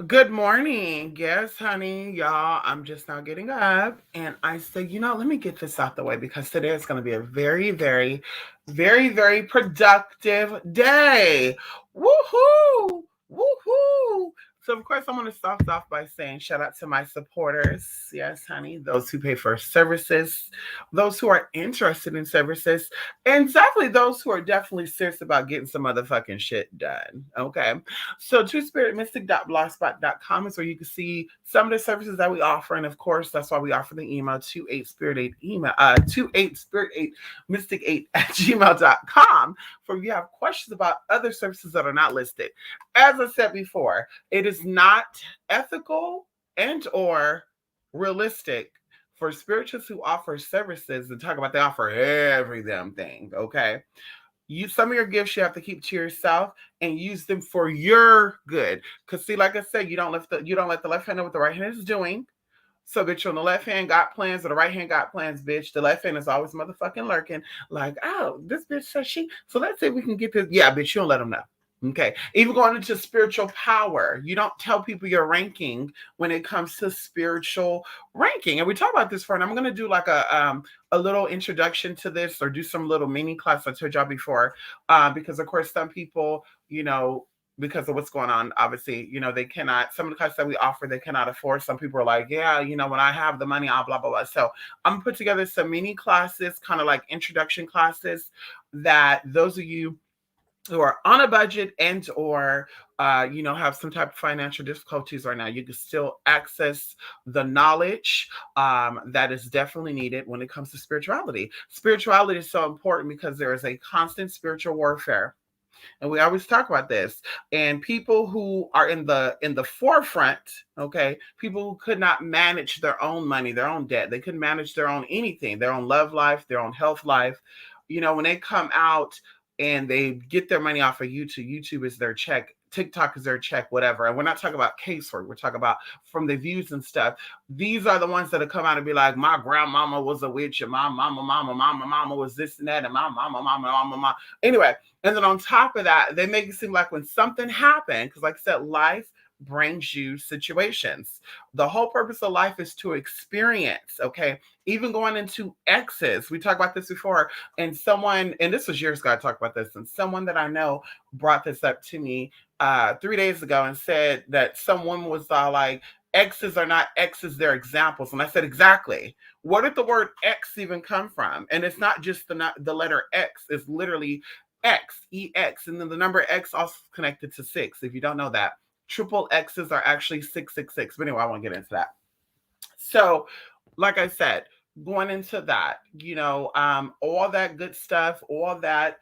Good morning. Yes, honey, y'all. I'm just now getting up and I said, let me get this out the way because today is going to be a very, very, very, very productive day. Woohoo! Woohoo! So, of course, I'm going to start off by saying shout out to my supporters. Yes, honey, those who pay for services, those who are interested in services, and definitely those who are definitely serious about getting some motherfucking shit done. Okay. So twospiritmystic.blogspot.com is where you can see some of the services that we offer. And of course, that's why we offer the email 28spirit8 email, 28spirit8 mystic8 at gmail.com for if you have questions about other services that are not listed. As I said before, it is not ethical and or realistic for spiritualists who offer services to talk about they offer every damn thing, okay? Some of your gifts you have to keep to yourself and use them for your good. Cause see, like I said, you don't let the left hand know what the right hand is doing. So bitch, on the left hand got plans, or the right hand got plans, bitch. The left hand is always motherfucking lurking. Like, oh, this bitch says she. So let's say we can get this. Yeah, bitch, you don't let them know. Okay. Even going into spiritual power, you don't tell people your ranking when it comes to spiritual ranking. And we talk about this for, and I'm gonna do like a little introduction to this or do some little mini class I told y'all before. Because of course some people, because of what's going on, obviously, they cannot, some of the classes that we offer, they cannot afford. Some people are like, yeah, when I have the money, I'll blah, blah, blah. So I'm gonna put together some mini classes, kind of like introduction classes that those of you who are on a budget and or have some type of financial difficulties right now, you can still access the knowledge that is definitely needed when it comes to spirituality. Spirituality is so important because there is a constant spiritual warfare, and we always talk about this. And people who are in the forefront, okay, people who could not manage their own money, their own debt, they couldn't manage their own anything, their own love life, their own health life, when they come out and they get their money off of YouTube is their check, TikTok is their check, whatever. And we're not talking about casework. We're talking about from the views and stuff. These are the ones that have come out and be like, my grandmama was a witch, and my mama was this and that, and my mama. Anyway, and then on top of that, they make it seem like when something happened, because like I said, life brings you situations. The whole purpose of life is to experience, okay? Even going into exes, we talked about this before, and someone, and this was years ago, I talked about this, and someone that I know brought this up to me 3 days ago and said that someone was like, exes are not exes, they're examples. And I said, exactly. Where did the word X even come from? And it's not just the letter X, it's literally X, EX, and then the number X also connected to six. If you don't know that, triple X's are actually 666. But anyway, I won't get into that. So, like I said, going into that, all that good stuff, all that,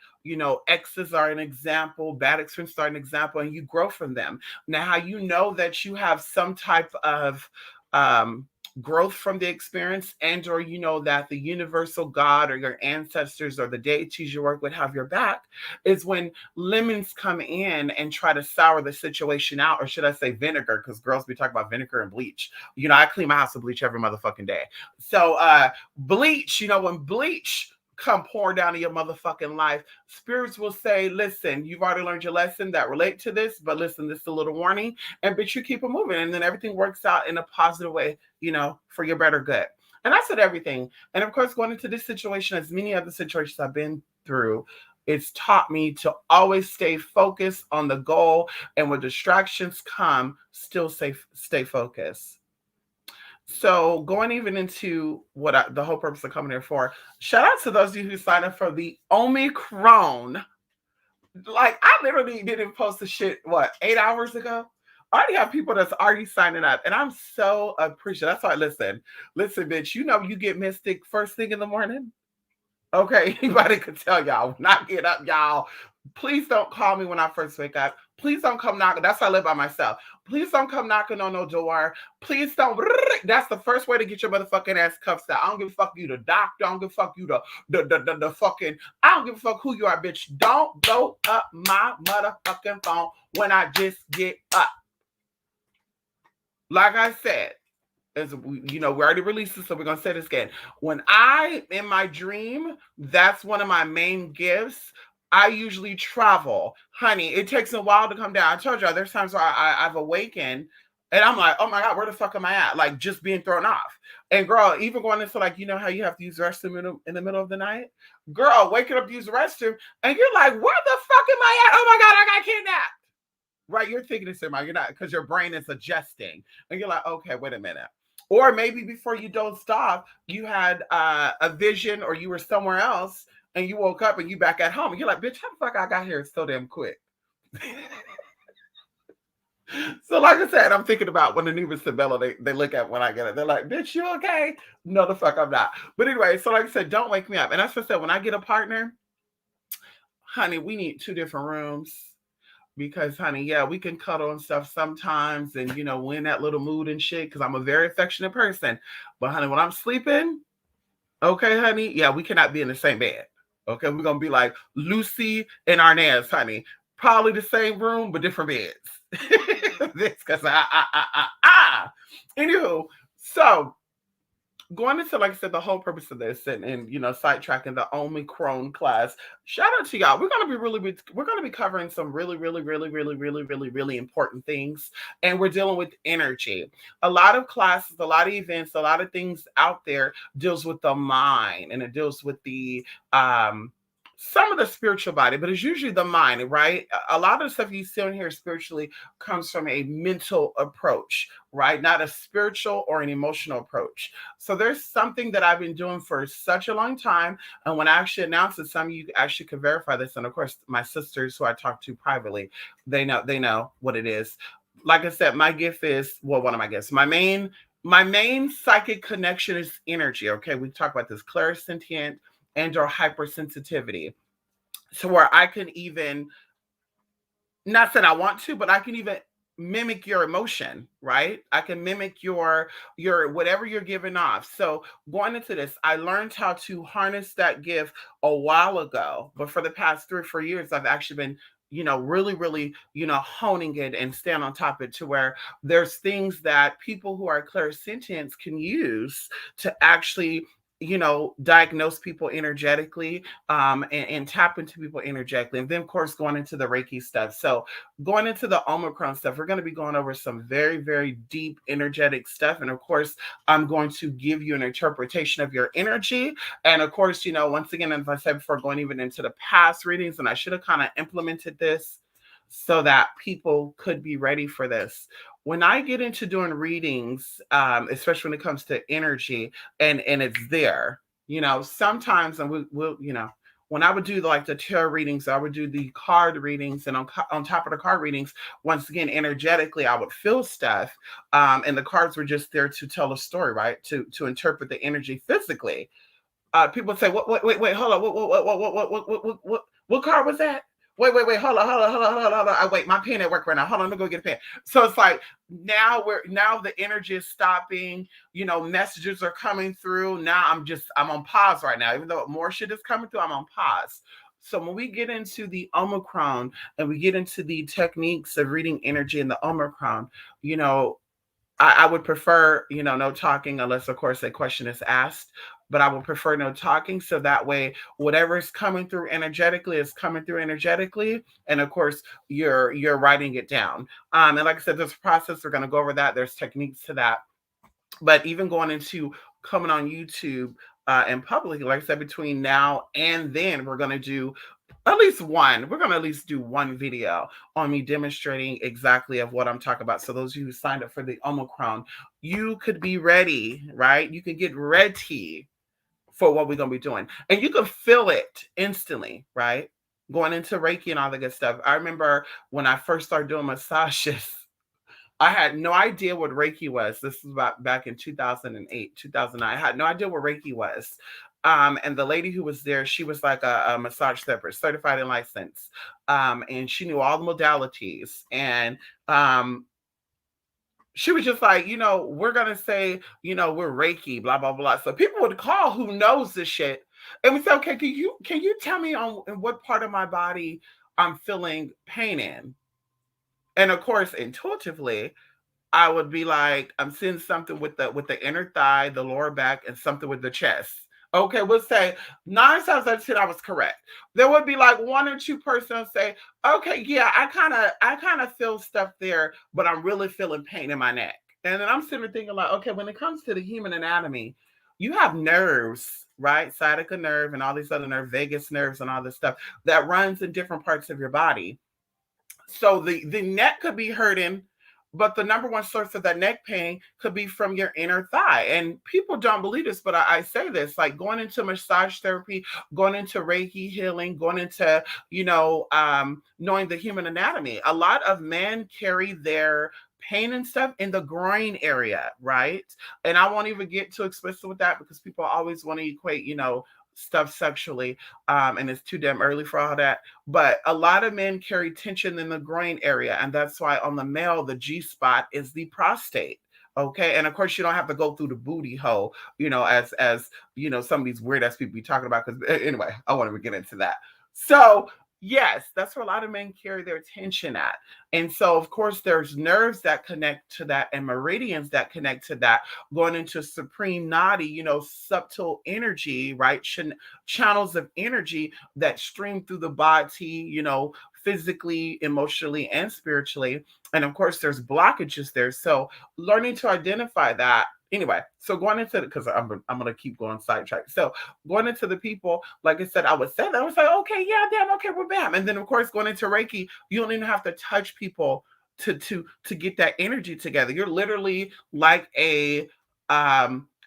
X's are an example, bad experiences are an example, and you grow from them. Now, how you know that you have some type of um, growth from the experience, and or that the universal God or your ancestors or the deities you work with have your back, is when lemons come in and try to sour the situation out, or should I say vinegar, because girls be talking about vinegar and bleach. I clean my house with bleach every motherfucking day. So bleach, when bleach come pour down in your motherfucking life, spirits will say, listen, you've already learned your lesson that relate to this, but listen, this is a little warning, and bitch, you keep it moving, and then everything works out in a positive way, for your better good. And I said everything. And of course, going into this situation, as many other situations I've been through, it's taught me to always stay focused on the goal, and when distractions come, still stay focused. So going even into the whole purpose of coming here for, shout out to those of you who signed up for the Omicron. Like, I literally didn't post the shit, 8 hours ago? I already have people that's already signing up, and I'm so appreciative. That's why, listen, bitch, you get mystic first thing in the morning. Okay, anybody could tell y'all when I get up, y'all. Please don't call me when I first wake up. Please don't come knocking. That's why I live by myself. Please don't come knocking on no door. Please don't. That's the first way to get your motherfucking ass cuffs out. I don't give a fuck you the doctor. I don't give a fuck you the fucking. I don't give a fuck who you are, bitch. Don't blow up my motherfucking phone when I just get up. Like I said, as we already released this, so we're gonna say this again. When I in my dream, that's one of my main gifts. I usually travel. Honey, it takes a while to come down. I told y'all there's times where I've awakened and I'm like, oh my God, where the fuck am I at? Like just being thrown off. And girl, even going into like, you know how you have to use the restroom in the middle of the night? Girl, waking up to use the restroom and you're like, where the fuck am I at? Oh my God, I got kidnapped. Right? You're thinking it's you're not because your brain is adjusting. And you're like, okay, wait a minute. Or maybe before you dozed off, you had a vision or you were somewhere else and you woke up and you back at home. And you're like, bitch, how the fuck I got here so damn quick? So, like I said, I'm thinking about when the new Sabella, they look at when I get it. They're like, bitch, you okay? No, the fuck I'm not. But anyway, so like I said, don't wake me up. And that's what I said, when I get a partner, honey, we need 2 different rooms because honey, yeah, we can cuddle and stuff sometimes and win that little mood and shit because I'm a very affectionate person. But honey, when I'm sleeping, okay, honey, yeah, we cannot be in the same bed. Okay, we're gonna be like Lucy and Arnaz, honey. Probably the same room, but different beds. This because Anywho, so going into, like I said, the whole purpose of this and sidetracking the Omicron class. Shout out to y'all. We're gonna be covering some really important things, and we're dealing with energy. A lot of classes, a lot of events, a lot of things out there deals with the mind, and it deals with the some of the spiritual body, but it's usually the mind, right? A lot of the stuff you see on here spiritually comes from a mental approach, right? Not a spiritual or an emotional approach. So there's something that I've been doing for such a long time. And when I actually announced it, some of you actually could verify this. And of course, my sisters who I talk to privately, they know what it is. Like I said, my gift is, well, one of my gifts. My main psychic connection is energy. Okay. We talk about this clairsentient and or hypersensitivity. So where I can even, not that I want to, but I can even mimic your emotion, right? I can mimic your whatever you're giving off. So going into this, I learned how to harness that gift a while ago, but for the past 3 or 4 years, I've actually been really honing it and stand on top of it to where there's things that people who are clairsentients can use to actually diagnose people energetically, and tap into people energetically. And then, of course, going into the Reiki stuff. So, going into the Omicron stuff, we're going to be going over some very, very deep energetic stuff. And of course, I'm going to give you an interpretation of your energy. And of course, once again, as I said before, going even into the past readings, and I should have kind of implemented this so that people could be ready for this. When I get into doing readings, especially when it comes to energy, and it's there, sometimes, and we'll when I would do like the tarot readings, I would do the card readings, and on top of the card readings, once again, energetically, I would feel stuff, and the cards were just there to tell a story, right? To interpret the energy physically. People say, wait, hold on, what card was that? Wait, hold on. Wait, my pen at work right now. Hold on, let me go get a pen. So it's like now the energy is stopping. Messages are coming through. Now I'm on pause right now. Even though more shit is coming through, I'm on pause. So when we get into the Omicron and we get into the techniques of reading energy in the Omicron, you know, I would prefer, no talking unless, of course, a question is asked. But I would prefer no talking, so that way, whatever is coming through energetically is coming through energetically, and of course, you're writing it down. And like I said, there's a process. We're going to go over that. There's techniques to that. But even going into coming on YouTube and publicly, like I said, between now and then, we're going to do at least one. We're going to at least do one video on me demonstrating exactly of what I'm talking about. So those of you who signed up for the Omicron, you could be ready, right? You could get ready for what we're going to be doing. And you can feel it instantly, right? Going into Reiki and all the good stuff. I remember when I first started doing massages, I had no idea what Reiki was. This was about back in 2008, 2009. I had no idea what Reiki was. And the lady who was there, she was like a massage therapist, certified and licensed. And she knew all the modalities. And she was just like, we're going to say, we're Reiki, blah, blah, blah. So people would call who knows this shit. And we say, okay, can you tell me on in what part of my body I'm feeling pain in? And of course, intuitively, I would be like, I'm seeing something with the inner thigh, the lower back, and something with the chest. Okay, we'll say 9 times out of 10, I was correct. There would be like one or two persons say, okay, yeah, I kind of feel stuff there, but I'm really feeling pain in my neck. And then I'm sitting there thinking, like, okay, when it comes to the human anatomy, you have nerves, right? Sciatica nerve and all these other nerves, vagus nerves and all this stuff that runs in different parts of your body. So the neck could be hurting, but the number one source of that neck pain could be from your inner thigh. And people don't believe this, but I say this, like going into massage therapy, going into Reiki healing, going into, knowing the human anatomy. A lot of men carry their pain and stuff in the groin area, right? And I won't even get too explicit with that because people always want to equate, stuff sexually, and it's too damn early for all that. But a lot of men carry tension in the groin area, and that's why on the male, the G spot is the prostate. Okay, and of course you don't have to go through the booty hole, as some of these weird ass people be talking about. Because anyway, I want to get into that. So yes, that's where a lot of men carry their tension at, and so of course there's nerves that connect to that and meridians that connect to that, going into supreme nadi, subtle energy, right? Channels of energy that stream through the body, physically, emotionally, and spiritually. And of course, there's blockages there. So learning to identify that. Anyway, so going into because I'm gonna keep going sidetracked. So going into the people, like I said, I would say that I was like, okay, yeah, damn, okay, we're bam. And then of course going into Reiki, you don't even have to touch people to get that energy together. You're literally like a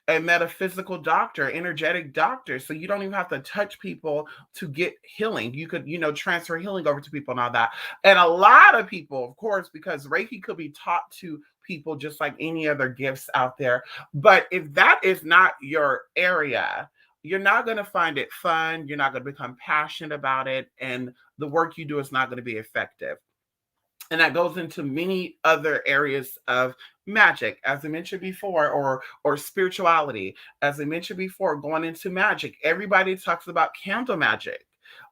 metaphysical doctor, energetic doctor. So you don't even have to touch people to get healing. You could, transfer healing over to people and all that. And a lot of people, of course, because Reiki could be taught to people just like any other gifts out there. But if that is not your area, you're not going to find it fun. You're not going to become passionate about it. And the work you do is not going to be effective. And that goes into many other areas of magic, as I mentioned before, or spirituality. As I mentioned before, going into magic, everybody talks about candle magic,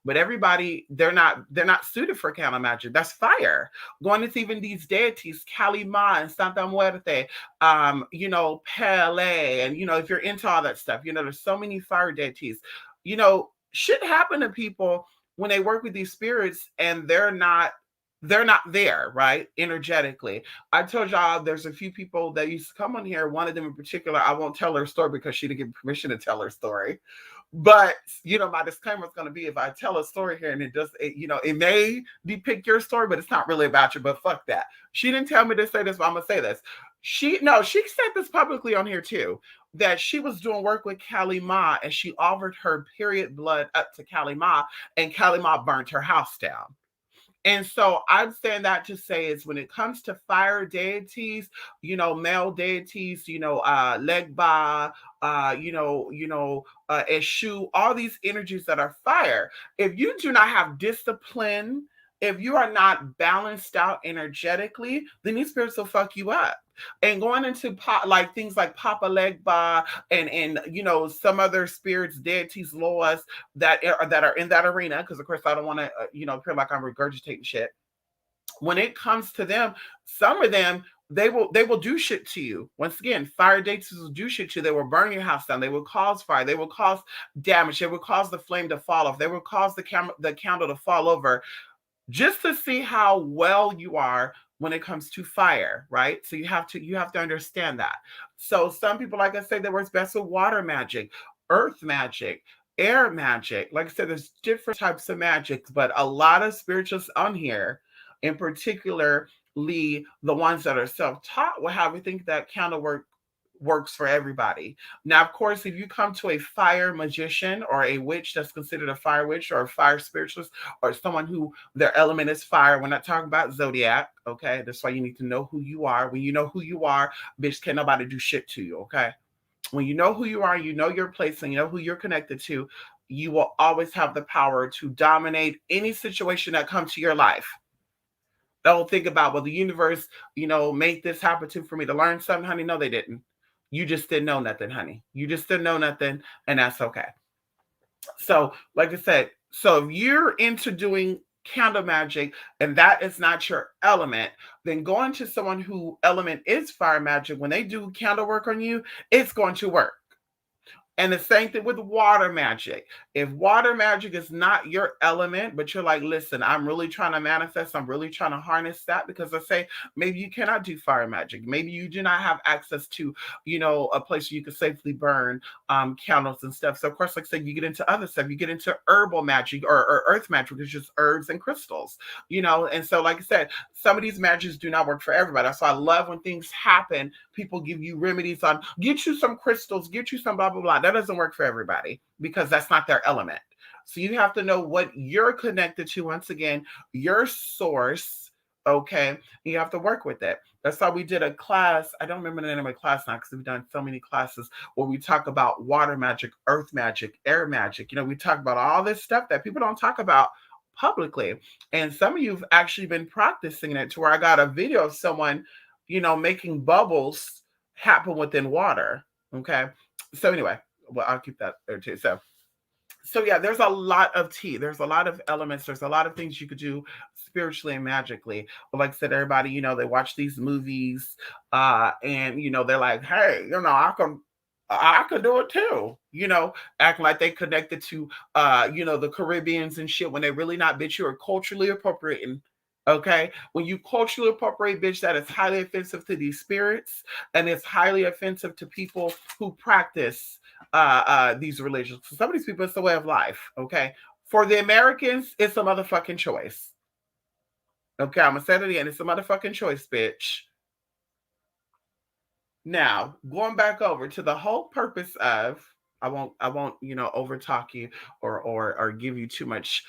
but everybody, they're not suited for candle magic. That's fire. Going into even these deities, Kali Ma and Santa Muerte, Pele, and if you're into all that stuff, there's so many fire deities. Shit happen to people when they work with these spirits and they're not there, right? Energetically. I told y'all there's a few people that used to come on here. One of them in particular, I won't tell her story because she didn't give me permission to tell her story. But my disclaimer is going to be if I tell a story here and it may depict your story, but it's not really about you. But fuck that. She didn't tell me to say this, but I'm gonna say this. She said this publicly on here too. That she was doing work with Kali Ma and she offered her period blood up to Kali Ma, and Kali Ma burnt her house down. And so I'm saying that to say is when it comes to fire deities, male deities, Legba, Eshu, all these energies that are fire. If you do not have discipline, if you are not balanced out energetically, then these spirits will fuck you up. And going into like things like Papa Legba and some other spirits, deities, laws that are in that arena, because of course I don't want to feel like I'm regurgitating shit. When it comes to them, some of them they will do shit to you. Once again, fire deities will do shit to you. They will burn your house down. They will cause fire. They will cause damage. They will cause the flame to fall off. They will cause the candle to fall over, just to see how well you are when it comes to fire, right? So you have to understand that. So some people, like I said, they work best with water magic, earth magic, air magic. Like I said, there's different types of magic, but a lot of spiritualists on here, in particularly the ones that are self-taught, will have you think that candle works for everybody. Now, of course, if you come to a fire magician or a witch that's considered a fire witch or a fire spiritualist or someone who their element is fire, we're not talking about zodiac, okay? That's why you need to know who you are. When you know who you are, bitch, can't nobody do shit to you, okay? When you know who you are, you know your place, and you know who you're connected to, you will always have the power to dominate any situation that comes to your life. Don't think about, well, the universe, made this happen for me to learn something, honey. No, they didn't. You just didn't know nothing, honey. You just didn't know nothing, and that's okay. So, like I said, so if you're into doing candle magic and that is not your element, then going to someone who element is fire magic, when they do candle work on you, it's going to work. And the same thing with water magic. If water magic is not your element, but you're like, listen, I'm really trying to manifest, I'm really trying to harness that, because I say maybe you cannot do fire magic. Maybe you do not have access to, a place where you can safely burn candles and stuff. So of course, like I said, you get into other stuff. You get into herbal magic or earth magic, which is just herbs and crystals, And so, like I said, some of these magics do not work for everybody. So I love when things happen, people give you remedies on, get you some crystals, get you some blah, blah, blah. That doesn't work for everybody because that's not their element. So you have to know what you're connected to. Once again, your source. Okay. You have to work with it. That's why we did a class. I don't remember the name of my class now because we've done so many classes where we talk about water magic, earth magic, air magic. We talk about all this stuff that people don't talk about publicly. And some of you have actually been practicing it to where I got a video of someone, making bubbles happen within water. Okay. So anyway, well, I'll keep that there too. So yeah, there's a lot of tea. There's a lot of elements. There's a lot of things you could do spiritually and magically. But like I said, everybody, they watch these movies, and they're like, hey, I can do it too. Acting like they connected to the Caribbeans and shit when they really not, bitch. You are culturally appropriating. Okay. When you culturally appropriate, bitch, that is highly offensive to these spirits, and it's highly offensive to people who practice these religions. For some of these people, it's a way of life. Okay. For the Americans, it's a motherfucking choice. Okay, I'm gonna say it again. It's a motherfucking choice, bitch. Now, going back over to the whole purpose of, I won't, over talk you or give you too much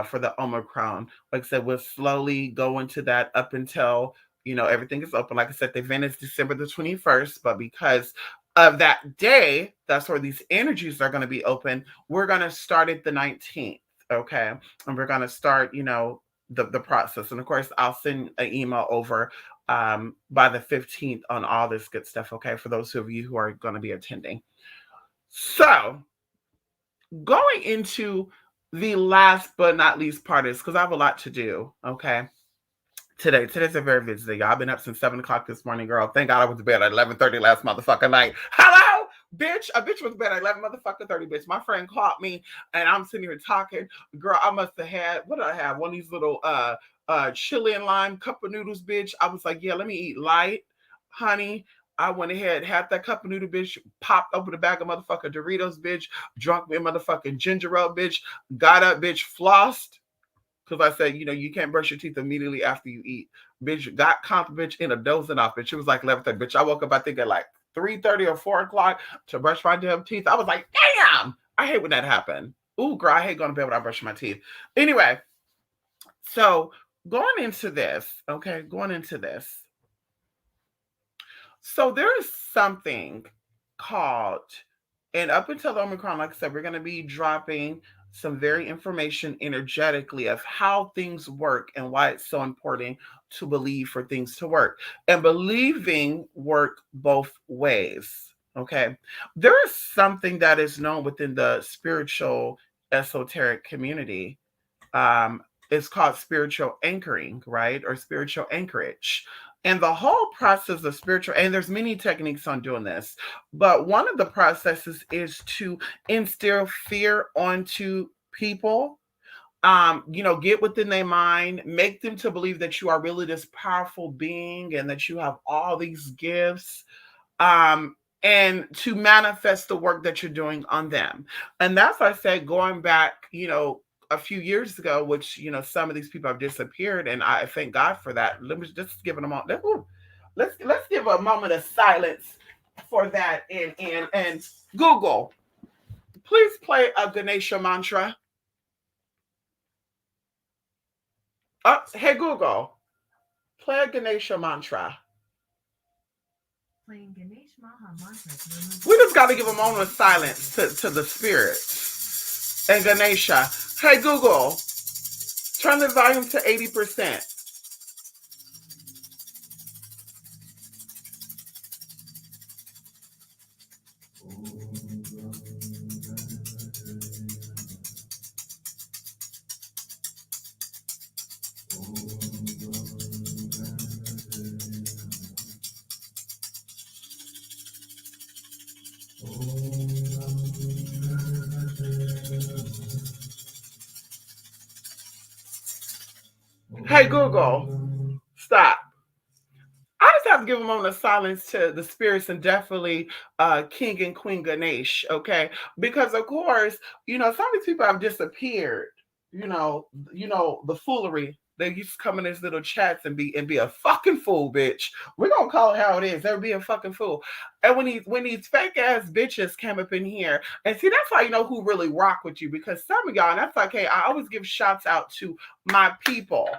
for the Omicron. Like I said, we'll slowly go into that up until everything is open. Like I said, the event is December the 21st, but because of that day, that's where these energies are going to be open. We're going to start at the 19th, okay, and we're going to start, the process. And of course, I'll send an email over by the 15th on all this good stuff, okay, for those of you who are going to be attending. So, going into the last but not least part is, because I have a lot to do, okay? Today's a very busy day. I've been up since 7 o'clock this morning, girl. Thank God I was to bed at 11:30 last motherfucking night. Hello? Bitch, a bitch was to bed at 11 motherfucking 30, bitch. My friend called me and I'm sitting here talking. Girl, I must have had, what did I have? One of these little chili and lime cup of noodles, bitch. I was like, yeah, let me eat light, honey. I went ahead, had that cup of noodle, bitch, popped open a bag of motherfucking Doritos, bitch, drunk me a motherfucking ginger ale, bitch, got up, bitch, flossed. Because I said, you can't brush your teeth immediately after you eat. Bitch, got comp, bitch, in a dozing off, bitch. It was like 11:30, bitch. I woke up, I think, at like 3:30 or 4 o'clock to brush my damn teeth. I was like, damn! I hate when that happened. Ooh, girl, I hate going to bed without brushing my teeth. Anyway, so going into this, okay, so there is something called, and up until the Omicron, like I said, we're going to be dropping some very information energetically of how things work and why it's so important to believe for things to work. And believing work both ways. Okay. There is something that is known within the spiritual esoteric community. It's called spiritual anchoring, right? Or spiritual anchorage. And the whole process of spiritual, and there's many techniques on doing this, but one of the processes is to instill fear onto people, get within their mind, make them to believe that you are really this powerful being and that you have all these gifts, and to manifest the work that you're doing on them. And that's why I said, going back, a few years ago, which some of these people have disappeared, and I thank God for that. Let me just give it a moment. Let's give a moment of silence for that. And Google, please play a Ganesha mantra. Hey Google, play a Ganesha mantra. Playing Ganesh Maha mantra. We just got to give a moment of silence to the spirits and Ganesha. Hey Google, turn the volume to 80%. Hey, Google, stop. I just have to give a moment of silence to the spirits and definitely King and Queen Ganesh, okay? Because of course, some of these people have disappeared. The foolery. They used to come in these little chats and be a fucking fool, bitch. We're gonna call it how it is. They're being a fucking fool. And when these fake ass bitches came up in here, and see that's how you know who really rock with you, because some of y'all, and that's okay. I always give shouts out to my people.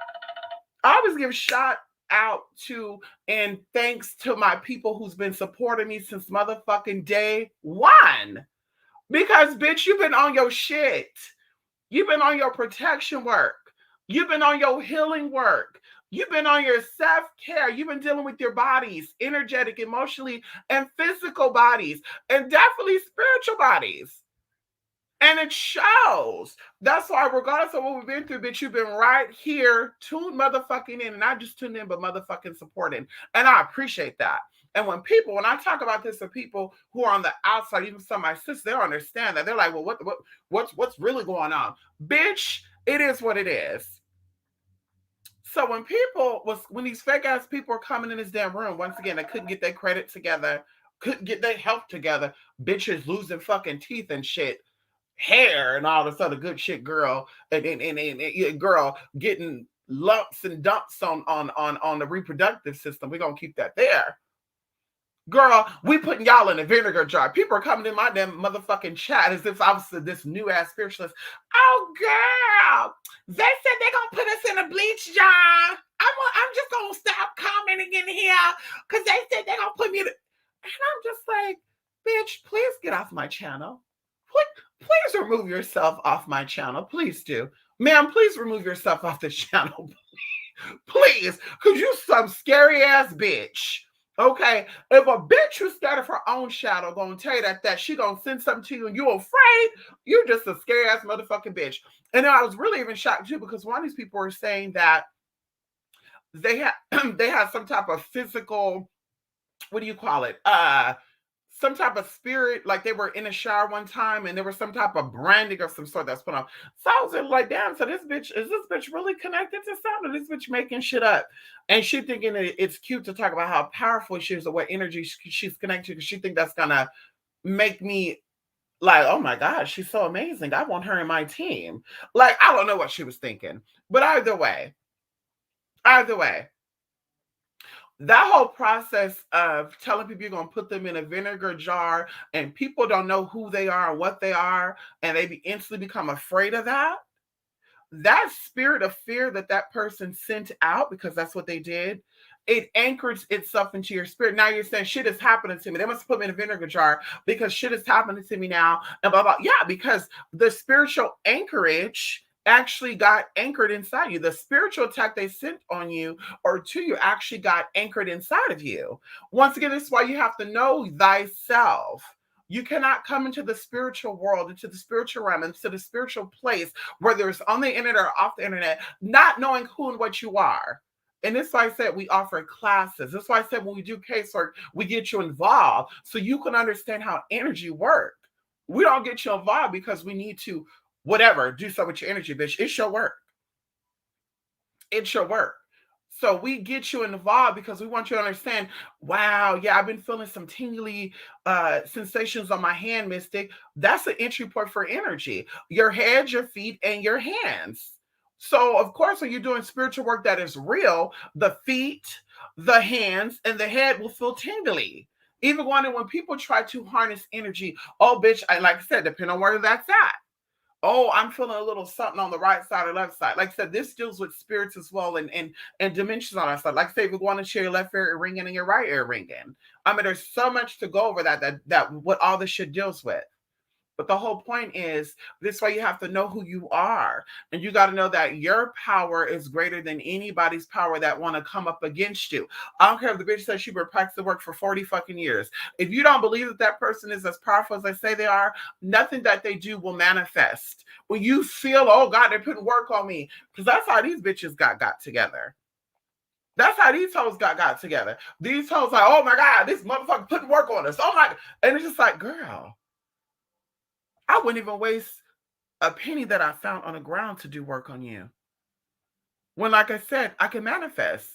I always give shout out to and thanks to my people who's been supporting me since motherfucking day one. Because bitch, you've been on your shit. You've been on your protection work. You've been on your healing work. You've been on your self-care. You've been dealing with your bodies, energetic, emotionally, and physical bodies, and definitely spiritual bodies. And it shows. That's why, regardless of what we've been through, bitch, you've been right here, tuned motherfucking in, and not just tuned in, but motherfucking supporting. And I appreciate that. And when I talk about this to people who are on the outside, even some of my sisters, they don't understand that. They're like, well, what's really going on? Bitch, it is what it is. So when these fake ass people were coming in this damn room, once again, they couldn't get their credit together, couldn't get their health together, bitches losing fucking teeth and shit, hair and all this other good shit, girl, and girl getting lumps and dumps on the reproductive system. We're gonna keep that there. Girl, we putting y'all in a vinegar jar. People are coming in my damn motherfucking chat as if I was this new ass spiritualist. Oh, girl, they said they're gonna put us in a bleach jar. I'm just gonna stop commenting in here because they said they're gonna put me in. And I'm just like, bitch, please get off my channel. Please remove yourself off my channel. Please do. Ma'am, please remove yourself off the channel. Please, because you some scary ass bitch. Okay, if a bitch who's scared of her own shadow gonna tell you that she gonna send something to you and you're afraid, you're just a scary ass motherfucking bitch. And then I was really even shocked too because one of these people were saying that they had they had some type of physical, what do you call it? Some type of spirit, like they were in a shower one time and there was some type of branding of some sort that's put on. So I was like, damn, so this bitch really connected to something? This bitch making shit up. And she thinking it's cute to talk about how powerful she is or what energy she's connected to because she think that's gonna make me like, oh my God, she's so amazing. I want her in my team. Like, I don't know what she was thinking. But either way, that whole process of telling people you're going to put them in a vinegar jar and people don't know who they are and what they are and they instantly become afraid of that spirit of fear that person sent out, because that's what they did, it anchors itself into your spirit. Now you're saying shit is happening to me. They must put me in a vinegar jar because shit is happening to me now and blah blah. Yeah, because the spiritual anchorage actually got anchored inside you. The spiritual attack they sent on you or to you actually got anchored inside of you. Once again, this is why you have to know thyself. You cannot come into the spiritual world, into the spiritual realm, into the spiritual place, whether it's on the internet or off the internet, not knowing who and what you are. And this is why I said we offer classes. This is why I said when we do casework, we get you involved so you can understand how energy works. We don't get you involved because we need to, whatever, do something with your energy, bitch. It's your work. It's your work. So we get you involved because we want you to understand, wow, yeah, I've been feeling some tingly sensations on my hand, Mystic. That's an entry point for energy. Your head, your feet, and your hands. So, of course, when you're doing spiritual work that is real, the feet, the hands, and the head will feel tingly. Even when people try to harness energy, oh, bitch, like I said, depending on where that's at. Oh, I'm feeling a little something on the right side or left side. Like I said, this deals with spirits as well and dimensions on our side. Like I say, if you want to share your left ear ringing and your right ear ringing. I mean, there's so much to go over that what all this shit deals with. But the whole point is this way you have to know who you are. And you got to know that your power is greater than anybody's power that want to come up against you. I don't care if the bitch says she's been practicing work for 40 fucking years. If you don't believe that person is as powerful as they say they are, nothing that they do will manifest. When you feel, oh God, they're putting work on me. Because that's how these bitches got together. That's how these hoes got together. These hoes like, oh my God, this motherfucker putting work on us. Oh my, and it's just like, girl, I wouldn't even waste a penny that I found on the ground to do work on you. When, like I said, I can manifest.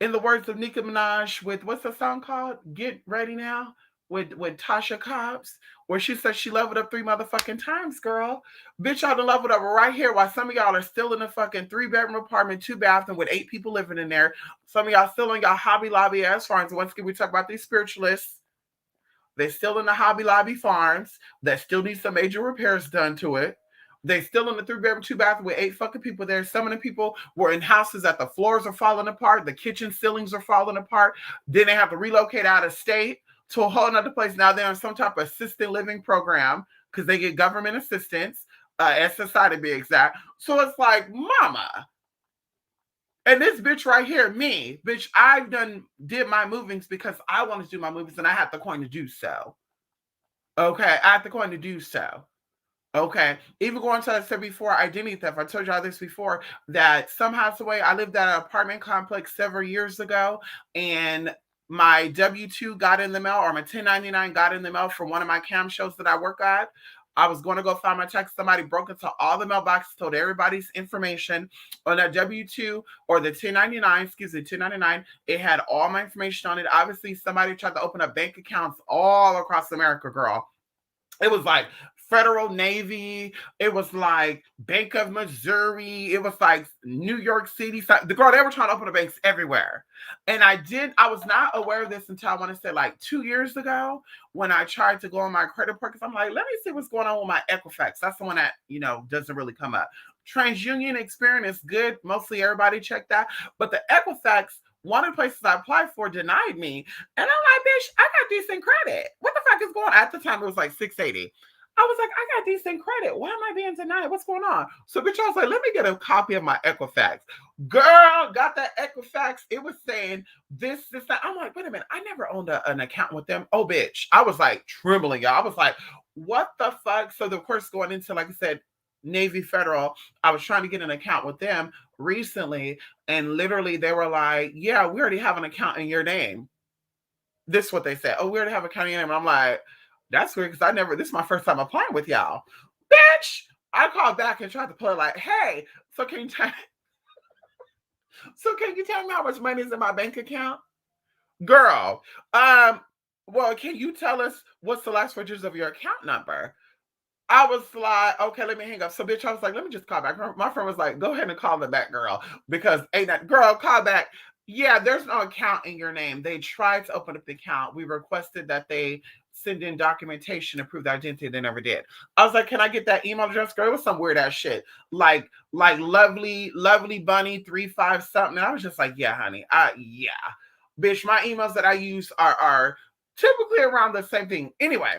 In the words of Nicki Minaj with what's the song called? Get Ready Now with Tasha Cobbs, where she says she leveled up 3 motherfucking times, girl. Bitch, y'all done leveled up right here while some of y'all are still in a fucking 3 bedroom apartment, 2 bathroom with 8 people living in there. Some of y'all still on y'all Hobby Lobby ass farms. Once again, we talk about these spiritualists. They're still in the Hobby Lobby farms that still need some major repairs done to it. They still in the 3 bedroom, 2 bathroom with 8 fucking people there. Some of the people were in houses that the floors are falling apart, the kitchen ceilings are falling apart. Then they have to relocate out of state to a whole other place. Now they're in some type of assisted living program because they get government assistance, SSI to be exact. So it's like, mama, and this bitch right here, me, bitch, I've did my movings because I wanted to do my movies and I had the coin to do so. Okay, I had the coin to do so. Okay, even going to, I said before, identity theft. I told y'all this before that somehow, the way I lived at an apartment complex several years ago, and my W-2 got in the mail, or my 1099 got in the mail from one of my cam shows that I work at. I was going to go find my text. Somebody broke into all the mailboxes, told everybody's information on that W-2 or the 1099, excuse me, 1099. It had all my information on it. Obviously, somebody tried to open up bank accounts all across America, girl. It was like Federal Navy. It was like Bank of Missouri. It was like New York City. The girl, they were trying to open the banks everywhere. And I was not aware of this until I want to say like 2 years ago when I tried to go on my credit report because I'm like, let me see what's going on with my Equifax. That's the one that, doesn't really come up. TransUnion, Experian is good. Mostly everybody checked that. But the Equifax, one of the places I applied for denied me. And I'm like, bitch, I got decent credit. What the fuck is going on? At the time, it was like 680. I was like, I got decent credit. Why am I being denied? What's going on? So bitch, I was like, let me get a copy of my Equifax. Girl, got that Equifax. It was saying this, that. I'm like, wait a minute. I never owned an account with them. Oh, bitch. I was like trembling, y'all. I was like, what the fuck? So of course, going into, like I said, Navy Federal, I was trying to get an account with them recently, and literally they were like, yeah, we already have an account in your name. This is what they said. Oh, we already have an account in your name. And I'm like, that's weird because this is my first time applying with y'all. Bitch, I called back and tried to play like, hey, so can you tell me how much money is in my bank account? Girl, well, can you tell us what's the last 4 digits of your account number? I was like, okay, let me hang up. So, bitch, I was like, let me just call back. My friend was like, go ahead and call them back, girl, because ain't that girl, call back. Yeah, there's no account in your name. They tried to open up the account. We requested that they send in documentation to prove the identity. They never did. I was like, can I get that email address? Girl, it was some weird ass shit. Like lovely bunny 35 something. And I was just like, yeah, honey. Yeah. Bitch, my emails that I use are typically around the same thing. Anyway,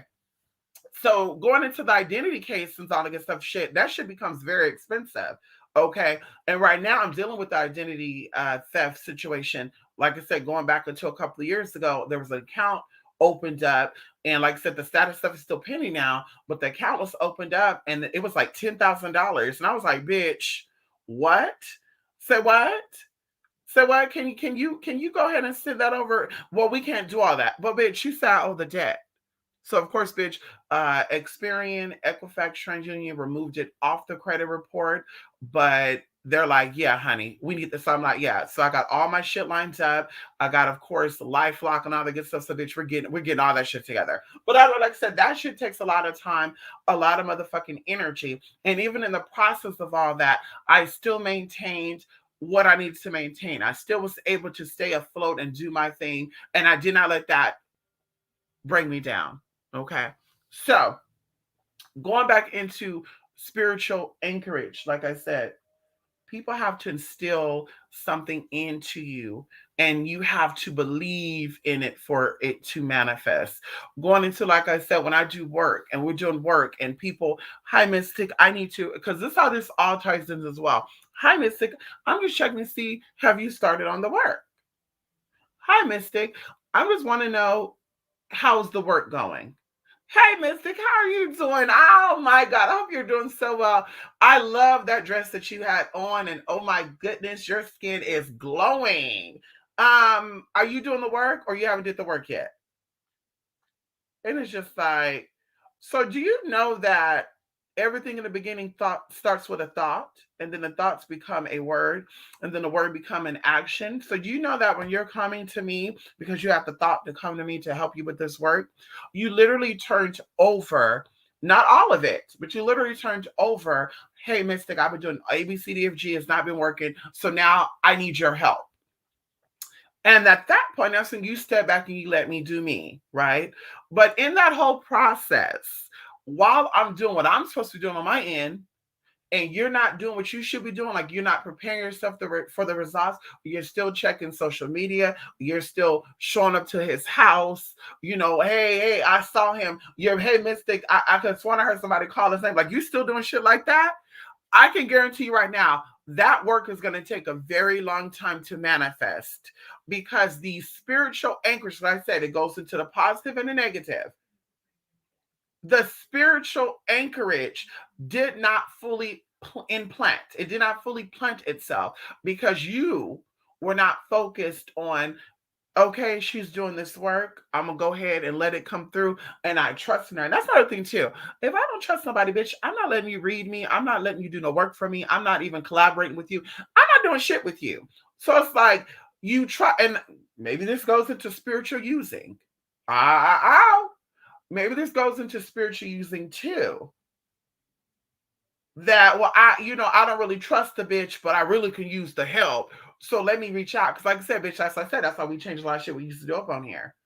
so going into the identity case and all that good stuff, that shit becomes very expensive. Okay. And right now I'm dealing with the identity theft situation. Like I said, going back until a couple of years ago, there was an account opened up. And like I said, the status stuff is still pending now, but the account was opened up and it was like $10,000. And I was like, bitch, what? Say what? Say what? Can you go ahead and send that over? Well, we can't do all that. But bitch, you said I owe the debt. So of course, bitch, Experian, Equifax, TransUnion removed it off the credit report, but they're like, yeah, honey, we need this. So I'm like, yeah. So I got all my shit lined up. I got, of course, LifeLock and all the good stuff. So bitch, we're getting all that shit together. But like I said, that shit takes a lot of time, a lot of motherfucking energy. And even in the process of all that, I still maintained what I needed to maintain. I still was able to stay afloat and do my thing. And I did not let that bring me down. Okay. So going back into spiritual anchorage, like I said, people have to instill something into you and you have to believe in it for it to manifest. Going into, like I said, when I do work and we're doing work and people, hi Mystic, I need to, because this is how this all ties in as well. Hi Mystic, I'm just checking to see, have you started on the work? Hi Mystic, I just want to know, how's the work going? Hey, Mystic, how are you doing? Oh my God, I hope you're doing so well. I love that dress that you had on, and oh my goodness, your skin is glowing. Are you doing the work or you haven't did the work yet? And it's just like, so do you know that? everything in the beginning thought starts with a thought, and then the thoughts become a word, and then the word become an action. So do you know that when you're coming to me because you have the thought to come to me to help you with this work, you literally turned over, not all of it, but you literally turned over, hey Mystic, I've been doing ABCDFG, it's not been working, so now I need your help. And at that point, that's when you step back and you let me do me, right? But in that whole process, while I'm doing what I'm supposed to be doing on my end, and you're not doing what you should be doing, like you're not preparing yourself for the results, you're still checking social media, you're still showing up to his house, hey, I saw him, hey, Mystic, I could have sworn I heard somebody call his name, like you still doing shit like that? I can guarantee you right now, that work is going to take a very long time to manifest because the spiritual anchors, like I said, it goes into the positive and the negative. The spiritual anchorage did not fully implant. It did not fully plant itself because you were not focused on, okay, she's doing this work. I'm gonna go ahead and let it come through, and I trust in her. And that's another thing too. If I don't trust somebody, bitch, I'm not letting you read me. I'm not letting you do no work for me. I'm not even collaborating with you. I'm not doing shit with you. So it's like you try, and maybe this goes into spiritual using. Maybe this goes into spiritual using too. That, well, I don't really trust the bitch, but I really can use the help. So let me reach out. Cause like I said, bitch, as I said, that's why we changed a lot of shit we used to do up on here.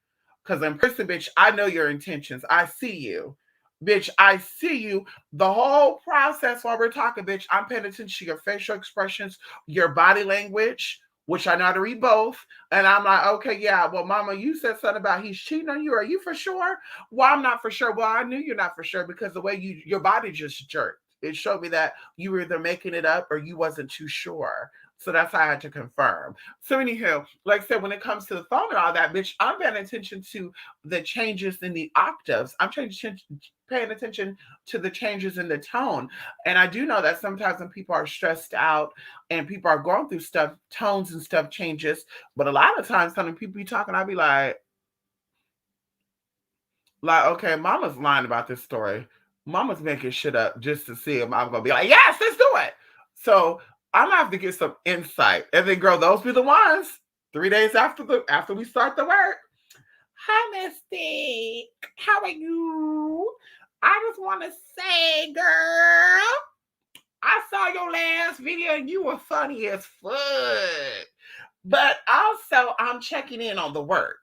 Cause in person, bitch, I know your intentions. I see you. Bitch, I see you. The whole process while we're talking, bitch, I'm paying attention to your facial expressions, your body language, which I know how to read both. And I'm like, okay, yeah, well, mama, you said something about he's cheating on you. Are you for sure? Well, I'm not for sure. Well, I knew you're not for sure because the way your body just jerked. It showed me that you were either making it up or you wasn't too sure. So that's how I had to confirm. So anywho, like I said, when it comes to the phone and all that, bitch, I'm paying attention to the changes in the octaves. I'm paying attention to the changes in the tone. And I do know that sometimes when people are stressed out and people are going through stuff, tones and stuff changes. But a lot of times, when people be talking, I'll be like, okay, mama's lying about this story. Mama's making shit up just to see if I'm gonna be like, yes, let's do it. So I'm gonna have to get some insight. And then, girl, those be the ones 3 days after we start the work. Hi, Mystic. How are you? I just want to say, girl, I saw your last video and you were funny as fuck. But also, I'm checking in on the work.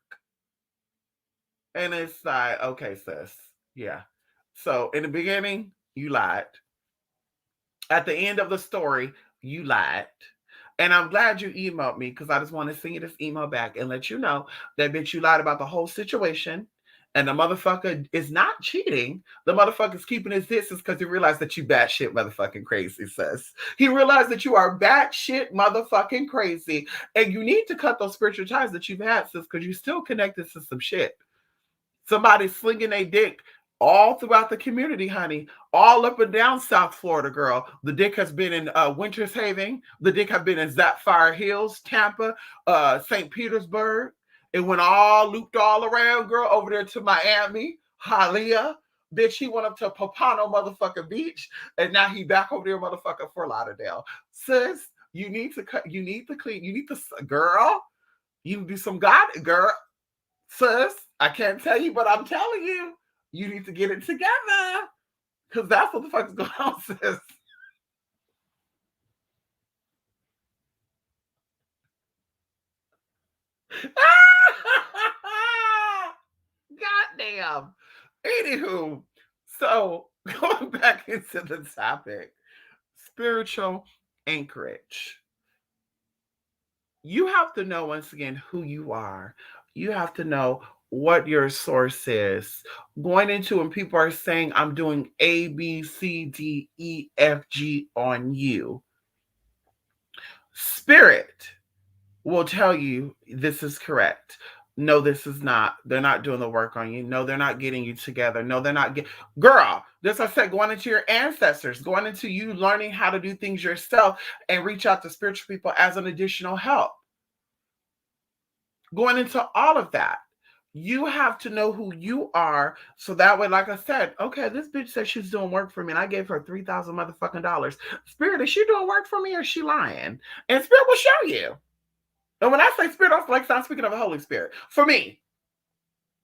And it's like, okay, sis. Yeah. So in the beginning, you lied. At the end of the story, you lied. And I'm glad you emailed me because I just want to send you this email back and let you know that bitch, you lied about the whole situation. And the motherfucker is not cheating. The motherfucker's keeping his distance because he realized that you batshit motherfucking crazy, sis. He realized that you are batshit motherfucking crazy. And you need to cut those spiritual ties that you've had, sis, because you still connected to some shit. Somebody slinging a dick all throughout the community, honey, all up and down South Florida, girl. The dick has been in Winters Haven. The dick have been in Sapphire Hills, Tampa, St. Petersburg. It went all looped all around, girl, over there to Miami, Hialeah. Bitch, he went up to Pompano motherfucking beach, and now he back over there, motherfucker, Fort Lauderdale. Sis, you need to clean, you need to, girl, you do some God, girl. Sis, I can't tell you, but I'm telling you, you need to get it together. Because that's what the fuck is going on, sis. Goddamn. Anywho, so going back into the topic, spiritual anchorage. You have to know once again who you are. You have to know what your source is. Going into when people are saying, I'm doing A, B, C, D, E, F, G on you, spirit will tell you this is correct. No, this is not. They're not doing the work on you. No, they're not getting you together. No, they're not girl. This I said, going into your ancestors, going into you learning how to do things yourself and reach out to spiritual people as an additional help. Going into all of that. You have to know who you are. So that way, like I said, okay, this bitch said she's doing work for me and I gave her 3,000 motherfucking dollars. Spirit, is she doing work for me or is she lying? And Spirit will show you. And when I say Spirit, I'm speaking of a Holy Spirit. For me,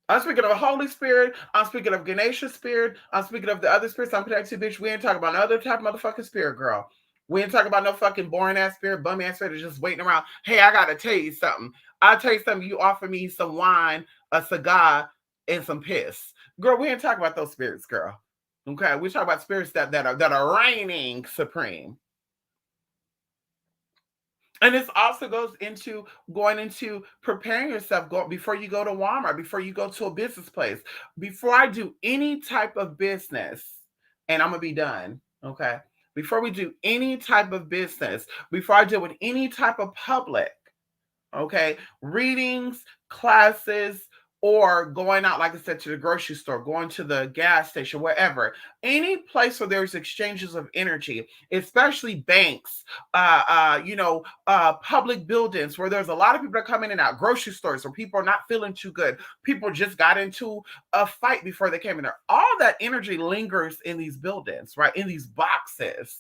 I'm speaking of a Holy Spirit. I'm speaking of Ganesha Spirit. I'm speaking of the other spirits I'm connected to, bitch. We ain't talking about no other type of motherfucking spirit, girl. We ain't talking about no fucking boring ass spirit, bum ass spirit that's just waiting around. Hey, I gotta tell you something. I'll tell you something. You offer me some wine, a cigar, and some piss. Girl, we ain't talking about those spirits, girl. Okay, we talk about spirits that are reigning supreme. And this also goes into going into preparing yourself before you go to Walmart, before you go to a business place, before I do any type of business, and I'm gonna be done. Okay. Before we do any type of business, before I deal with any type of public, okay, readings, classes, or going out, like I said, to the grocery store, going to the gas station, wherever, any place where there's exchanges of energy, especially banks, public buildings where there's a lot of people that come in and out, grocery stores where people are not feeling too good, people just got into a fight before they came in there. All that energy lingers in these buildings, right? In these boxes.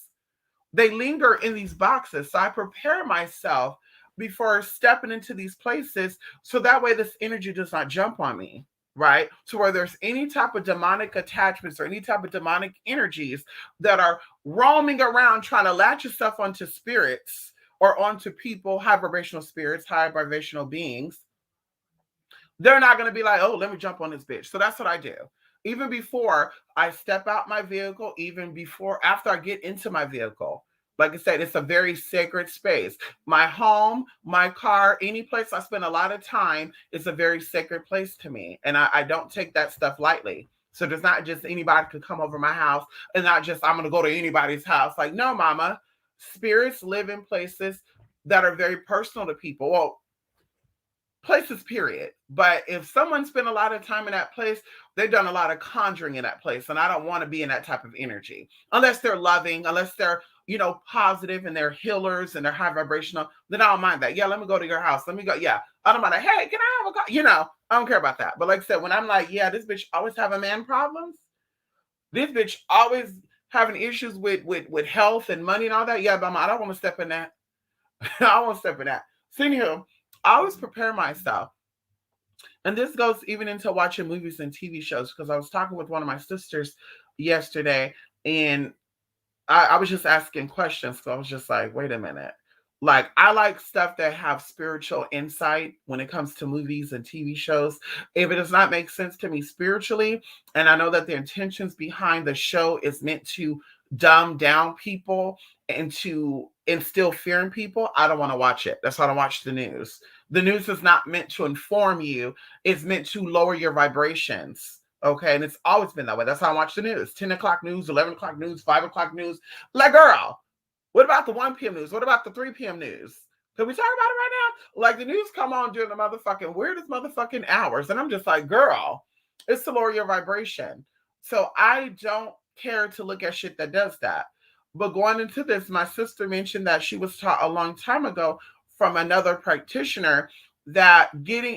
They linger in these boxes. So I prepare myself before stepping into these places so that way this energy does not jump on me, right? So where there's any type of demonic attachments or any type of demonic energies that are roaming around trying to latch yourself onto spirits or onto people, high vibrational spirits, high vibrational beings, they're not going to be like, oh, let me jump on this bitch. So that's what I do. Even before I step out my vehicle, even before, after I get into my vehicle, like I said, it's a very sacred space. My home, my car, any place I spend a lot of time is a very sacred place to me. And I don't take that stuff lightly. So there's not just anybody could come over my house and not just I'm going to go to anybody's house. Like, no, mama, spirits live in places that are very personal to people. Well, places period, but if someone spent a lot of time in that place, they've done a lot of conjuring in that place, and I don't want to be in that type of energy unless they're loving, unless they're positive and they're healers and they're high vibrational. Then I don't mind that. Yeah, let me go to your house, let me go. Yeah, I don't mind that. Hey, can I have a I don't care about that. But like I said, when I'm like, yeah, this bitch always having man problems, this bitch always having issues with health and money and all that, yeah, but I don't want to step in that. I don't want to step in that. Seeing here, I always prepare myself. And this goes even into watching movies and TV shows because I was talking with one of my sisters yesterday and I was just asking questions. So I was just like, wait a minute. Like, I like stuff that have spiritual insight when it comes to movies and TV shows. If it does not make sense to me spiritually, and I know that the intentions behind the show is meant to dumb down people and to instill fear in people, I don't want to watch it. That's why I don't watch the news. The news is not meant to inform you, it's meant to lower your vibrations. Okay, and it's always been that way. That's how I watch the news. 10 o'clock news, 11 o'clock news, 5 o'clock news. Like, girl, what about the 1 p.m. news? What about the 3 p.m. news? Can we talk about it right now? Like, the news come on during the motherfucking weirdest motherfucking hours. And I'm just like, girl, it's to lower your vibration. So I don't care to look at shit that does that. But going into this, my sister mentioned that she was taught a long time ago from another practitioner that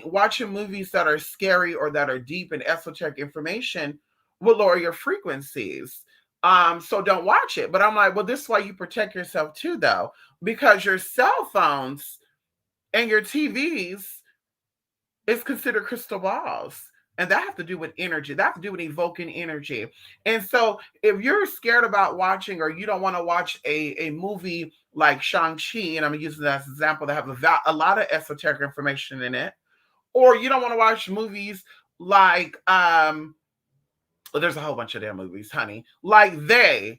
watching movies that are scary or that are deep in esoteric information will lower your frequencies. So don't watch it. But I'm like, well, this is why you protect yourself too, though, because your cell phones and your TVs is considered crystal balls. And that have to do with energy. That have to do with evoking energy. And so if you're scared about watching or you don't want to watch a movie like Shang-Chi, and I'm using that as an example, that have a lot of esoteric information in it, or you don't want to watch movies like well, there's a whole bunch of their movies, honey. Like Total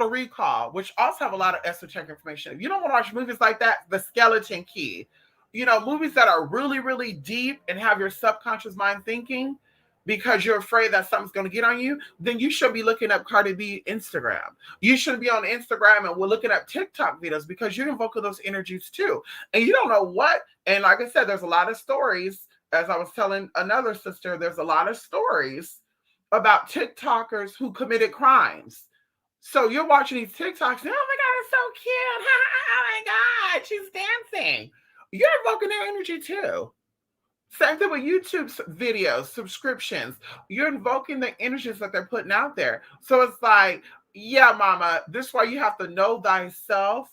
Recall, which also have a lot of esoteric information. If you don't want to watch movies like that, The Skeleton Key, movies that are really, really deep and have your subconscious mind thinking because you're afraid that something's going to get on you, then you should be looking up Cardi B Instagram. You should be on Instagram and we're looking at TikTok videos because you're invoking those energies too. And you don't know what. And like I said, there's a lot of stories. As I was telling another sister, there's a lot of stories about TikTokers who committed crimes. So you're watching these TikToks, and oh my God, it's so cute. Oh my God, she's dancing. You're invoking their energy too. Same thing with YouTube videos, subscriptions. You're invoking the energies that they're putting out there. So it's like, yeah, mama, this is why you have to know thyself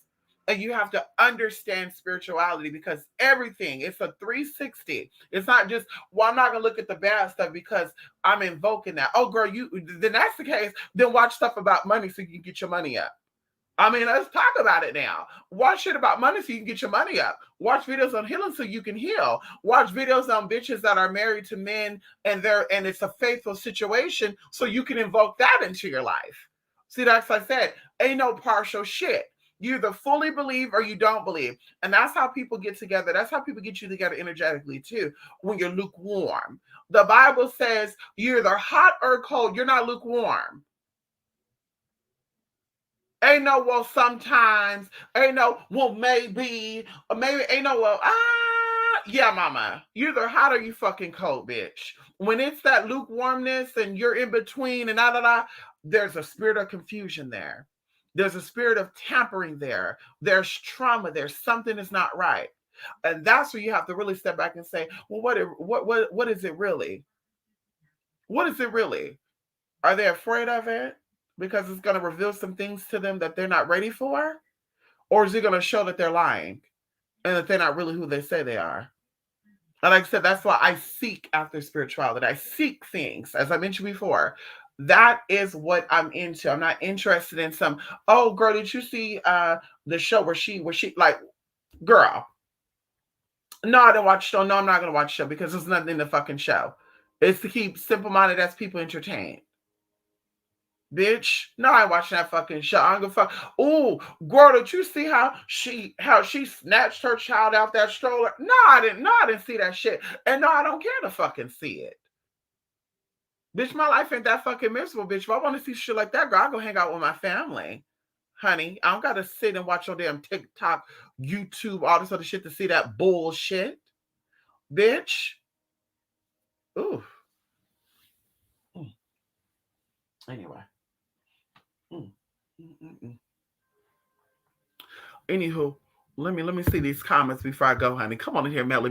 and you have to understand spirituality because everything, it's a 360. It's not just, well, I'm not going to look at the bad stuff because I'm invoking that. Oh, girl, then that's the case. Then watch stuff about money so you can get your money up. I mean, let's talk about it now. Watch shit about money so you can get your money up. Watch videos on healing so you can heal. Watch videos on bitches that are married to men and it's a faithful situation so you can invoke that into your life. See, that's like I said, ain't no partial shit. You either fully believe or you don't believe. And that's how people get together. That's how people get you together energetically too, when you're lukewarm. The Bible says you're either hot or cold. You're not lukewarm. Ain't no, well, sometimes. Ain't no, well, maybe. Or maybe ain't no, well, yeah, mama. You're either hot or you fucking cold, bitch. When it's that lukewarmness and you're in between and there's a spirit of confusion there. There's a spirit of tampering there. There's trauma there. Something is not right. And that's where you have to really step back and say, well, what is it really? What is it really? Are they afraid of it? Because it's going to reveal some things to them that they're not ready for? Or is it going to show that they're lying and that they're not really who they say they are? And like I said, that's why I seek after spirituality. I seek things, as I mentioned before. That is what I'm into. I'm not interested in some, oh, girl, did you see the show where she like, girl, no, I didn't watch the show. No, I'm not going to watch the show because there's nothing in the fucking show. It's to keep simple-minded as people entertained. Bitch, no, I ain't watching that fucking show. I don't give a fuck. Oh, girl, did you see how she snatched her child out that stroller? No, I didn't. No, I didn't see that shit. And no, I don't care to fucking see it. Bitch, my life ain't that fucking miserable, bitch. If I want to see shit like that, girl, I'll go hang out with my family. Honey, I don't gotta sit and watch your damn TikTok, YouTube, all this other shit to see that bullshit. Bitch. Ooh. Anyway. Mm. Mm-mm-mm. Anywho, let me see these comments before I go, honey. Come on in here, Melly.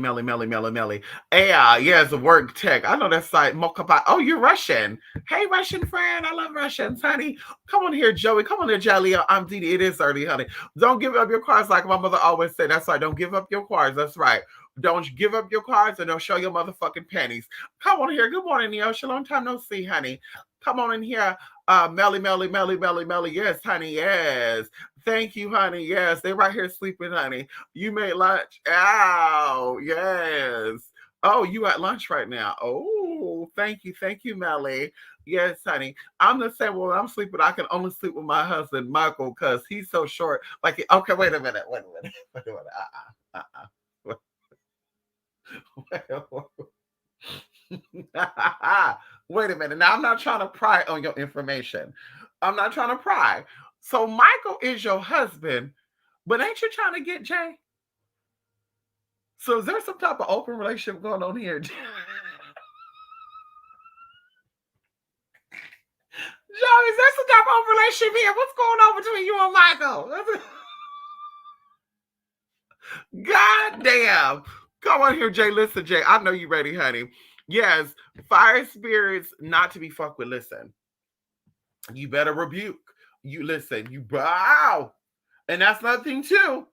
Yeah, it's a work tech. I know that's like Mokapa. Oh, you're Russian. Hey, Russian friend. I love Russians, honey. Come on here, Joey. Come on here, Jalea. I'm Didi. It is early, honey. Don't give up your cards like my mother always said. That's right. Don't give up your cards. That's right. Don't give up your cards and don't show your motherfucking panties. Come on here. Good morning, Neosha. Long time no see, honey. Come on in here. Melly. Yes, honey. Yes. Thank you, honey. Yes, they're right here sleeping, honey. You made lunch. Ow. Yes. Oh, you at lunch right now. Oh, thank you. Thank you, Melly. Yes, honey. I'm the same. Well, I'm sleeping. I can only sleep with my husband, Michael, because he's so short. Like, okay, wait a minute. Wait a minute. Wait a minute. Now, I'm not trying to pry on your information. I'm not trying to pry. So, Michael is your husband, but ain't you trying to get Jay? So, is there some type of open relationship going on here? Joe, is there some type of open relationship here? What's going on between you and Michael? God damn. Come on here, Jay. Listen, Jay. I know you ready, honey. Yes, fire spirits not to be fucked with. Listen, you better rebuke. You listen, you bow. And that's another thing too.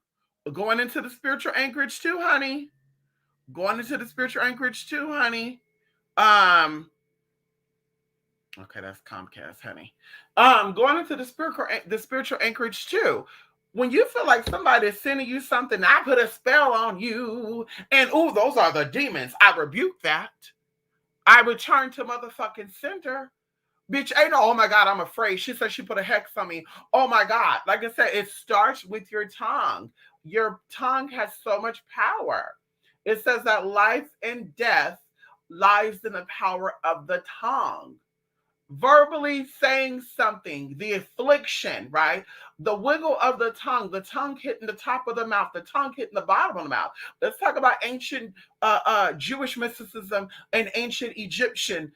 Going into the spiritual anchorage too, honey. Going into the spiritual anchorage too, honey. Okay, that's Comcast, honey. Going into the spiritual anchorage too. When you feel like somebody is sending you something, I put a spell on you, and oh, those are the demons. I rebuke that. I return to motherfucking center. Bitch, ain't no, oh my God, I'm afraid. She said she put a hex on me. Oh my God. Like I said, it starts with your tongue. Your tongue has so much power. It says that life and death lies in the power of the tongue. Verbally saying something, the affliction, right? The wiggle of the tongue hitting the top of the mouth, the tongue hitting the bottom of the mouth. Let's talk about ancient Jewish mysticism and ancient Egyptian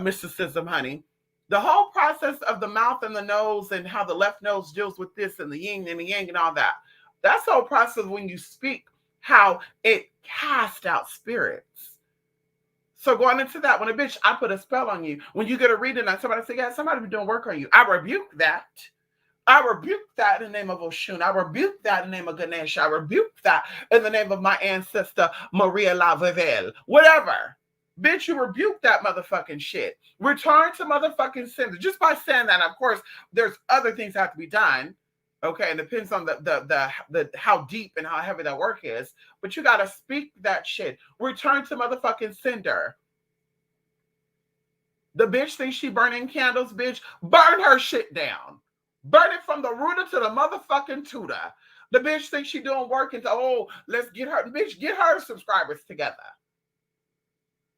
mysticism, honey. The whole process of the mouth and the nose and how the left nose deals with this and the yin and the yang and all that. That's the whole process when you speak, how it casts out spirits. So going into that, when a bitch, I put a spell on you. When you get a reading and somebody say, yeah, somebody be doing work on you. I rebuke that. I rebuke that in the name of Oshun. I rebuke that in the name of Ganesh. I rebuke that in the name of my ancestor, Maria Lavevel. Whatever. Bitch, you rebuke that motherfucking shit. Return to motherfucking sender. Just by saying that, of course, there's other things that have to be done. Okay, and it depends on the how deep and how heavy that work is. But you gotta speak that shit. Return to motherfucking sender. The bitch thinks she burning candles, bitch. Burn her shit down. Burn it from the rooter to the motherfucking tutor. The bitch thinks she doing work and let's get her, bitch, get her subscribers together.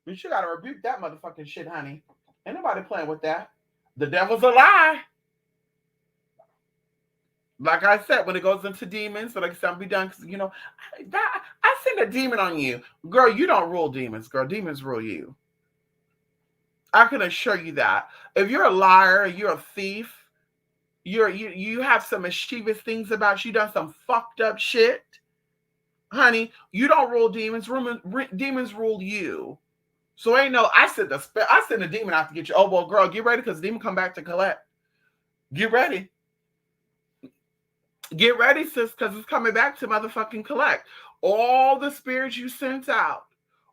Bitch, you gotta rebuke that motherfucking shit, honey. Ain't nobody playing with that. The devil's a lie. Like I said, when it goes into demons, so like something be done, because I seen a demon on you. Girl, you don't rule demons, girl. Demons rule you. I can assure you that. If you're a liar, you're a thief, you have some mischievous things about you, done some fucked up shit, honey, you don't rule demons. Demons rule you. So ain't no, I send a demon out to get you. Oh, well, girl, get ready, because the demon come back to collect. Get ready. Get ready, sis, because it's coming back to motherfucking collect. All the spirits you sent out,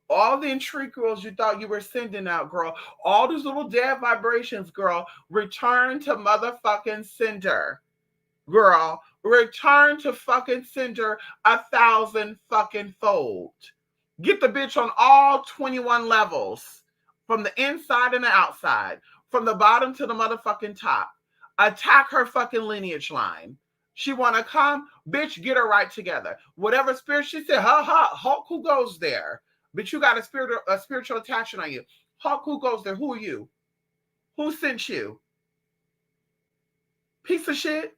all the intrigue girls you thought you were sending out, girl, all those little dead vibrations, girl, return to motherfucking sender. Girl, return to fucking sender 1,000 fucking fold. Get the bitch on all 21 levels, from the inside and the outside, from the bottom to the motherfucking top. Attack her fucking lineage line. She want to come? Bitch, get her right together. Whatever spirit she said, Hulk, who goes there? Bitch, you got a spiritual attachment on you. Hulk, who goes there? Who are you? Who sent you? Piece of shit?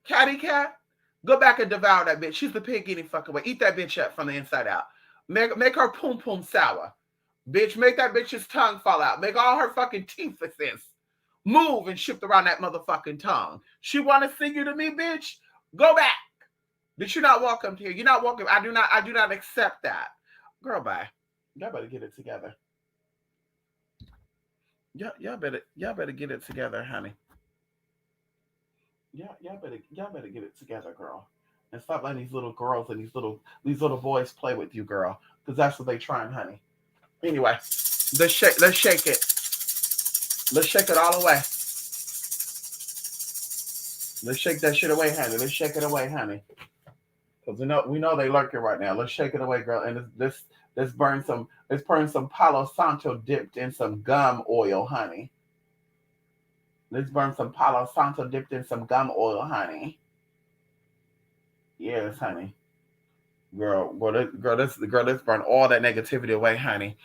Catty cat? Go back and devour that bitch. She's the pig any fucking way. Eat that bitch up from the inside out. Make her poom poom sour. Bitch, make that bitch's tongue fall out. Make all her fucking teeth sense. Move and shift around that motherfucking tongue. She want to sing you to me, bitch? Go back. Bitch, you're not welcome here. You're not welcome. I do not accept that. Girl, bye. Y'all better get it together. Y'all better get it together, honey. Y'all better get it together, girl. And stop letting these little girls and these little boys play with you, girl. Because that's what they trying, honey. Anyway, let's shake it. Let's shake it all away. Let's shake that shit away, honey. Let's shake it away, honey. Because we know they lurking right now. Let's shake it away, girl. And let's burn some Palo Santo dipped in some gum oil, honey. Let's burn some Palo Santo dipped in some gum oil, honey. Yes, honey. Girl, let's burn all that negativity away, honey.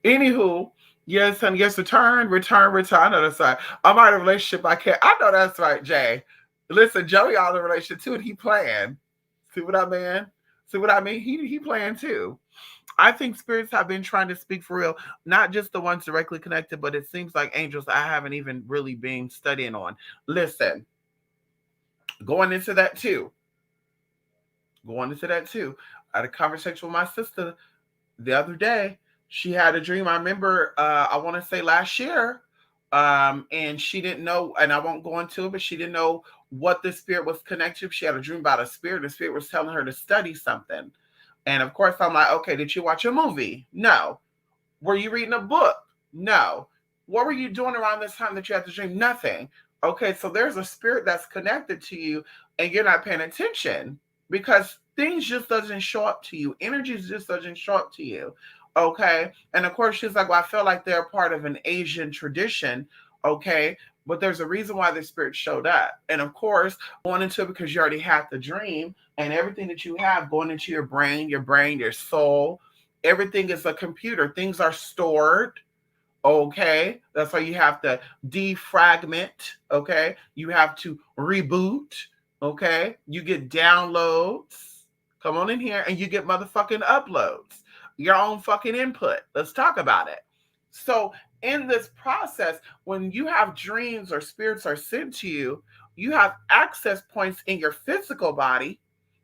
Anywho, yes, honey, yes, return. I know that's right. I'm out of a relationship. I know that's right, Jay. Listen, Joey out of a relationship too, and he playing. See what I mean? He playing too. I think spirits have been trying to speak for real, not just the ones directly connected, but it seems like angels I haven't even really been studying on. Listen, going into that too. I had a conversation with my sister the other day. She had a dream. I remember, I want to say last year, and she didn't know, and I won't go into it, but she didn't know what the spirit was connected to. She had a dream about a spirit. The spirit was telling her to study something. And of course, I'm like, okay, did you watch a movie? No. Were you reading a book? No. What were you doing around this time that you had the dream? Nothing. Okay, so there's a spirit that's connected to you and you're not paying attention because things just doesn't show up to you. Energy just doesn't show up to you. Okay. And of course, she's like, well, I feel like they're part of an Asian tradition. Okay. But there's a reason why the spirit showed up. And of course, going into it because you already had the dream and everything that you have going into your brain, your soul, everything is a computer. Things are stored. Okay. That's why you have to defragment. Okay. You have to reboot. Okay. You get downloads. Come on in here and you get motherfucking uploads. Your own fucking input. Let's talk about it. So in this process, when you have dreams or spirits are sent to you, you have access points in your physical body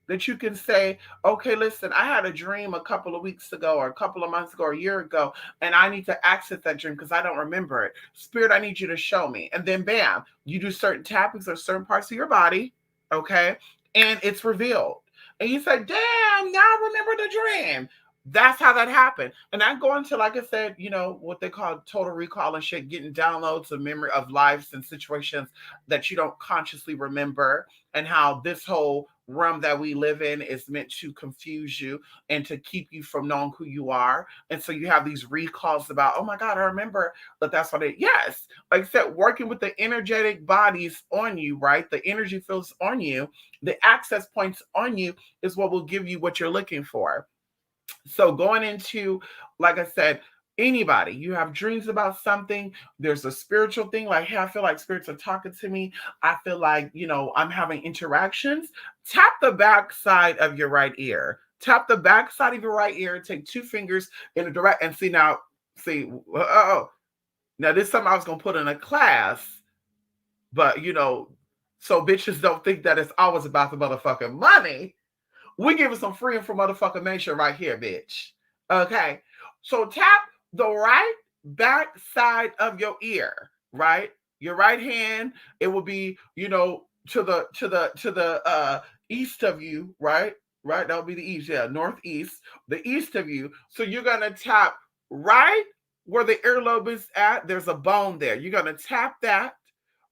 that you can say, okay, listen, I had a dream a couple of weeks ago or a couple of months ago or a year ago, and I need to access that dream because I don't remember it. Spirit, I need you to show me. And then bam, you do certain tappings or certain parts of your body, okay? And it's revealed. And you say, damn, now I remember the dream. That's how that happened. And I go into, like I said, what they call total recall and shit, getting downloads of memory of lives and situations that you don't consciously remember, and how this whole realm that we live in is meant to confuse you and to keep you from knowing who you are. And so you have these recalls about, oh my God, I remember. But that's what yes, like I said, working with the energetic bodies on you, right? The energy fields on you, the access points on you is what will give you what you're looking for. So going into, like I said, anybody, you have dreams about something, there's a spiritual thing, like, hey, I feel like spirits are talking to me. I feel like, I'm having interactions. Tap the back side of your right ear. Tap the back side of your right ear, take two fingers in a direct, and oh, now this is something I was going to put in a class, but, so bitches don't think that it's always about the motherfucking money. We giving some free for motherfucking nation right here, bitch. Okay. So tap the right back side of your ear, right? Your right hand, it will be, to the east of you, right? Right? That would be the east, yeah, northeast, the east of you. So you're gonna tap right where the earlobe is at. There's a bone there. You're gonna tap that,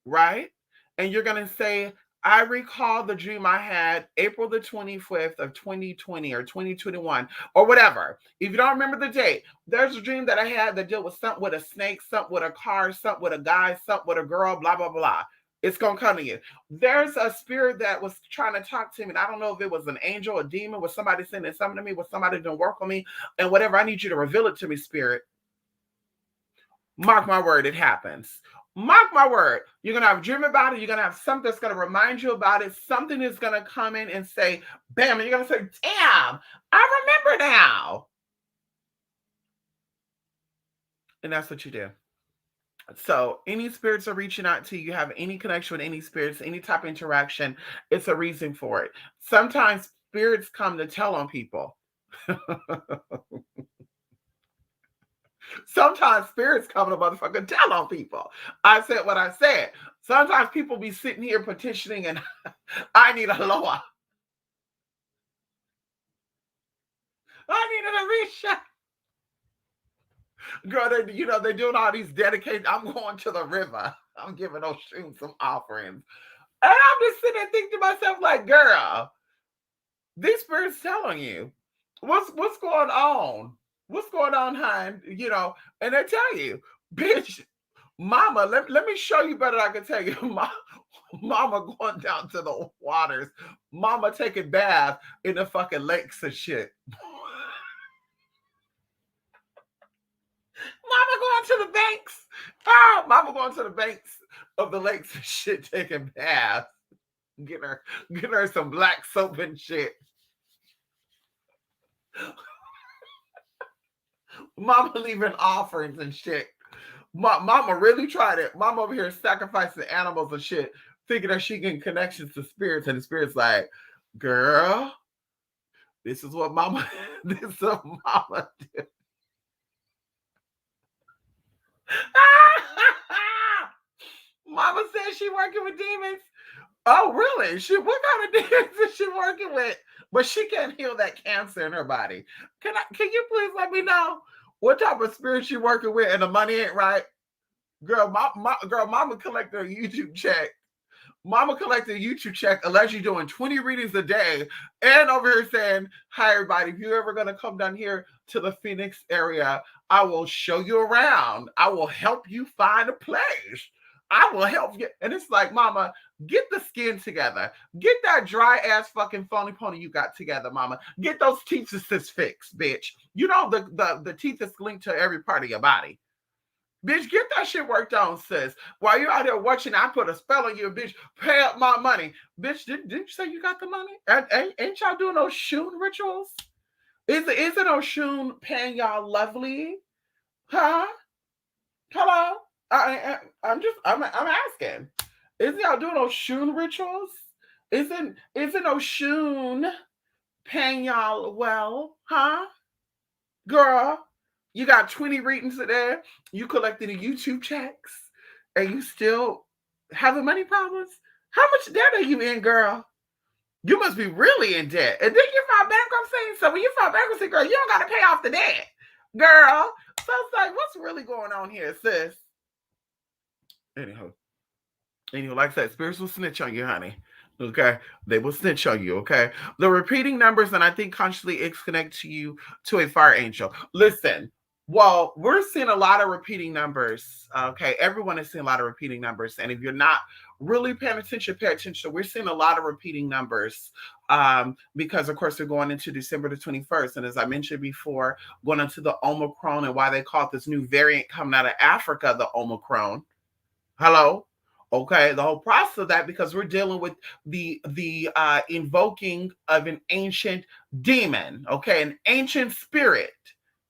right? And you're gonna say, I recall the dream I had April the 25th of 2020 or 2021 or whatever. If you don't remember the date, there's a dream that I had that dealt with something with a snake, something with a car, something with a guy, something with a girl, blah, blah, blah. It's going to come to you. There's a spirit that was trying to talk to me. And I don't know if it was an angel, a demon, was somebody sending something to me, was somebody doing work on me, and whatever. I need you to reveal it to me, spirit. Mark my word, it happens. Mark my word, you're going to have a dream about it. You're going to have something that's going to remind you about it. Something is going to come in and say, bam, and you're going to say, damn, I remember now. And that's what you do. So any spirits are reaching out to you, you have any connection with any spirits, any type of interaction, it's a reason for it. Sometimes spirits come to tell on people. Sometimes spirits come to motherfucking tell on people. I said what I said. Sometimes people be sitting here petitioning and I need a lower. I need a reach. Girl, they're doing all these dedicated. I'm going to the river. I'm giving those streams some offerings. And I'm just sitting there thinking to myself, like, girl, these spirits telling you what's going on. What's going on, hon? And they tell you, bitch, mama, let me show you better than I can tell you. Mama going down to the waters. Mama taking bath in the fucking lakes and shit. Mama going to the banks. Oh, mama going to the banks of the lakes and shit, taking baths. Get her some black soap and shit. Mama leaving offerings and shit. Mama really tried it. Mama over here sacrificing animals and shit, thinking that she getting connections to spirits, and the spirits like, girl, this is what mama, this is what mama did. Mama said she working with demons. Oh, really? What kind of demons is she working with? But she can't heal that cancer in her body. Can you please let me know what type of spirit she working with and the money ain't right? Girl, mama collected a YouTube check. Mama collected a YouTube check unless you're doing 20 readings a day and over here saying, hi, everybody, if you're ever going to come down here to the Phoenix area, I will show you around. I will help you find a place. I will help you. And it's like, mama, get the skin together. Get that dry ass fucking phony pony you got together, mama. Get those teeth fixed, bitch. You know the teeth is linked to every part of your body. Bitch, get that shit worked on, sis. While you're out there watching, I put a spell on you, bitch. Pay up my money. Bitch, didn't you say you got the money? Ain't y'all doing those Shun rituals? Isn't Oshun paying y'all lovely? Huh? Hello? I'm asking. Isn't y'all doing those Shun rituals? Isn't Oshun paying y'all well, huh? Girl, you got 20 readings today. You collected the YouTube checks, and you still having money problems? How much debt are you in, girl? You must be really in debt. And then you file bankruptcy. So when you file bankruptcy, girl, you don't got to pay off the debt, girl. So it's like, what's really going on here, sis? Anyhow, like I said, spirits will snitch on you, honey. Okay, they will snitch on you. Okay, the repeating numbers, and I think consciously it's connect to you to a fire angel. Listen, well, we're seeing a lot of repeating numbers. Okay, everyone is seeing a lot of repeating numbers, and if you're not really paying attention, pay attention. We're seeing a lot of repeating numbers because, of course, we're going into December the 21st, and as I mentioned before, going into the Omicron and why they call it this new variant coming out of Africa, the Omicron. Hello. Okay, the whole process of that because we're dealing with the invoking of an ancient demon, okay, an ancient spirit,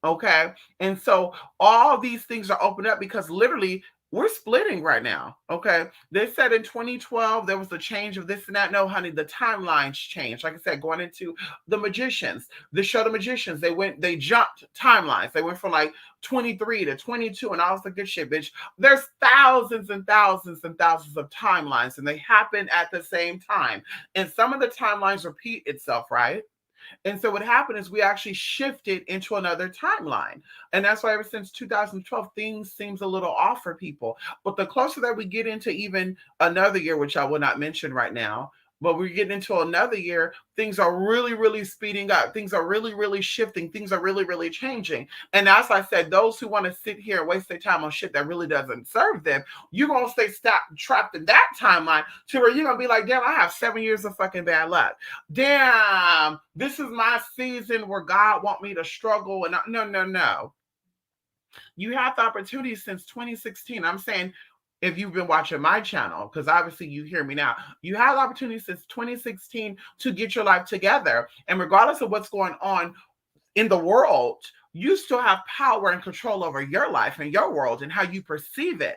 okay, and so all these things are opened up because literally we're splitting right now, okay. They said in 2012 there was a change of this and that. No, honey, the timelines changed. Like I said, going into the magicians, the show the magicians, they jumped timelines. They went from like 23 to 22 and all this good shit, bitch. There's thousands and thousands and thousands of timelines, and they happen at the same time. And some of the timelines repeat itself, right? And so what happened is we actually shifted into another timeline. And that's why ever since 2012, things seems a little off for people. But the closer that we get into even another year, which I will not mention right now, but we're getting into another year, things are really, really speeding up. Things are really, really shifting. Things are really, really changing. And as I said, those who want to sit here and waste their time on shit that really doesn't serve them, you're going to stay trapped in that timeline to where you're going to be like, damn, I have 7 years of fucking bad luck. Damn, this is my season where God want me to struggle. And no. You have the opportunity since 2016. I'm saying if you've been watching my channel, because obviously you hear me now, you have the opportunity since 2016 to get your life together. And regardless of what's going on in the world, you still have power and control over your life and your world and how you perceive it.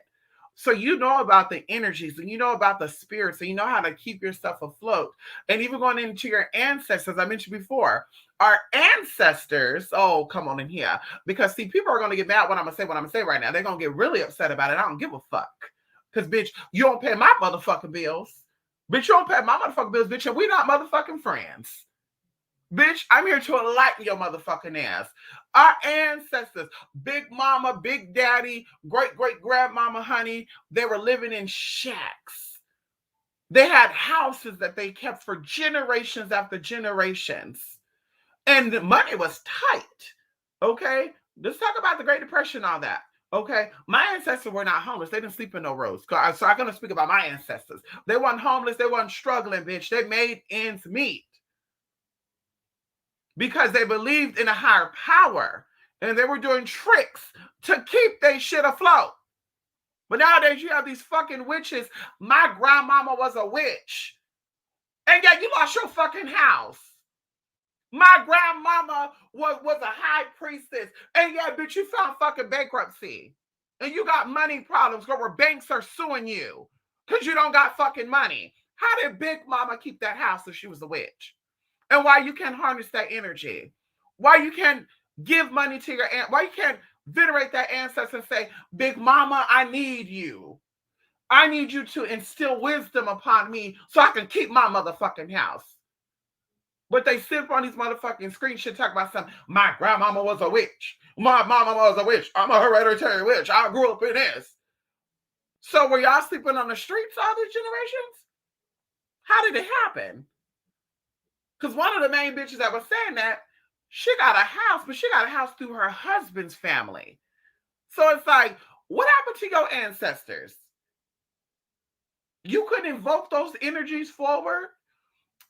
So you know about the energies and you know about the spirits and you know how to keep yourself afloat. And even going into your ancestors, I mentioned before, our ancestors, oh, come on in here. Because see, people are going to get mad when I'm going to say right now. They're going to get really upset about it. I don't give a fuck. Because, bitch, you don't pay my motherfucking bills. Bitch, you don't pay my motherfucking bills, bitch, and we not motherfucking friends. Bitch, I'm here to enlighten your motherfucking ass. Our ancestors, Big Mama, Big Daddy, Great-Great-Grandmama, honey, they were living in shacks. They had houses that they kept for generations after generations. And the money was tight. Okay? Let's talk about the Great Depression and all that. Okay, my ancestors were not homeless. They didn't sleep in no roads. So I'm going to speak about my ancestors. They weren't homeless. They weren't struggling, bitch. They made ends meet because they believed in a higher power and they were doing tricks to keep their shit afloat. But nowadays you have these fucking witches. My grandmama was a witch. And yet you lost your fucking house. My grandmama was a high priestess. And yeah, bitch, you found fucking bankruptcy. And you got money problems where banks are suing you because you don't got fucking money. How did Big Mama keep that house if she was a witch? And why you can't harness that energy? Why you can't give money to your aunt? Why you can't venerate that ancestor and say, Big Mama, I need you. I need you to instill wisdom upon me so I can keep my motherfucking house. But they sit on these motherfucking screens shit talk about something. My grandmama was a witch. My mama was a witch. I'm a hereditary witch. I grew up in this. So were y'all sleeping on the streets all these generations? How did it happen? Because one of the main bitches that was saying that, she got a house, but she got a house through her husband's family. So it's like, what happened to your ancestors? You couldn't invoke those energies forward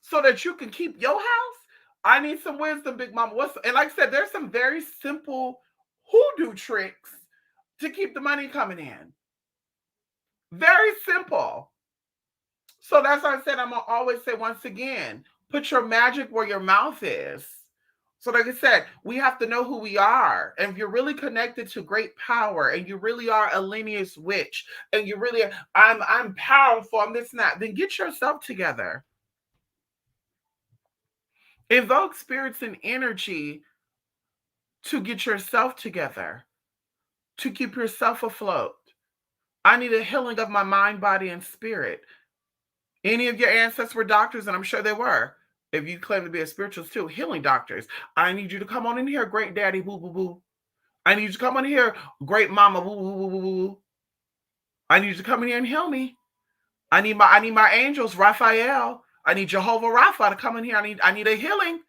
so that you can keep your house? I need some wisdom, Big Mama. And like I said, there's some very simple hoodoo tricks to keep the money coming in. Very simple. So that's why I said, I'm going to always say once again, put your magic where your mouth is. So like I said, we have to know who we are. And if you're really connected to great power and you really are a lineage witch and you really, I'm powerful, I'm this and that, then get yourself together. Invoke spirits and energy to get yourself together, to keep yourself afloat. I need a healing of my mind, body, and spirit. Any of your ancestors were doctors, and I'm sure they were. If you claim to be a spiritualist too, healing doctors. I need you to come on in here, great daddy, boo boo boo. I need you to come on in here, great mama, boo boo boo boo boo. I need you to come in here and heal me. I need my angels, Raphael. I need Jehovah Rapha to come in here. I need a healing.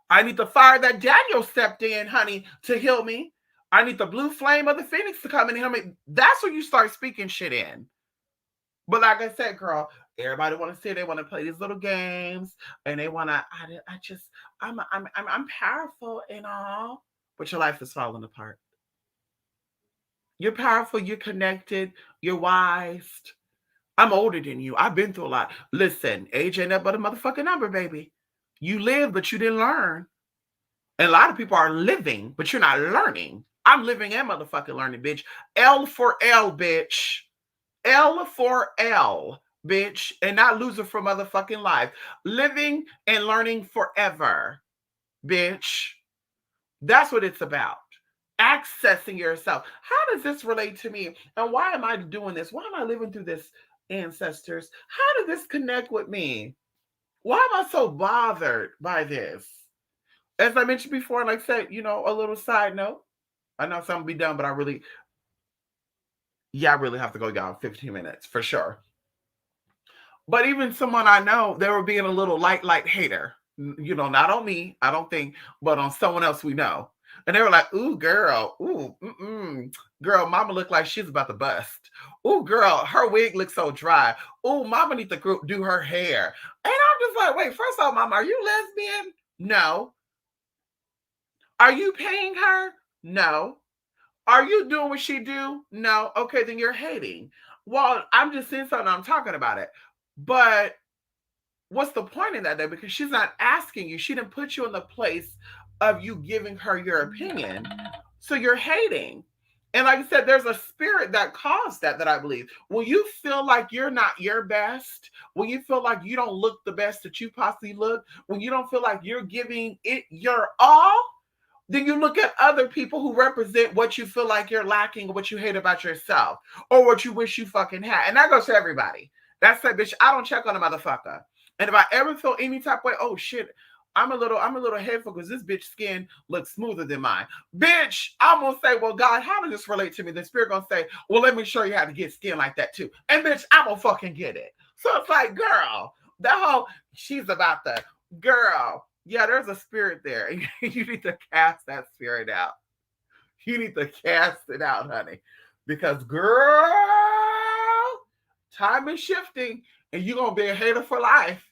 I need the fire that Daniel stepped in, honey, to heal me. I need the blue flame of the Phoenix to come in and heal me. That's when you start speaking shit in. But like I said, girl, everybody want to sit. They want to play these little games, and they want to. I'm powerful and all, but your life is falling apart. You're powerful. You're connected. You're wise. I'm older than you. I've been through a lot. Listen, age ain't up but a motherfucking number, baby. You live, but you didn't learn. And a lot of people are living, but you're not learning. I'm living and motherfucking learning, bitch. L for L, bitch. L for L, bitch. And not loser for motherfucking life. Living and learning forever, bitch. That's what it's about. Accessing yourself. How does this relate to me? And why am I doing this? Why am I living through this, ancestors? How did this connect with me? Why am I so bothered by this? As I mentioned before, like I said, a little side note. I know some will be done, but I really have to go, y'all. 15 minutes for sure. But even someone I know, they were being a little light hater. Not on me, I don't think, but on someone else we know. And they were like, ooh, girl, ooh, girl, mama look like she's about to bust. Ooh, girl, her wig looks so dry. Ooh, mama need to do her hair. And I'm just like, wait, first of all, mama, are you lesbian? No. Are you paying her? No. Are you doing what she do? No. Okay, then you're hating. Well, I'm just saying something, I'm talking about it. But what's the point in that though? Because she's not asking you. She didn't put you in the place of you giving her your opinion. So you're hating. And like I said, there's a spirit that caused that I believe. When you feel like you're not your best, when you feel like you don't look the best that you possibly look, when you don't feel like you're giving it your all, then you look at other people who represent what you feel like you're lacking, or what you hate about yourself, or what you wish you fucking had. And that goes to everybody. That's that bitch. I don't check on a motherfucker. And if I ever feel any type of way, oh shit, I'm a little hateful because this bitch skin looks smoother than mine. Bitch, I'm gonna say, well, God, how does this relate to me? The spirit gonna say, well, let me show you how to get skin like that too. And bitch, I'm gonna fucking get it. So it's like, girl, that whole she's about the girl. Yeah, there's a spirit there. You need to cast that spirit out. You need to cast it out, honey. Because girl, time is shifting and you're gonna be a hater for life.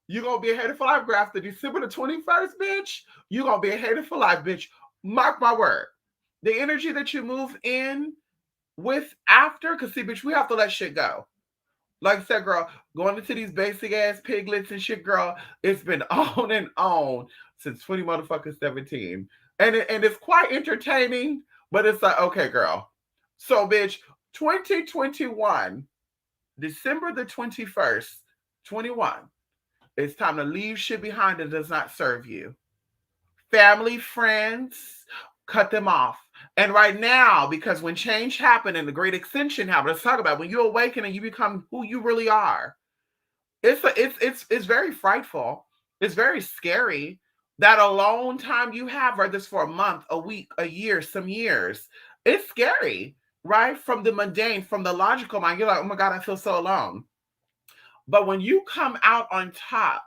You're gonna be a hater for life, girl. After December the 21st, bitch, you're gonna be a hater for life, bitch. Mark my word. The energy that you move in with after, because see, bitch, we have to let shit go. Like I said, girl, going into these basic ass piglets and shit, girl, it's been on and on since 20 motherfucking 17. And it's quite entertaining, but it's like, okay, girl. So, bitch, 2021, December the 21st, 21. It's time to leave shit behind that does not serve you. Family, friends, cut them off. And right now, because when change happened and the great extension happened, let's talk about when you awaken and you become who you really are. It's very frightful. It's very scary. That alone time you have, whether it's for a month, a week, a year, some years, it's scary, right? From the mundane, from the logical mind, you're like, oh my God, I feel so alone. But when you come out on top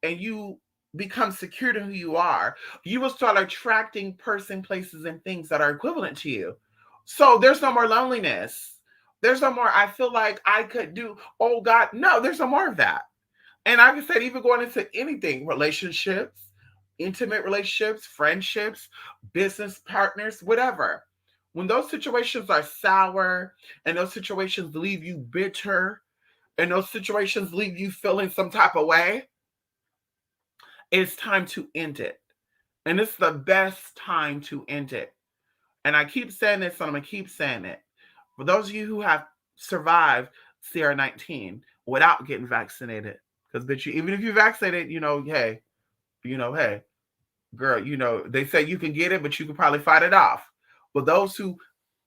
and you become secure to who you are, you will start attracting person, places, and things that are equivalent to you. So there's no more loneliness. There's no more, I feel like I could do, oh God. No, there's no more of that. And like I said, even going into anything, relationships, intimate relationships, friendships, business partners, whatever. When those situations are sour and those situations leave you bitter and those situations leave you feeling some type of way, it's time to end it. And it's the best time to end it. And I keep saying this, and I'm going to keep saying it. For those of you who have survived CR19 without getting vaccinated, because bitch, even if you're vaccinated, hey, Hey, girl, they say you can get it, but you can probably fight it off. But those who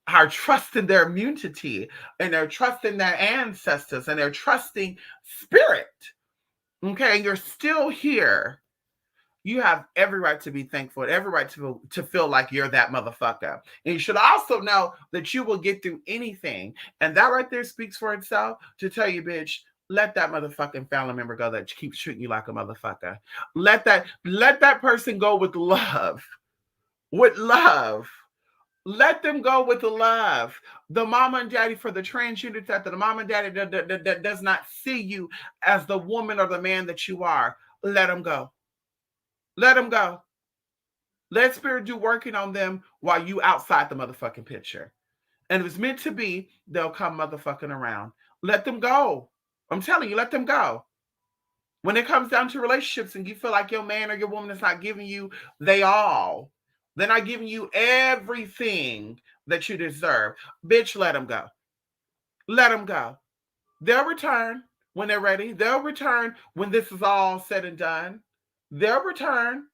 are trusting their immunity and they're trusting their ancestors and they're trusting spirit, okay, and you're still here, you have every right to be thankful, every right to feel like you're that motherfucker. And you should also know that you will get through anything. And that right there speaks for itself to tell you, bitch, let that motherfucking family member go that keeps treating you like a motherfucker. Let that person go with love. With love. Let them go with the love. The mama and daddy for the trans units that the mama and daddy that does not see you as the woman or the man that you are. Let them go. Let them go. Let spirit do working on them while you outside the motherfucking picture. And if it's meant to be, they'll come motherfucking around. Let them go. I'm telling you, let them go. When it comes down to relationships and you feel like your man or your woman is not giving you they're not giving you everything that you deserve. Bitch, let them go. Let them go. They'll return when they're ready. They'll return when this is all said and done. They'll return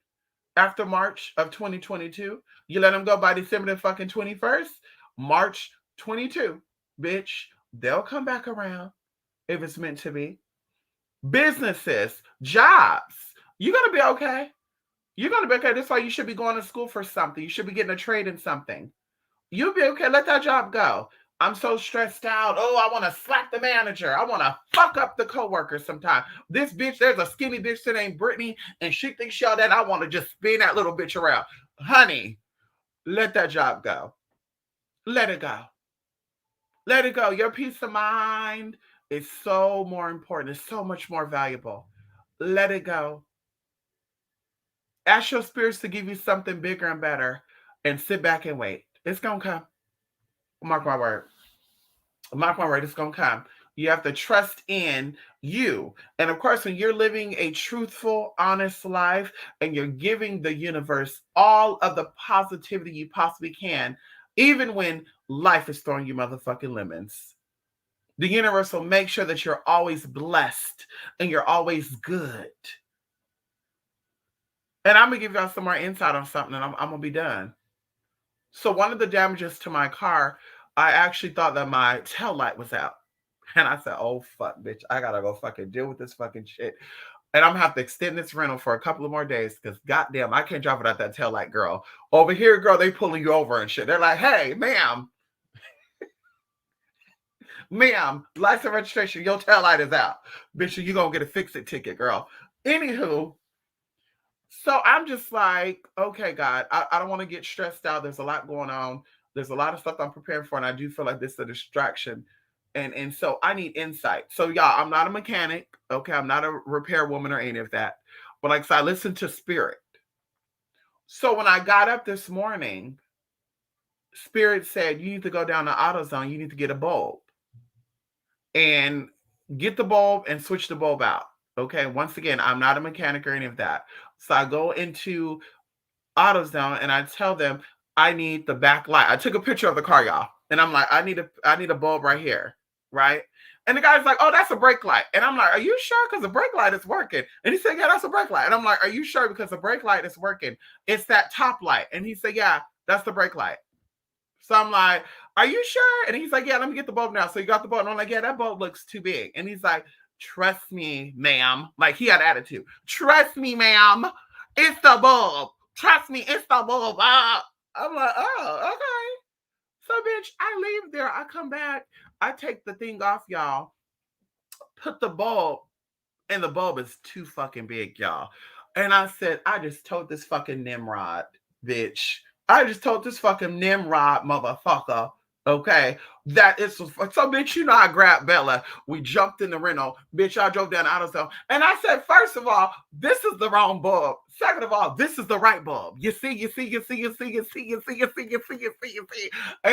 after March of 2022. You let them go by December the fucking 21st, March 22. Bitch, they'll come back around if it's meant to be. Businesses, jobs, you're going to be okay. You're going to be okay. That's why you should be going to school for something. You should be getting a trade in something. You'll be okay. Let that job go. I'm so stressed out. Oh, I want to slap the manager. I want to fuck up the coworker sometime. This bitch, there's a skinny bitch that ain't Brittany, and she thinks she all that. I want to just spin that little bitch around. Honey, let that job go. Let it go. Let it go. Your peace of mind is so more important. It's so much more valuable. Let it go. Ask your spirits to give you something bigger and better and sit back and wait. It's going to come. Mark my word. Mark my word, it's going to come. You have to trust in you. And of course, when you're living a truthful, honest life and you're giving the universe all of the positivity you possibly can, even when life is throwing you motherfucking lemons, the universe will make sure that you're always blessed and you're always good. And I'm going to give y'all some more insight on something and I'm going to be done. So one of the damages to my car, I actually thought that my tail light was out. And I said, oh, fuck, bitch, I got to go fucking deal with this fucking shit. And I'm going to have to extend this rental for a couple of more days because, goddamn, I can't drive without that tail light, girl. Over here, girl, they pulling you over and shit. They're like, hey, ma'am, license registration, your tail light is out. Bitch, you going to get a fix-it ticket, girl. Anywho, so I'm just like, okay, God, I don't want to get stressed out. There's a lot going on. There's a lot of stuff I'm preparing for, and I do feel like this is a distraction. And so I need insight. So y'all, I'm not a mechanic. Okay, I'm not a repair woman or any of that. But like I said, I listen to spirit. So when I got up this morning, spirit said, you need to go down to AutoZone. You need to get a bulb. And get the bulb and switch the bulb out. Okay, once again, I'm not a mechanic or any of that. So I go into AutoZone and I tell them I need the back light. I took a picture of the car, y'all, and I'm like, I need a bulb right here, right? And the guy's like, oh, that's a brake light. And I'm like, are you sure? Because the brake light is working. And he said, yeah, that's a brake light. And I'm like, are you sure? Because the brake light is working. It's that top light. And he said, yeah, that's the brake light. So I'm like, are you sure? And he's like, yeah, let me get the bulb now. So you got the bulb. And I'm like, yeah, that bulb looks too big. And he's like, trust me, ma'am. Like he had attitude. Trust me, ma'am. It's the bulb. Trust me, it's the bulb. I'm like, oh, okay. So, bitch, I leave there. I come back. I take the thing off, y'all. Put the bulb. And the bulb is too fucking big, y'all. And I said, I just told this fucking Nimrod, bitch. I just told this fucking Nimrod motherfucker, okay, that it's so, bitch, you know, I grabbed Bella. We jumped in the rental. Bitch, I drove down AutoZone. And I said, first of all, this is the wrong bulb. Second of all, this is the right bulb. You see. And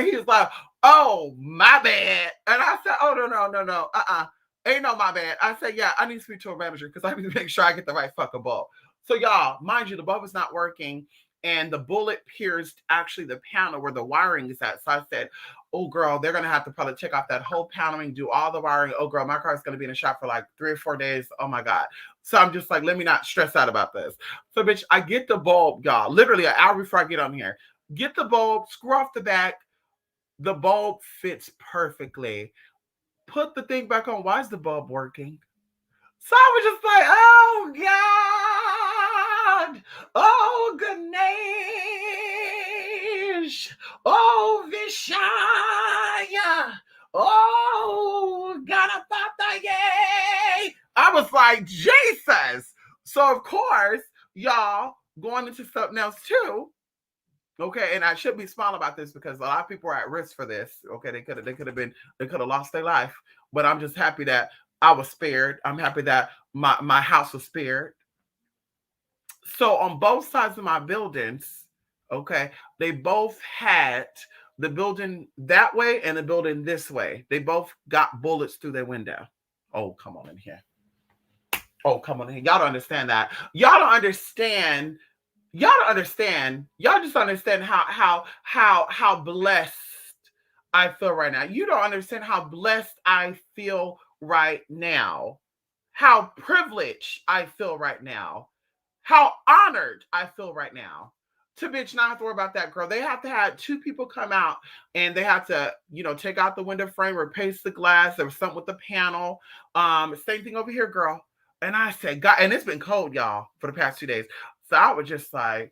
he's like, oh, my bad. And I said, oh, no. Ain't no my bad. I said, yeah, I need to speak to a manager because I need to make sure I get the right fucking bulb. So y'all, mind you, the bulb is not working. And the bullet pierced actually the panel where the wiring is at. So I said, oh girl, they're gonna have to probably take off that whole paneling, do all the wiring. Oh girl, my car's gonna be in the shop for like 3 or 4 days. Oh my God. So I'm just like, let me not stress out about this. So bitch, I get the bulb, y'all, literally an hour before I get on here. Get the bulb, screw off the back. The bulb fits perfectly. Put the thing back on. Why is the bulb working? So I was just like, oh God, oh Ganesh, oh Vishaya, oh Ganapata, yay. I was like, Jesus. So of course, y'all going into something else too. Okay, and I should be smiling about this because a lot of people are at risk for this. Okay, they could have lost their life. But I'm just happy that I was spared. I'm happy that my house was spared. So on both sides of my buildings, okay, they both had the building that way and the building this way. They both got bullets through their window. Oh, come on in here. Oh, come on in here. Y'all don't understand that. Y'all don't understand. Y'all don't understand. Y'all just understand how blessed I feel right now. You don't understand how blessed I feel right now. How privileged I feel right now. How honored I feel right now. To bitch not have to worry about that girl. They have to have two people come out and they have to, take out the window frame, replace the glass. There was something with the panel. Same thing over here, girl. And I said, God, and it's been cold, y'all, for the past 2 days. So I was just like,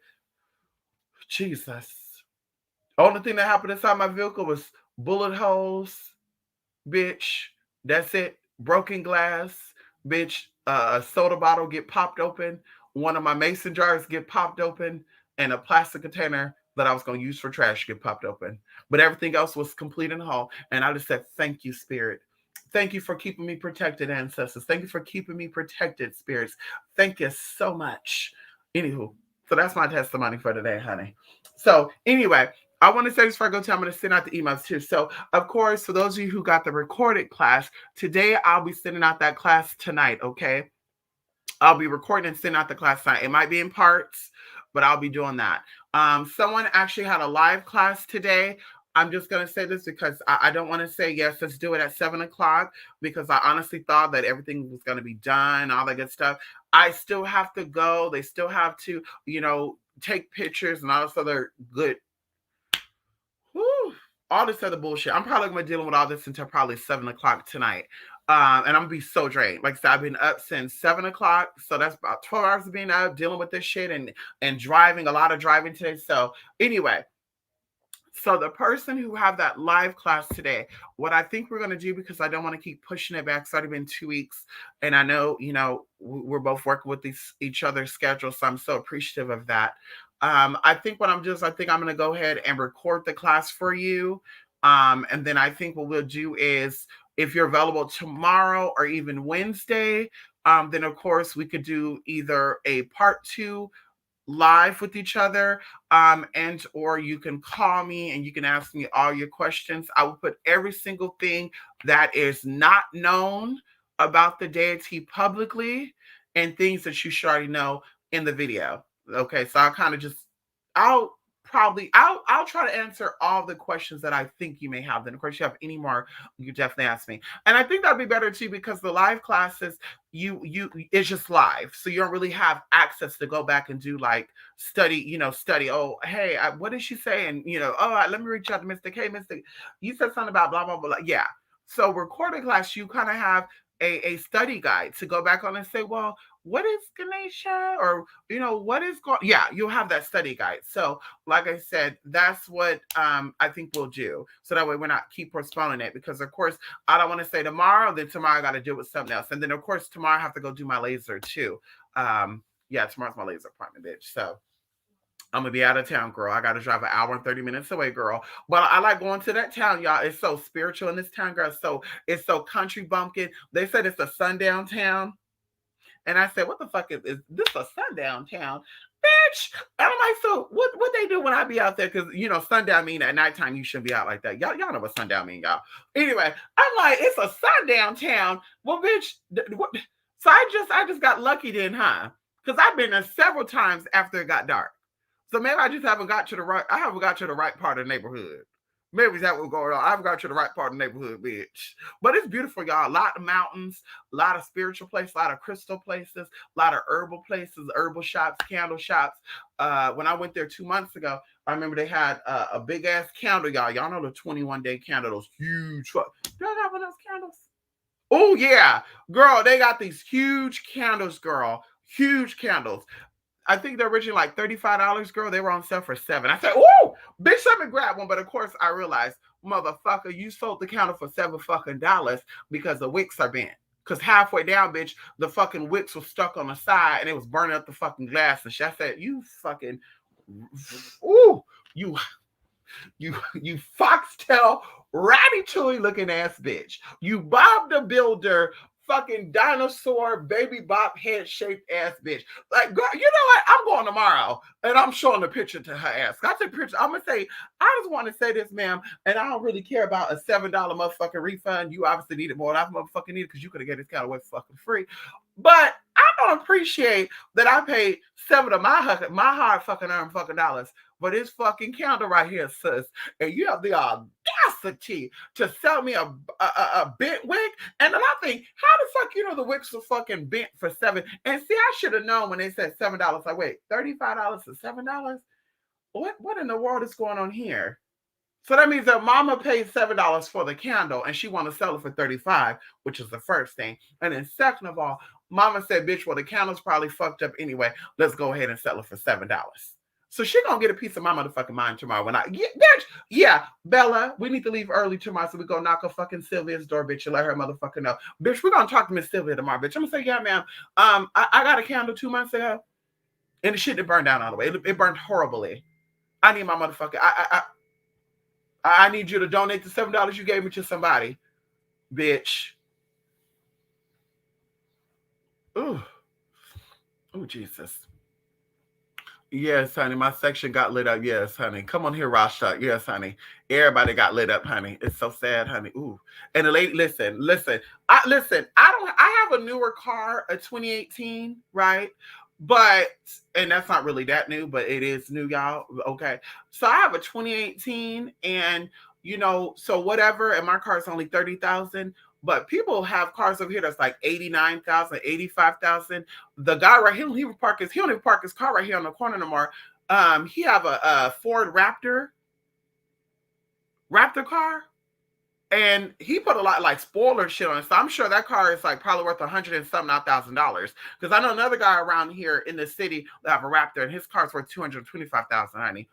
Jesus. Only thing that happened inside my vehicle was bullet holes, bitch. That's it. Broken glass, bitch. A soda bottle get popped open. One of my mason jars get popped open, and a plastic container that I was going to use for trash get popped open. But everything else was complete and whole. And I just said, thank you, Spirit. Thank you for keeping me protected, ancestors. Thank you for keeping me protected, spirits. Thank you so much. Anywho, so that's my testimony for today, honey. So anyway, I want to say this before I go to, I'm going to send out the emails too. So, of course, for those of you who got the recorded class, today I'll be sending out that class tonight, okay? I'll be recording and sending out the class tonight. It might be in parts, but I'll be doing that. Someone actually had a live class today. I'm just going to say this because I don't want to say, yes, let's do it at 7 o'clock, because I honestly thought that everything was going to be done, all that good stuff. I still have to go. They still have to, take pictures and all this other good, all this other bullshit. I'm probably going to be dealing with all this until probably 7 o'clock tonight. And I'm going to be so drained. Like I said, I've been up since 7 o'clock. So that's about 12 hours of being up, dealing with this shit and driving, a lot of driving today. So anyway, so the person who have that live class today, what I think we're going to do, because I don't want to keep pushing it back. It's already been 2 weeks. And I know, we're both working with each other's schedules. So I'm so appreciative of that. I think what I'm doing is I think I'm going to go ahead and record the class for you. And then I think what we'll do is, if you're available tomorrow or even Wednesday, then of course we could do either a part 2 live with each other, and or you can call me and you can ask me all your questions. I will put every single thing that is not known about the deity publicly and things that you should already know in the video. Okay, so I'll try to answer all the questions that I think you may have. Then of course you have any more, you definitely ask me. And I think that'd be better too, because the live classes, it's just live. So you don't really have access to go back and do like study. Oh, hey, what did she say? And let me reach out to Mystic. Hey, Mystic, you said something about blah, blah, blah. Yeah. So recorded class, you kind of have a study guide to go back on and say, well, what is Ganesha? Or, what is going, yeah, you'll have that study guide. So like I said, that's what I think we'll do. So that way we're not keep postponing it, because of course I don't want to say tomorrow, then tomorrow I got to deal with something else. And then of course tomorrow I have to go do my laser too. Yeah, tomorrow's my laser appointment, bitch. So I'm gonna be out of town, girl. I gotta drive an hour and 30 minutes away, girl. But I like going to that town, y'all. It's so spiritual in this town, girl. So it's so country bumpkin. They said it's a sundown town. And I said, what the fuck is this, a sundown town? Bitch. And I'm like, so what they do when I be out there? Because sundown mean at nighttime you shouldn't be out like that. Y'all know what sundown mean, y'all. Anyway, I'm like, it's a sundown town. Well, bitch, what? So I just got lucky then, huh? Because I've been there several times after it got dark. So maybe I just haven't got to the right part of the neighborhood. Maybe that was going on. I've got to the right part of the neighborhood, bitch. But it's beautiful, y'all. A lot of mountains, a lot of spiritual places, a lot of crystal places, a lot of herbal places, herbal shops, candle shops. When I went there 2 months ago, I remember they had a big ass candle, y'all. Y'all know the 21-day candle, those huge. Y'all got one of those candles? Oh yeah, girl, they got these huge candles, girl. Huge candles. I think they're originally like $35, girl. They were on sale for $7. I said, "Ooh, bitch, let me grab one." But of course, I realized, motherfucker, you sold the counter for $7 because the wicks are bent. Because halfway down, bitch, the fucking wicks was stuck on the side and it was burning up the fucking glass. And she said, "You fucking, ooh, you you foxtail ratatouille looking ass bitch. You Bob the Builder fucking dinosaur baby bop head shaped ass bitch. Like, girl, you know what? I'm going tomorrow and I'm showing the picture to her ass. I take picture. I'm gonna say, I just want to say this, ma'am, and I don't really care about a $7 motherfucking refund. You obviously need it more than I motherfucking need it because you could have get this kind of way fucking free. But I don't appreciate that I paid seven of my hard fucking earned fucking dollars for this fucking candle right here, sis. And you have the audacity to sell me a bent wig. And then I think, how the fuck you know the wigs are fucking bent for $7? And see, I should have known when they said $7. Like, wait, $35 to $7? What in the world is going on here? So that means that mama paid $7 for the candle and she want to sell it for 35, which is the first thing. And then second of all, mama said, bitch, well, the candle's probably fucked up anyway. Let's go ahead and sell it for $7. So she gonna get a piece of my motherfucking mind tomorrow when bitch, yeah, Bella, we need to leave early tomorrow so we go knock on fucking Sylvia's door, bitch, and let her motherfucker know. Bitch, we're gonna talk to Miss Sylvia tomorrow, bitch. I'm gonna say, yeah, ma'am. I got a candle 2 months ago and the shit didn't burn down all the way. It burned horribly. I need my motherfucker. I need you to donate the $7 you gave me to somebody, bitch. Ooh, Jesus. Yes, honey. My section got lit up. Yes, honey. Come on here, Rasha. Yes, honey. Everybody got lit up, honey. It's so sad, honey. Ooh. And the lady, listen. I have a newer car, a 2018, right? But and that's not really that new, but it is new, y'all. Okay. So I have a 2018 and so whatever, and my car is only 30,000. But people have cars over here that's like 89,000, 85,000. The guy right here, he don't even park his car right here on the corner no more. He have a Ford Raptor car, and he put a lot like spoiler shit on it. So I'm sure that car is like probably worth $100,000. Because I know another guy around here in the city that have a Raptor, and his car's worth $225,000, honey.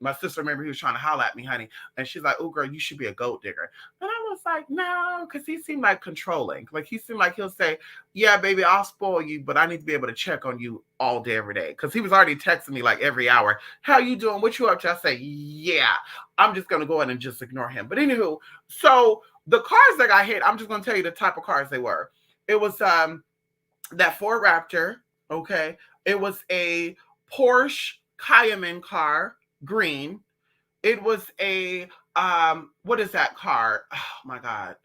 My sister, remember, he was trying to holler at me, honey. And she's like, "Oh, girl, you should be a gold digger." And I was like, no, because he seemed like controlling. Like, he seemed like he'll say, "Yeah, baby, I'll spoil you, but I need to be able to check on you all day, every day." Because he was already texting me like every hour. "How you doing? What you up to?" I say, "Yeah, I'm just going to go ahead and just ignore him." But anywho, so the cars that got hit, I'm just going to tell you the type of cars they were. It was that Ford Raptor, okay? It was a Porsche Cayenne car, green. It was a what is that car? Oh my god.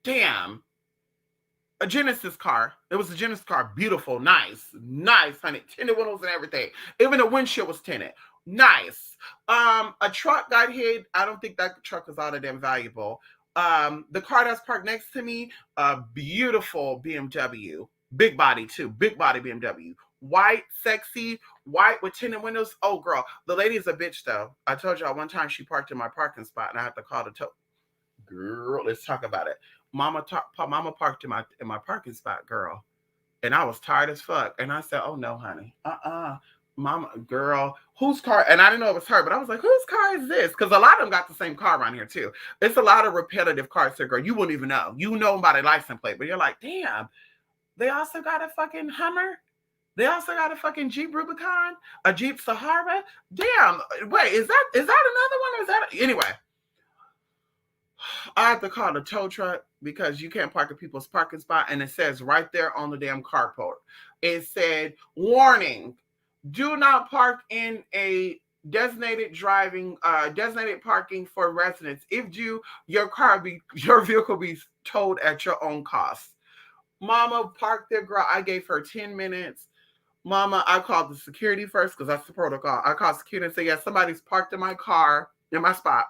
Damn. A Genesis car. It was a Genesis car. Beautiful, nice, honey. Tinted windows and everything. Even the windshield was tinted. Nice. A truck got hit. I don't think that truck was all that damn valuable. The car that's parked next to me, a beautiful BMW. Big body too. Big body BMW. White, sexy, white with tinted windows. Oh, girl. The lady is a bitch, though. I told y'all one time she parked in my parking spot and I had to call the tow. Girl, let's talk about it. Mama parked in my parking spot, girl. And I was tired as fuck. And I said, "Oh, no, honey. Mama, girl, whose car?" And I didn't know it was her, but I was like, "Whose car is this?" Because a lot of them got the same car around here, too. It's a lot of repetitive cars, so, girl, you wouldn't even know. You know by the license plate, but you're like, damn, they also got a fucking Hummer? They also got a fucking Jeep Rubicon, a Jeep Sahara. Damn, wait, is that another one? Or is that anyway? I have to call the tow truck because you can't park at people's parking spot, and it says right there on the damn carport. It said, "Warning: do not park in a designated parking for residents. If your vehicle be towed at your own cost." Mama parked there, girl. I gave her 10 minutes. Mama, I called the security first because that's the protocol. I called security and said, yeah, somebody's parked in my car in my spot.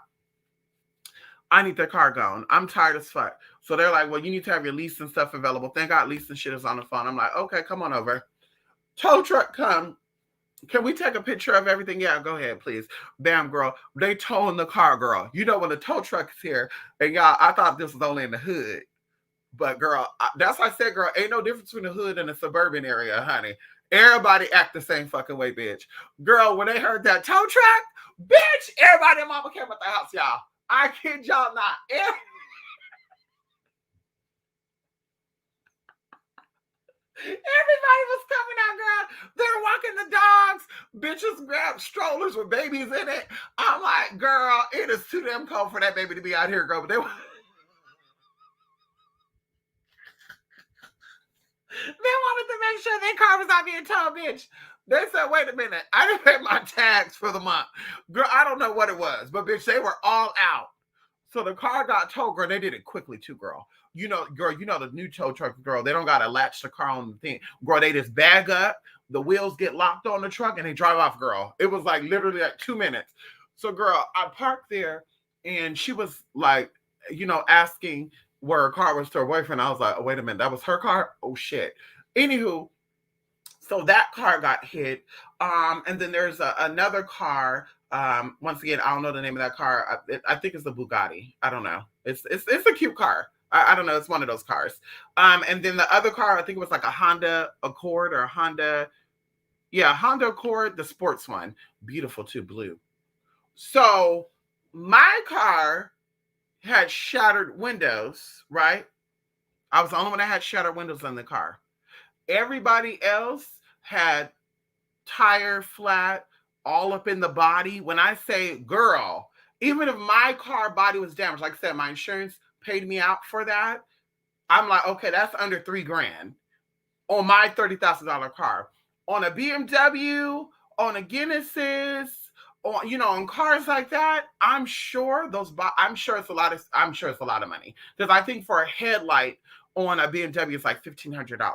I need their car gone. I'm tired as fuck. So they're like, well, you need to have your lease and stuff available. Thank God lease and shit is on the phone. I'm like, okay, come on over. Tow truck come. Can we take a picture of everything? Yeah, go ahead, please. Bam, girl. They towing the car, girl. You know when the tow truck is here, and y'all, I thought this was only in the hood. But girl, that's why I said, girl, ain't no difference between the hood and the suburban area, honey. Everybody act the same fucking way, bitch. Girl, when they heard that tow truck, bitch, everybody and mama came at the house, y'all. I kid y'all not. Everybody was coming out, girl. They're walking the dogs. Bitches grab strollers with babies in it. I'm like, girl, it is too damn cold for that baby to be out here, girl. But they wanted to make sure their car was not being towed, bitch. They said, wait a minute, I didn't pay my tax for the month. Girl, I don't know what it was, but bitch, they were all out. So the car got towed, girl. They did it quickly too, girl. You know, girl, you know the new tow truck, girl. They don't gotta latch the car on the thing. Girl, they just bag up, the wheels get locked on the truck, and they drive off, girl. It was like literally like 2 minutes. So, girl, I parked there and she was like, asking where her car was to her boyfriend. I was like, oh, wait a minute, that was her car? Oh shit. Anywho, so that car got hit. And then there's another car. Once again, I don't know the name of that car. I think it's the Bugatti. I don't know. It's a cute car. I don't know. It's one of those cars. And then the other car, I think it was like a Honda Accord or a Honda. Yeah, Honda Accord, the sports one. Beautiful too, blue. So my car had shattered windows, right? I was the only one that had shattered windows in the car. Everybody else had tire flat, all up in the body. When I say girl, even if my car body was damaged, like I said, my insurance paid me out for that. I'm like, okay, that's under $3,000 on my $30,000 car. On a BMW, on a Genesis, on cars like that, I'm sure I'm sure it's a lot of money. Because I think for a headlight on a BMW is like $1,500.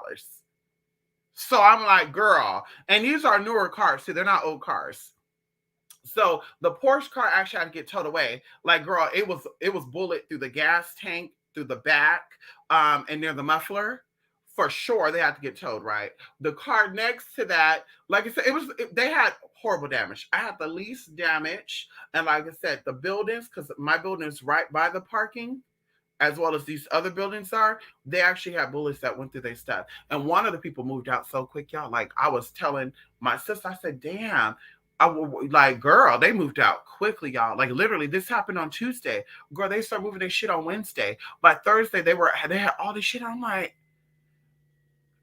So I'm like, girl, and these are newer cars too. They're not old cars. So the Porsche car actually had to get towed away. Like, girl, it was bullet through the gas tank, through the back, and near the muffler. For sure, they had to get towed, right? The car next to that, like I said, they had horrible damage. I had the least damage, and like I said, the buildings, because my building is right by the parking, as well as these other buildings are, they actually had bullets that went through their stuff. And one of the people moved out so quick, y'all. Like I was telling my sister, I said, damn. Like, girl, they moved out quickly, y'all. Like literally, this happened on Tuesday. Girl, they started moving their shit on Wednesday. By Thursday, they had all this shit. I'm like,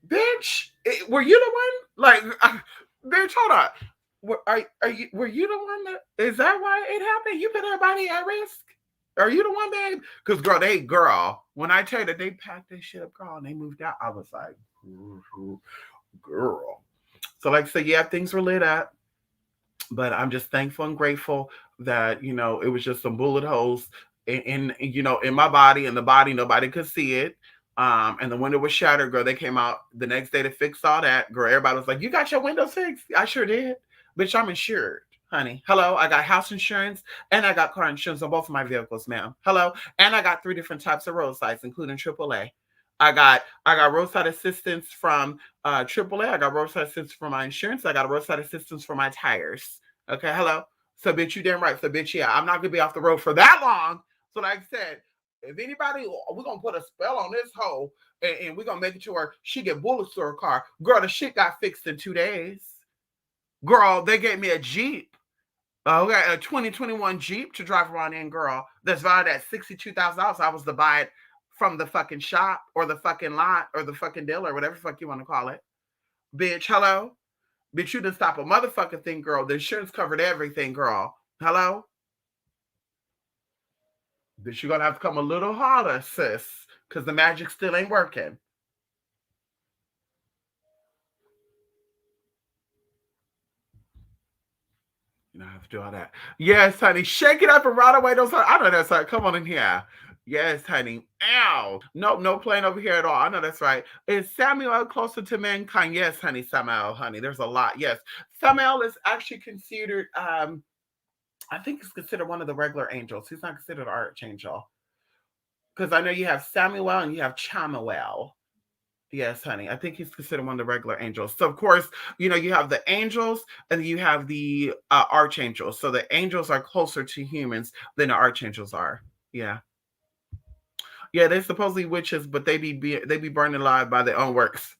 bitch, were you the one? Like, bitch, hold on. Were you the one that? Is that why it happened? You put everybody at risk. Are you the one, babe? Because girl, when I tell you that they packed their shit up, girl, and they moved out, I was like, girl. So like I said, yeah, things were lit up, but I'm just thankful and grateful that it was just some bullet holes in my body, and the body nobody could see it. And the window was shattered, girl. They came out the next day to fix all that, girl. Everybody was like, "You got your windows fixed?" I sure did, bitch. I'm insured, honey. Hello, I got house insurance and I got car insurance on both of my vehicles, ma'am. Hello, and I got 3 different types of roadsides, including AAA. I got roadside assistance from AAA. I got roadside assistance for my insurance. I got a roadside assistance for my tires. Okay, hello. So, bitch, you damn right. So, bitch, yeah, I'm not gonna be off the road for that long. So, like I said, if anybody, we're gonna put a spell on this hoe, and we're gonna make it to her she get bullets to her car. Girl, the shit got fixed in 2 days. Girl, they gave me a Jeep. Okay, a 2021 Jeep to drive around in, girl. That's valued at $62,000. I was to buy it from the fucking shop or the fucking lot or the fucking dealer, whatever the fuck you want to call it. Bitch, hello? Bitch, you didn't stop a motherfucking thing, girl. The insurance covered everything, girl. Hello? Bitch, you're gonna have to come a little harder, sis, because the magic still ain't working. You know, I have to do all that. Yes, honey. Shake it up and ride away those. I know that's right. Come on in here. Yes, honey. Ow. Nope, no playing over here at all. I know that's right. Is Samuel closer to mankind? Yes, honey, Samuel, honey. There's a lot. Yes. Samuel is actually considered, I think he's considered one of the regular angels. He's not considered an archangel. Because I know you have Samuel and you have Chamuel. Yes, honey. I think he's considered one of the regular angels. So, of course, you have the angels and you have the archangels. So the angels are closer to humans than the archangels are. Yeah. Yeah, they're supposedly witches, but they be burned alive by their own works.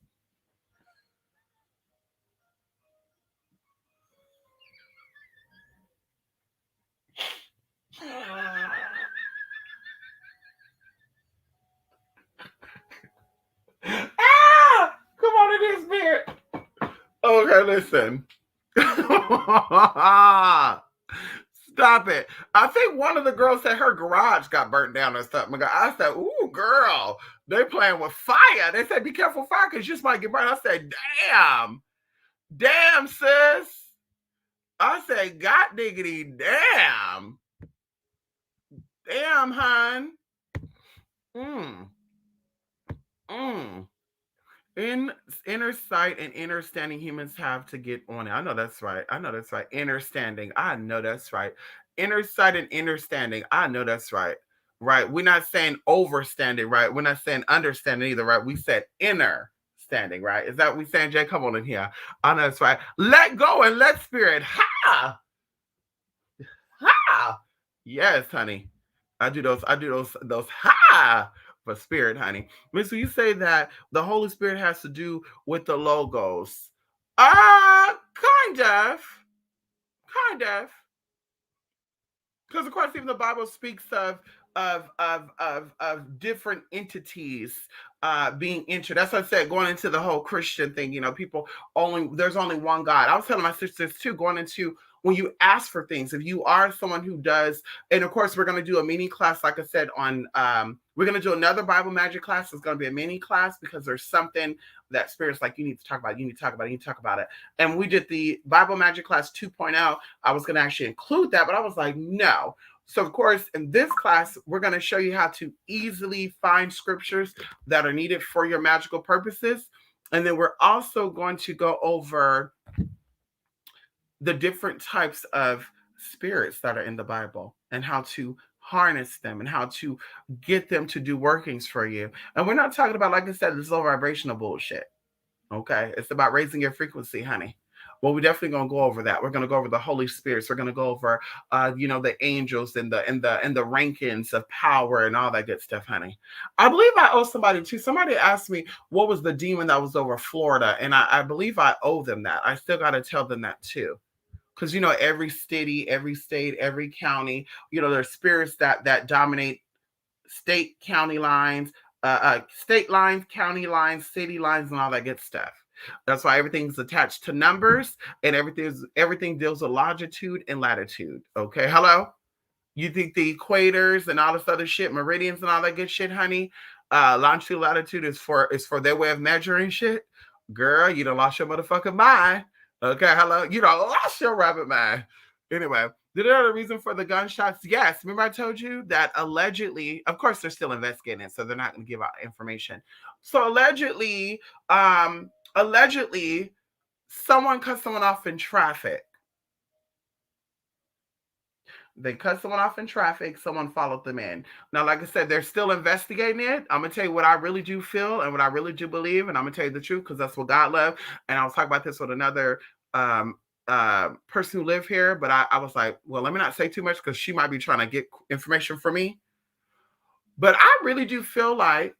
Ah! Come on in here, spirit. Okay, listen. Stop it. I think one of the girls said her garage got burnt down or something. I said, ooh, girl, they playing with fire. They said, be careful fire because you just might get burned. I said, damn. Damn, sis. I said, God diggity, damn. Damn, hon. Mm. Mm. In inner sight and inner standing humans have to get on it. I know that's right. I know that's right. Inner standing. I know that's right. Inner sight and inner standing. I know that's right. Right. We're not saying overstanding, right? We're not saying understanding either, right? We said inner standing, right? Is that what we saying, Jay? Come on in here. I know that's right. Let go and let spirit. Ha! Ha! Yes, honey. I do those ha for spirit, honey. Miss, you say that the Holy Spirit has to do with the logos. Kind of. Kind of. Because of course, even the Bible speaks of different entities being entered. That's what I said, going into the whole Christian thing. People only there's only one God. I was telling my sisters too, going into when you ask for things, if you are someone who does, and of course we're going to do a mini class, like I said, on we're going to do another Bible magic class. It's going to be a mini class because there's something that spirit's like, you need to talk about it, you need to talk about it, you need to talk about it. And we did the Bible magic class 2.0. I was going to actually include that, but I was like, no. So, of course, in this class, we're going to show you how to easily find scriptures that are needed for your magical purposes. And then we're also going to go over the different types of spirits that are in the Bible and how to harness them and how to get them to do workings for you. And we're not talking about, like I said, this low vibrational bullshit. Okay. It's about raising your frequency, honey. Well, we're definitely gonna go over that. We're gonna go over the Holy Spirits. We're gonna go over the angels and the rankings of power and all that good stuff, honey. I believe I owe somebody too. Somebody asked me what was the demon that was over Florida, and I believe I owe them that. I still gotta tell them that too. Because every city, every state, every county, there's spirits that dominate state, county lines, state lines, county lines, city lines, and all that good stuff. That's why everything's attached to numbers, and everything deals with longitude and latitude. Okay, hello. You think the equators and all this other shit, meridians and all that good shit, honey? Longitude, latitude is for their way of measuring shit. Girl, you done lost your motherfucking mind. Okay, hello. You done lost your rabbit mind. Anyway, did there a reason for the gunshots? Yes. Remember I told you that allegedly, of course, they're still investigating it, so they're not going to give out information. So allegedly, someone cut someone off in traffic. They cut someone off in traffic. Someone followed them in. Now, like I said, they're still investigating it. I'm gonna tell you what I really do feel and what I really do believe, and I'm gonna tell you the truth because that's what God loves. And I was talking about this with another person who lived here, but I was like, well, let me not say too much because she might be trying to get information from me. But I really do feel like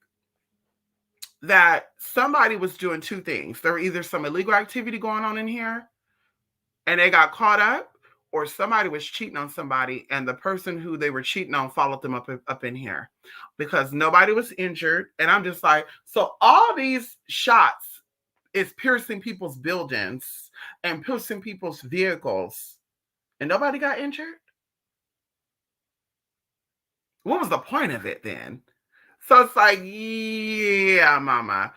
that somebody was doing two things. There were either some illegal activity going on in here, and they got caught up, or somebody was cheating on somebody and the person who they were cheating on followed them up in here because nobody was injured. And I'm just like, so all these shots is piercing people's buildings and piercing people's vehicles and nobody got injured. What was the point of it then? So it's like, yeah, mama.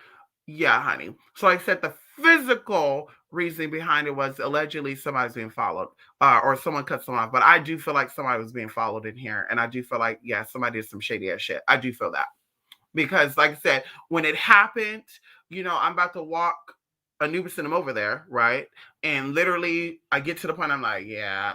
Yeah, honey. So I said the physical reasoning behind it was allegedly somebody's being followed, or someone cut someone off. But I do feel like somebody was being followed in here, and I do feel like, yeah, somebody did some shady ass shit. I do feel that because, like I said, when it happened, I'm about to walk Anubis and him over there, right? And literally, I get to the point I'm like, yeah,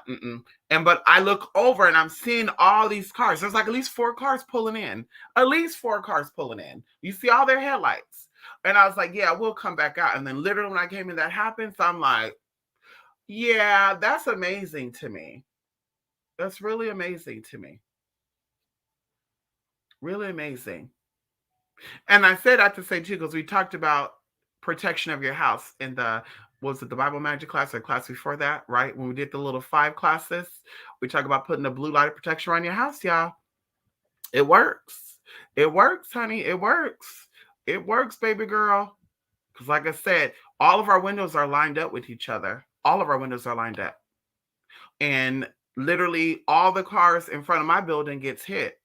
and but I look over and I'm seeing all these cars. There's like at least 4 cars pulling in, at least 4 cars pulling in. You see all their headlights, and I was like, yeah, we'll come back out. And then literally when I came in, that happened. So I'm like, yeah, that's amazing to me. That's really amazing to me. Really amazing. And I said that to say too, because we talked about protection of your house in the was it the Bible magic class or class before that, right? When we did the little 5 classes, we talk about putting the blue light of protection around your house, y'all. It works. It works, honey. It works. It works, baby girl. Because like I said, all of our windows are lined up with each other. All of our windows are lined up. And literally all the cars in front of my building gets hit.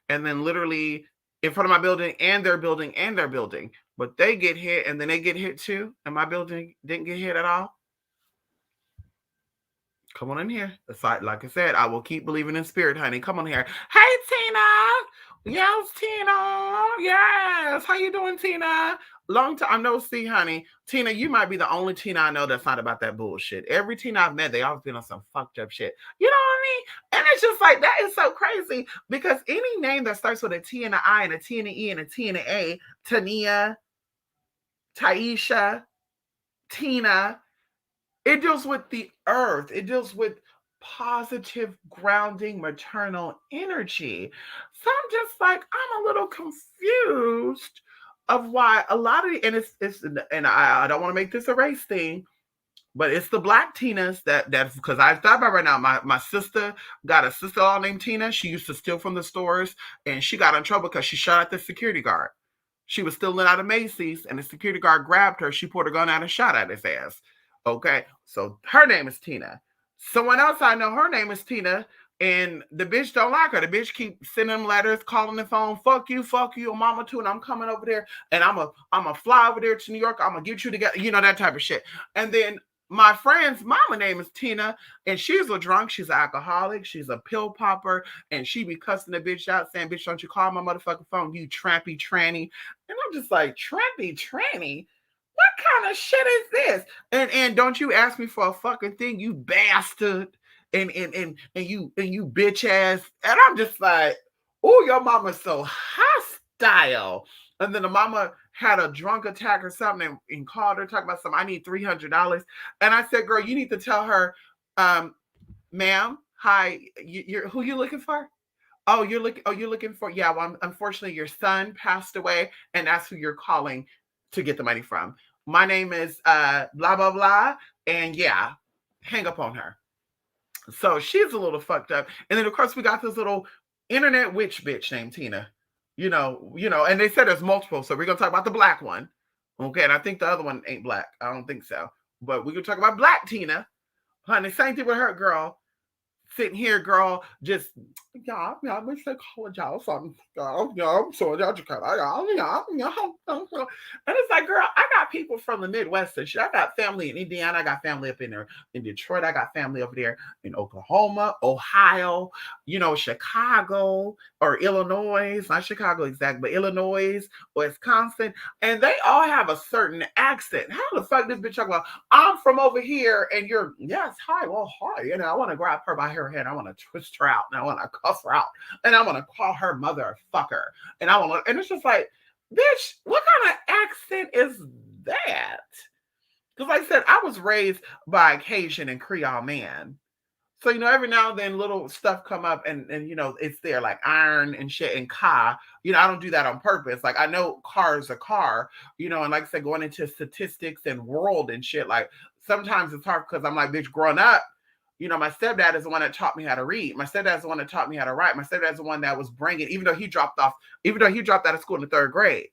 And then literally in front of my building and their building and their building, but they get hit and then they get hit too, and my building didn't get hit at all. Come on in here. Like I said, I will keep believing in spirit, honey. Come on here. Hey, Tina. Yes, Tina. Yes. How you doing, Tina? Long time no see, honey. Tina, you might be the only Tina I know that's not about that bullshit. Every Tina I've met, they always been on some fucked up shit. You know what I mean? And it's just like, that is so crazy because any name that starts with a T and an I and a T and an E and a T and an A, Tania, Taisha, Tina, it deals with the earth. It deals with positive, grounding, maternal energy. So I'm just like, I'm a little confused of why a lot of the, and it's and I don't want to make this a race thing, but it's the black Tinas that's because I thought about right now. My sister got a sister-in-law named Tina. She used to steal from the stores, and she got in trouble because she shot at the security guard. She was stealing out of Macy's, and the security guard grabbed her. She pulled her gun out and shot at his ass. Okay, so her name is Tina. Someone else I know, her name is Tina, and the bitch don't like her. The bitch keep sending them letters, calling the phone, fuck you, your mama too, and I'm coming over there, and I'm a fly over there to New York. I'm gonna get you together, that type of shit. And then my friend's mama name is Tina, and she's a drunk. She's an alcoholic. She's a pill popper, and she be cussing the bitch out, saying, "Bitch, don't you call my motherfucking phone, you trampy tranny." And I'm just like, trampy tranny? What kind of shit is this? And don't you ask me for a fucking thing, you bastard. And you bitch ass. And I'm just like, oh, your mama's so hostile. And then the mama had a drunk attack or something and called her, talking about something. I need $300. And I said, girl, you need to tell her, ma'am, hi, you're who you looking for? You're looking for, yeah, well, unfortunately, your son passed away, and that's who you're calling to get the money from. My name is blah, blah, blah. And yeah, hang up on her. So she's a little fucked up. And then of course we got this little internet witch bitch named Tina. And they said there's multiple. So we're gonna talk about the black one. Okay, and I think the other one ain't black. I don't think so. But we're gonna talk about black Tina. Honey, same thing with her, girl. Sitting here, girl, just yeah, we should call y'all something. I'm sorry, y'all just and it's like, girl, I got people from the Midwest and shit. I got family in Indiana, I got family up in there in Detroit, I got family over there in Oklahoma, Ohio, Chicago or Illinois, not Chicago exact, but Illinois, Wisconsin, and they all have a certain accent. How the fuck this bitch talk about? I'm from over here, and you're yes, hi, well, hi. I want to grab her by her head, I want to twist her out, and I want to cuff her out, and I want to call her mother a fucker, and I want to, and it's just like, bitch, what kind of accent is that? Because like I said, I was raised by a Cajun and Creole man. So, every now and then little stuff come up and it's there like iron and shit and car. I don't do that on purpose. Like I know car is a car, and like I said, going into statistics and world and shit, like sometimes it's hard because I'm like, bitch, growing up, my stepdad is the one that taught me how to read. My stepdad's the one that taught me how to write. My stepdad's the one that was bringing, even though he dropped out of school in the 3rd grade.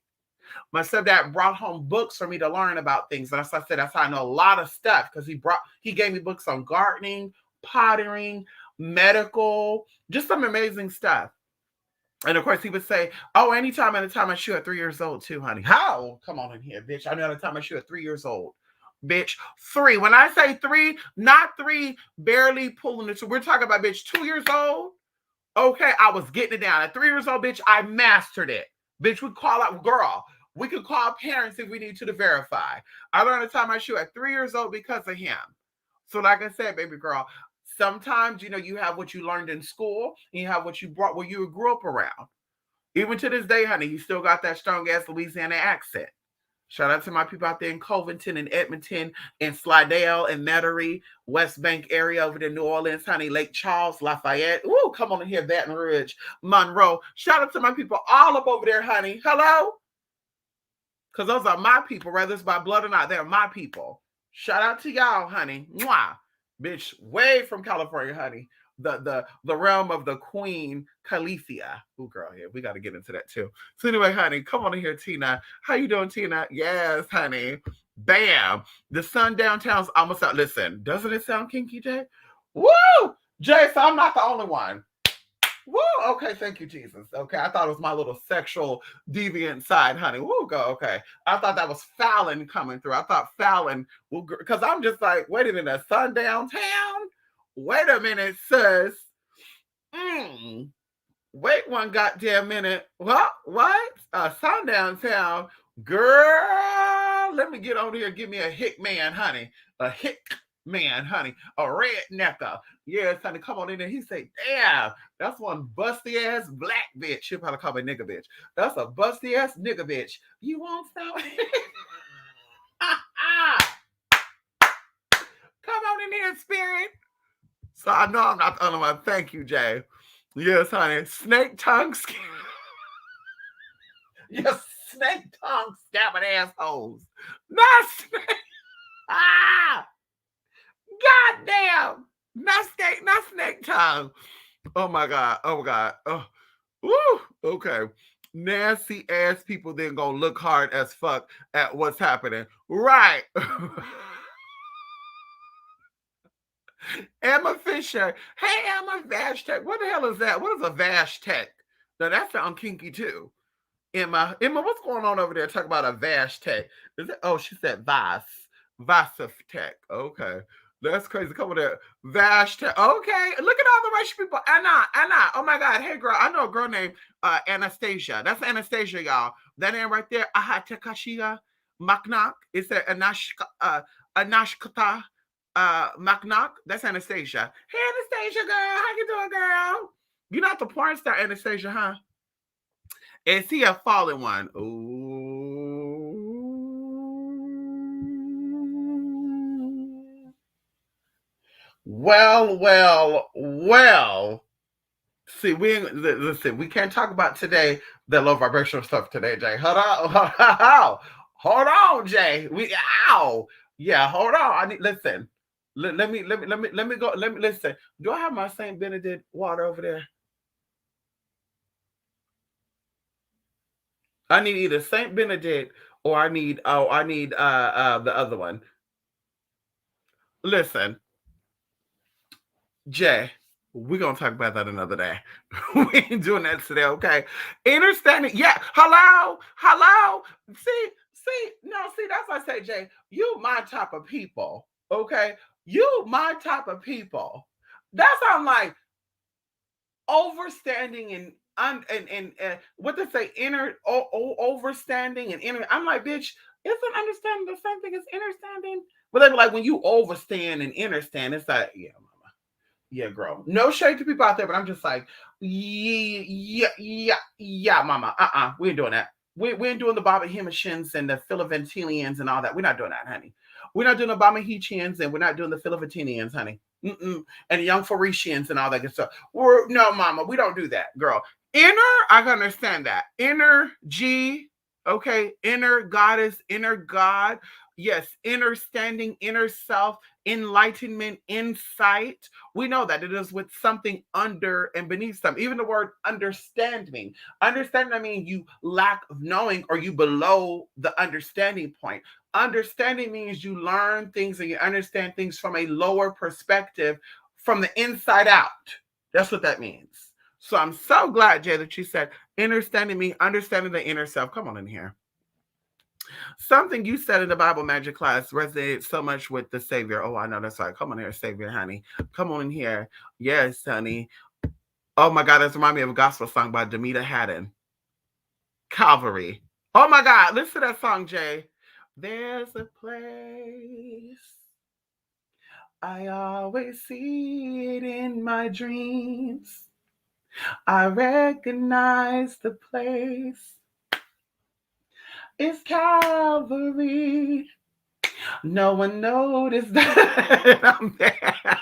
My stepdad brought home books for me to learn about things. And as I said, that's how I know a lot of stuff because he gave me books on gardening, pottering, medical, just some amazing stuff. And of course, he would say, "Oh, anytime I shoot at 3 years old, too, honey." How? Come on in here, bitch. I know the time I shoot at 3 years old. bitch. 3. When I say 3, not 3 barely pulling the 2. We're talking about, bitch, 2 years old. Okay, I was getting it down. At 3 years old, bitch, I mastered it. Bitch, we call out, girl. We could call parents if we need to verify. I learned to tie my shoe at 3 years old because of him. So, like I said, baby girl, sometimes, you have what you learned in school, and you have what you brought where you grew up around. Even to this day, honey, you still got that strong ass Louisiana accent. Shout out to my people out there in Covington and Edmonton and Slidell and Metairie, West Bank area over there, New Orleans, honey, Lake Charles, Lafayette. Ooh, come on in here, Baton Rouge, Monroe. Shout out to my people all up over there, honey. Hello? Because those are my people, whether it's by blood or not, they're my people. Shout out to y'all, honey. Mwah. Bitch, way from California, honey. The realm of the Queen Califia. Ooh, girl, yeah, we got to get into that too. So anyway, honey, come on in here, Tina. How you doing, Tina? Yes, honey. Bam. The sun downtown's almost out. Listen, doesn't it sound kinky, Jay? Woo! Jay, so I'm not the only one. Woo! Okay, thank you, Jesus. Okay, I thought it was my little sexual deviant side, honey. Woo, go. Okay, I thought that was Fallon coming through. I thought Fallon, because I'm just like, wait a minute, sun downtown? Wait a minute, sis. Wait one goddamn minute. What? Sun downtown? Girl, let me get on here and give me a hick man, honey. A hick man, honey. A rednecker. Yes, honey, come on in there. He say, damn, that's one busty ass black bitch. She'll probably call me nigga bitch. That's a busty ass nigga bitch. You want some? Come on in here, spirit. So I know I'm not the only one. Thank you, Jay. Yes, honey. Snake tongue skin. Yes, snake tongue stabbing assholes. Not snake. Goddamn. Not snake tongue. Oh my God. Oh. Woo. Okay. Nasty ass people then gonna look hard as fuck at what's happening. Right. Emma Fisher. Hey, Emma Vashtech. What the hell is that? What is a Vashtech? Now, that sounds kinky too. Emma, what's going on over there? Talk about a Vashtech. Is it? Oh, she said Vashtech. Okay. That's crazy. Come on there. Vashtech. Okay. Look at all the Russian people. Anna. Oh my God. Hey, girl. I know a girl named Anastasia. That's Anastasia, y'all. That name right there. Ahatekashiga Maknak. It's Anashkata. Maknak, that's Anastasia. Hey, Anastasia, girl, how you doing, girl? You're not the porn star, Anastasia, huh? Is he a fallen one? Ooh. Well. See, we can't talk about today the low vibrational stuff today, Jay. Hold on, Jay. Yeah, hold on. I need listen. Let me go. Let me listen. Do I have my Saint Benedict water over there? I need either Saint Benedict or I need the other one. Listen, Jay, we're gonna talk about that another day. We ain't doing that today, okay? Understanding, yeah. Hello. See, that's why I say, Jay, you my type of people, okay? You my type of people. That's how I'm like overstanding and what they say, overstanding and inner. I'm like, bitch, isn't understanding the same thing as understanding? But they be like, when you overstand and understand, it's like, yeah, mama, yeah, girl. No shade to people out there, but I'm just like, yeah, mama. We ain't doing that. We ain't doing the Baba Himashins and the Philaventilians and all that. We're not doing that, honey. We're not doing the Baba Hichians and we're not doing the Philaventilians, honey. And the young Phoenicians and all that good stuff. No, mama, we don't do that, girl. Inner, I can understand that. Inner G, okay, inner goddess, inner God. Yes, inner standing, inner self, enlightenment, insight. We know that it is with something under and beneath something. Even the word understanding. Understanding, I mean, you lack of knowing or you below the understanding point. Understanding means you learn things and you understand things from a lower perspective from the inside out. That's what that means. So I'm so glad, Jay, that you said understanding me, understanding the inner self. Come on in here. Something you said in the Bible magic class resonated so much with the Savior. Oh, I know that's right. Come on here, Savior, honey. Come on in here. Yes, honey. Oh my God, that's remind me of a gospel song by Demita Haddon. Calvary. Oh my God, listen to that song, Jay. There's a place I always see it in my dreams. I recognize the place. It's Calvary. No one noticed that I'm there.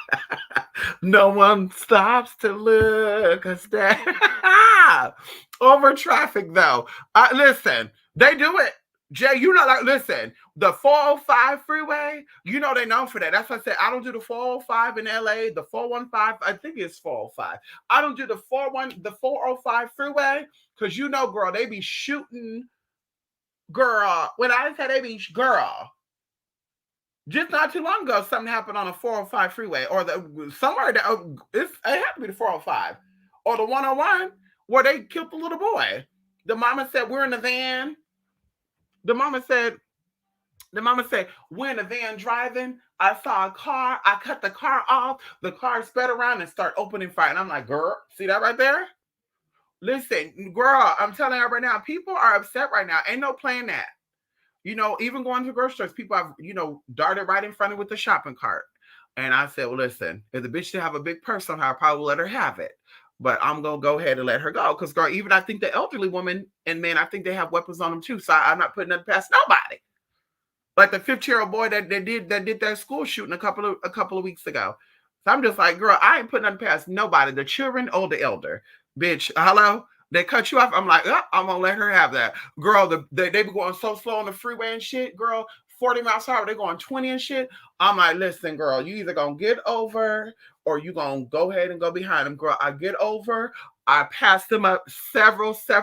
No one stops to look us down. Over traffic, though. Listen, they do it. Jay, you know, like, listen, the 405 freeway, you know, they known for that. That's why I said I don't do the 405 in LA, the 415, I think it's 405. I don't do the 405 freeway because, you know, girl, they be shooting, girl. When I say they be, girl, just not too long ago, something happened on a 405 freeway or somewhere that it had to be the 405 or the 101 where they killed the little boy. The mama said, we're in the van. The mama said, we're in the van driving. I saw a car. I cut the car off. The car sped around and started opening fire. And I'm like, girl, see that right there? Listen, girl, I'm telling you right now, people are upset right now. Ain't no playing that. You know, even going to grocery stores, people have, you know, darted right in front of with the shopping cart. And I said, well, listen, if the bitch didn't have a big purse on her, I probably let her have it. But I'm going to go ahead and let her go. Because, girl, even I think the elderly woman and men, I think they have weapons on them too. So I'm not putting nothing past nobody. Like the 15-year-old boy that did that school shooting a couple of weeks ago. So I'm just like, girl, I ain't putting nothing past nobody, the children or the elder. Bitch, hello? They cut you off. I'm like, oh, I'm gonna let her have that. Girl, they be going so slow on the freeway and shit, girl. 40 miles per hour, they going 20 and shit. I'm like, listen, girl, you either gonna get over or you gonna go ahead and go behind them. Girl, I get over. I pass them up several feet,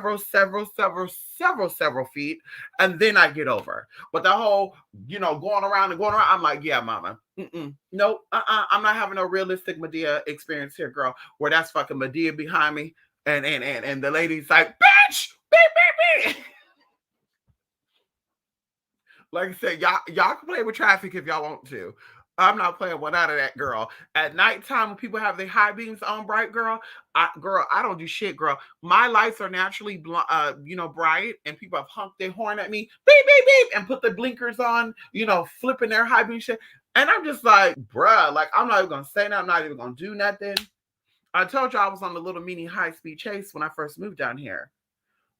and then I get over. But the whole, you know, going around, I'm like, yeah, mama. Nope. I'm not having no realistic Medea experience here, girl, where that's fucking Medea behind me. And the lady's like, bitch, beep, beep, beep. Like I said, y'all can play with traffic if y'all want to. I'm not playing one out of that, girl. At nighttime, when people have their high beams on bright, girl, I don't do shit, girl. My lights are naturally, bright, and people have honked their horn at me, beep, beep, beep, and put the blinkers on, you know, flipping their high beam shit. And I'm just like, bruh, like, I'm not even gonna say that. I'm not even gonna do nothing. I told you I was on the little mini high-speed chase when I first moved down here.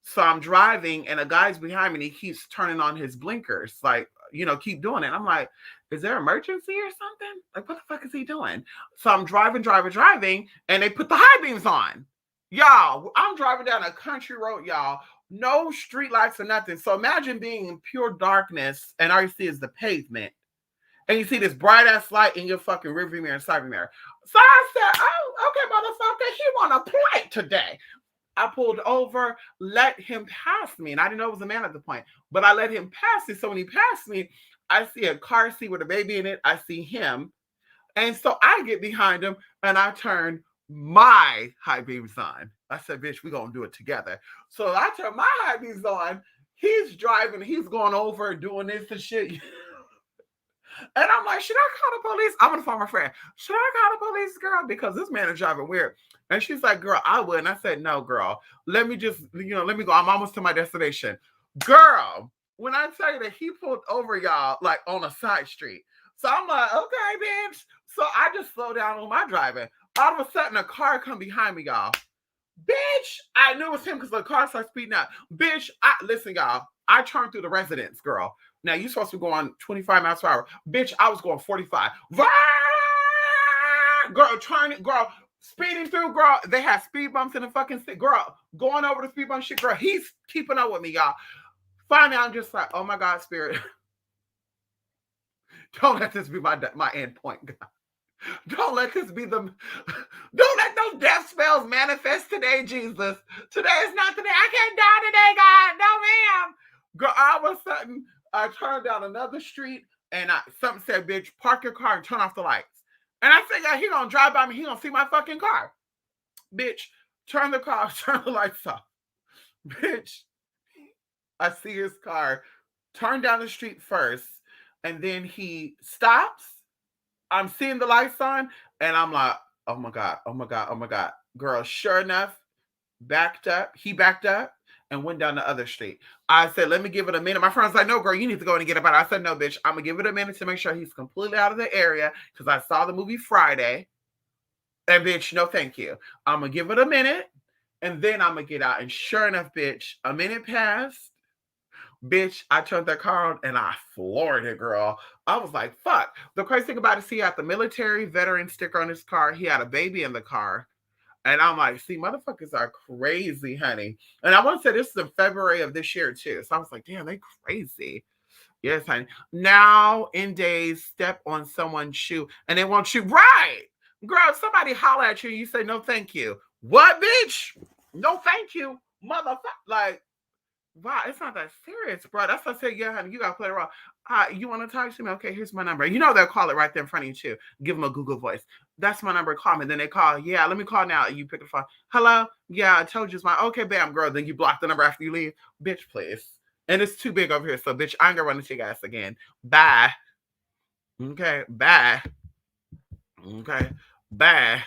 So I'm driving and a guy's behind me and he keeps turning on his blinkers, like, you know, keep doing it. I'm like, is there emergency or something? Like, what the fuck is he doing? So I'm driving, and they put the high beams on. Y'all, I'm driving down a country road, y'all. No street lights or nothing. So imagine being in pure darkness and all you see is the pavement. And you see this bright ass light in your fucking rearview mirror and side mirror. So I said, oh, okay, motherfucker, he want to play today. I pulled over, let him pass me. And I didn't know it was a man at the point, but I let him pass me. So when he passed me, I see a car seat with a baby in it. I see him. And so I get behind him and I turn my high beams on. I said, bitch, we're going to do it together. So I turn my high beams on. He's driving. He's going over doing this and shit. And I'm like, should I call the police? I'm gonna phone my friend. Should I call the police, girl? Because this man is driving weird. And she's like, girl, I would. And I said, no, girl. Let me just, let me go. I'm almost to my destination. Girl, when I tell you that he pulled over y'all like on a side street. So I'm like, okay, bitch. So I just slow down on my driving. All of a sudden, a car come behind me, y'all. Bitch, I knew it was him because the car started speeding up. Bitch, listen, y'all. I turned through the residence, girl. Now you're supposed to go on 25 miles per hour. Bitch, I was going 45. Girl, speeding through, girl. They had speed bumps in the fucking stick. Girl, going over the speed bump shit, girl. He's keeping up with me, y'all. Finally, I'm just like, oh my God, Spirit. Don't let this be my end point, God. Don't let this be don't let those death spells manifest today, Jesus. Today is not the day. I can't die today, God. No, ma'am. Girl, all of a sudden, I turned down another street and something said, bitch, park your car and turn off the lights. And I said, yeah, he gonna drive by me. He gonna see my fucking car. Bitch, turn the lights off. Bitch, I see his car turn down the street first, and then he stops. I'm seeing the lights on, and I'm like, oh my God, oh my God, oh my God. Girl, sure enough, backed up. He backed up and went down the other street. I said, let me give it a minute. My friend's like, no, girl, you need to go in and get about it. I said, no, bitch, I'm gonna give it a minute to make sure he's completely out of the area because I saw the movie Friday. And bitch, no, thank you. I'm gonna give it a minute and then I'm gonna get out. And sure enough, bitch, a minute passed. Bitch, I turned that car on and I floored it, girl. I was like, fuck. The crazy thing about it is he had the military veteran sticker on his car. He had a baby in the car. And I'm like, see, motherfuckers are crazy, honey. And I want to say this is in February of this year, too. So I was like, damn, they crazy. Yes, honey. Now, in days, step on someone's shoe and they want you. Right. Girl, if somebody holler at you, you say, no, thank you. What, bitch? No, thank you. Motherfucker. Like, wow, it's not that serious, bro. That's what I said. Yeah, honey, you got to play it wrong. You want to talk to me? Okay, here's my number. You know they'll call it right there in front of you, too. Give them a Google voice. That's my number. Call me. Then they call. Yeah, let me call now. You pick the phone. Hello? Yeah, I told you it's my. Okay, bam, girl. Then you block the number after you leave. Bitch, please. And it's too big over here. So, bitch, I ain't going to run into your ass again. Bye. Okay, bye. Okay, bye.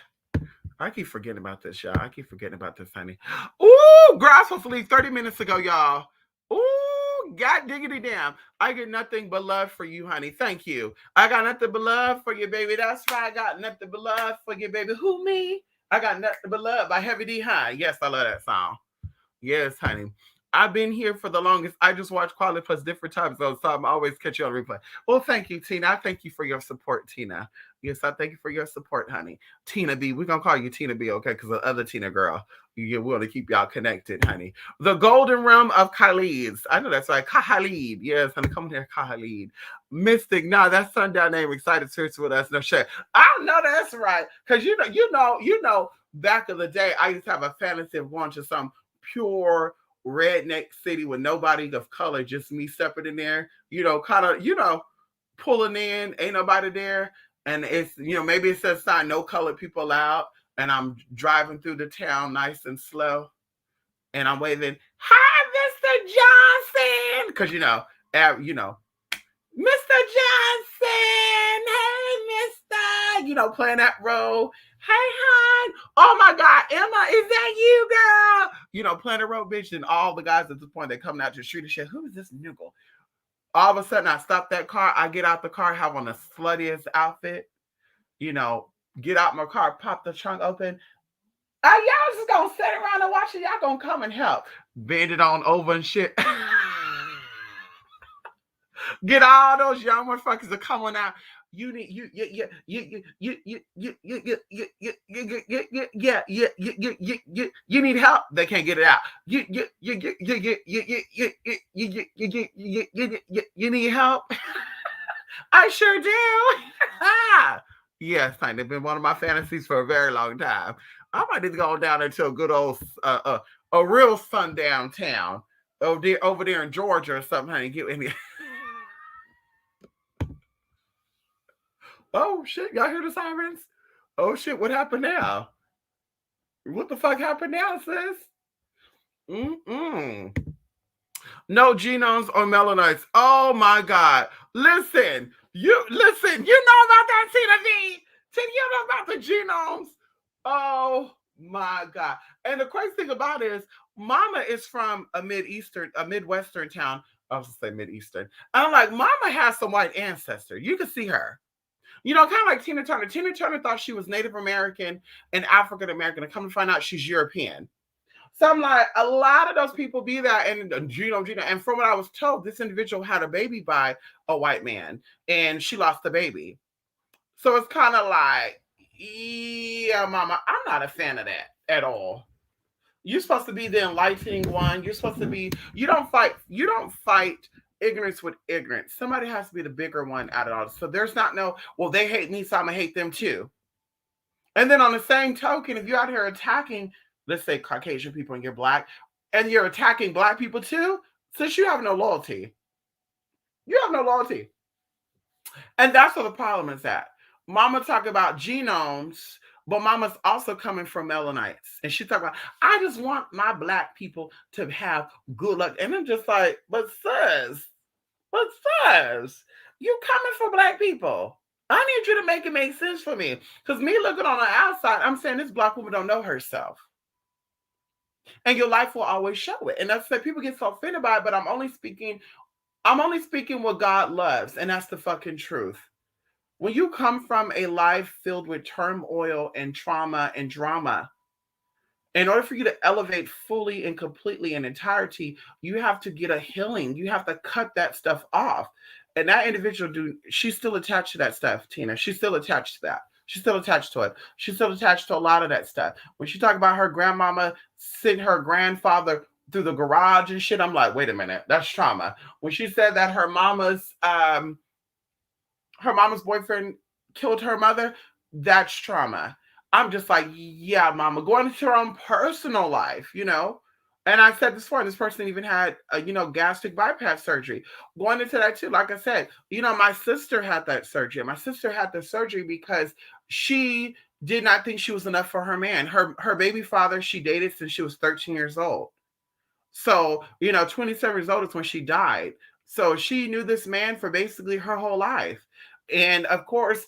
I keep forgetting about this, y'all. I keep forgetting about this, honey. Ooh, girl, I was supposed to leave 30 minutes ago, y'all. Ooh, God diggity damn. I get nothing but love for you, honey. Thank you. I got nothing but love for you, baby. That's right. I got nothing but love for you, baby. Who, me? I got nothing but love by Heavy D High. Yes, I love that song. Yes, honey. I've been here for the longest. I just watch Quality Plus different times, though, so I'm always catch you on replay. Well, thank you, Tina. I thank you for your support, Tina. Yes, I thank you for your support, honey. Tina B. We're going to call you Tina B, okay? Because the other Tina girl, we want to keep y'all connected, honey. The Golden Realm of Khalid's. I know that's right. Khalid. Yes, honey. Come here, Khalid. Mystic. Nah, that sundown name excited search with us. No shit. I know that's right. Because you know, back in the day, I used to have a fantasy of going to some pure redneck city with nobody of color, just me separate in there, kind of, pulling in, ain't nobody there. And it's, maybe it says sign no colored people allowed. And I'm driving through the town nice and slow. And I'm waving, hi, Mr. Johnson. Because, Mr. Johnson, hey, Mr. Playing that role. Hey, hon. Oh my God, Emma, is that you, girl? Playing a role, bitch. And all the guys at this point, they coming out to the street and shit. Who is this nigga? All of a sudden, I stop that car. I get out the car, have on the sluttiest outfit. Get out my car, pop the trunk open. Y'all just gonna sit around and watch it. Y'all gonna come and help. Bend it on over and shit. Get all those young motherfuckers that coming out. You need you need help. They can't get it out. You need help. I sure do. Yes, kind of been one of my fantasies for a very long time. I might need to go down into a good old a real sundown town over there in Georgia or something, honey. Get me. Oh shit, y'all hear the sirens? Oh shit, what happened now? What the fuck happened now, sis? Mm-mm. No genomes or melanoids. Oh my God. Listen, you know about that, Tina V. Tina, you know about the genomes. Oh my God. And the crazy thing about it is Mama is from a Midwestern town. I was gonna say Mid-Eastern. I'm like, Mama has some white ancestor. You can see her. Kind of like Tina Turner. Tina Turner thought she was Native American and African American, and come to find out she's European. So I'm like, a lot of those people be there, and Gino. And from what I was told, this individual had a baby by a white man, and she lost the baby. So it's kind of like, yeah, Mama, I'm not a fan of that at all. You're supposed to be the enlightening one. You're supposed to be. You don't fight ignorance with ignorance. Somebody has to be the bigger one out of all this. So there's not no, well, they hate me, so I'm gonna hate them too. And then on the same token, if you're out here attacking, let's say Caucasian people and you're black, and you're attacking black people too, since you have no loyalty. You have no loyalty. And that's where the problem is at. Mama talk about genomes, but Mama's also coming from melanites. And she talk about, I just want my black people to have good luck. And I'm just like, but sis, What says? You coming for black people. I need you to make it make sense for me. Because me looking on the outside, I'm saying this black woman don't know herself. And your life will always show it. And that's that people get so offended by it, but I'm only speaking what God loves, and that's the fucking truth. When you come from a life filled with turmoil and trauma and drama, in order for you to elevate fully and completely in entirety, you have to get a healing. You have to cut that stuff off. And that individual, she's still attached to that stuff, Tina. She's still attached to that. She's still attached to it. She's still attached to a lot of that stuff. When she talked about her grandmama sent her grandfather through the garage and shit, I'm like, wait a minute, that's trauma. When she said that her mama's boyfriend killed her mother, that's trauma. I'm just like, yeah, mama, going into her own personal life, you know. And I said this before, this person even had, gastric bypass surgery. Going into that too, like I said, my sister had that surgery. My sister had the surgery because she did not think she was enough for her man. Her baby father, she dated since she was 13 years old. So, 27 years old is when she died. So she knew this man for basically her whole life. And of course,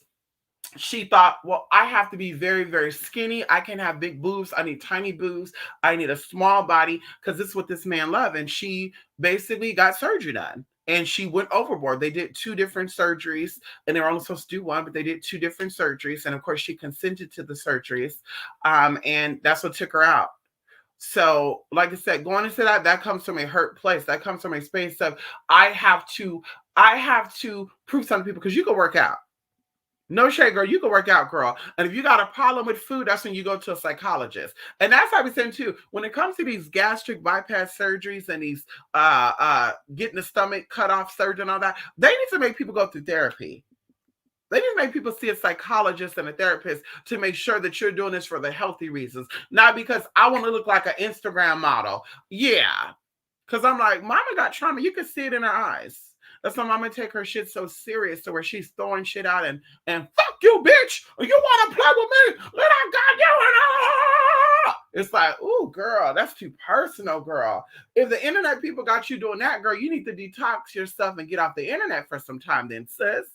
she thought, well, I have to be very, very skinny. I can't have big boobs. I need tiny boobs. I need a small body because this is what this man loved. And she basically got surgery done. And she went overboard. They did two different surgeries, and they were only supposed to do one, but they did two different surgeries. And of course, she consented to the surgeries, and that's what took her out. So, like I said, going into that comes from a hurt place. That comes from a space of I have to, I have to prove something to people because you can work out. No shade, girl. You can work out, girl. And if you got a problem with food, that's when you go to a psychologist. And that's how we saying too. When it comes to these gastric bypass surgeries and these getting the stomach cut off surgery and all that, they need to make people go through therapy. They need to make people see a psychologist and a therapist to make sure that you're doing this for the healthy reasons, not because I want to look like an Instagram model. Yeah, because I'm like, mama got trauma. You can see it in her eyes. That's why mama take her shit so serious to where she's throwing shit out and fuck you, bitch. You want to play with me? Let I got you. It's like, ooh, girl, that's too personal, girl. If the internet people got you doing that, girl, you need to detox yourself and get off the internet for some time, then, sis.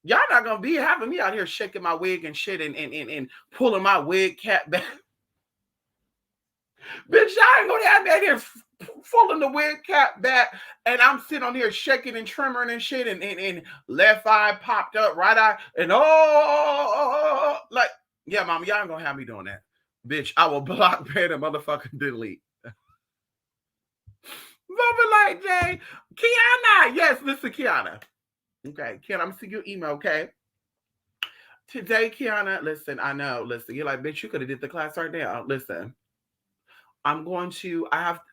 Y'all not gonna be having me out here shaking my wig and shit and pulling my wig cap back. Bitch, y'all ain't gonna have me out here pulling the wig cap back, and I'm sitting on here shaking and trembling and shit, and left eye popped up, right eye, and like, yeah, mama, y'all ain't gonna have me doing that. Bitch, I will block, ban, and motherfucking delete. Mama like Jay, Kiana, yes, listen, Kiana. Okay, Kiana, I'm gonna see your email, okay? Today, Kiana, listen, I know, listen, you're like, bitch, you could have did the class right now. Listen, I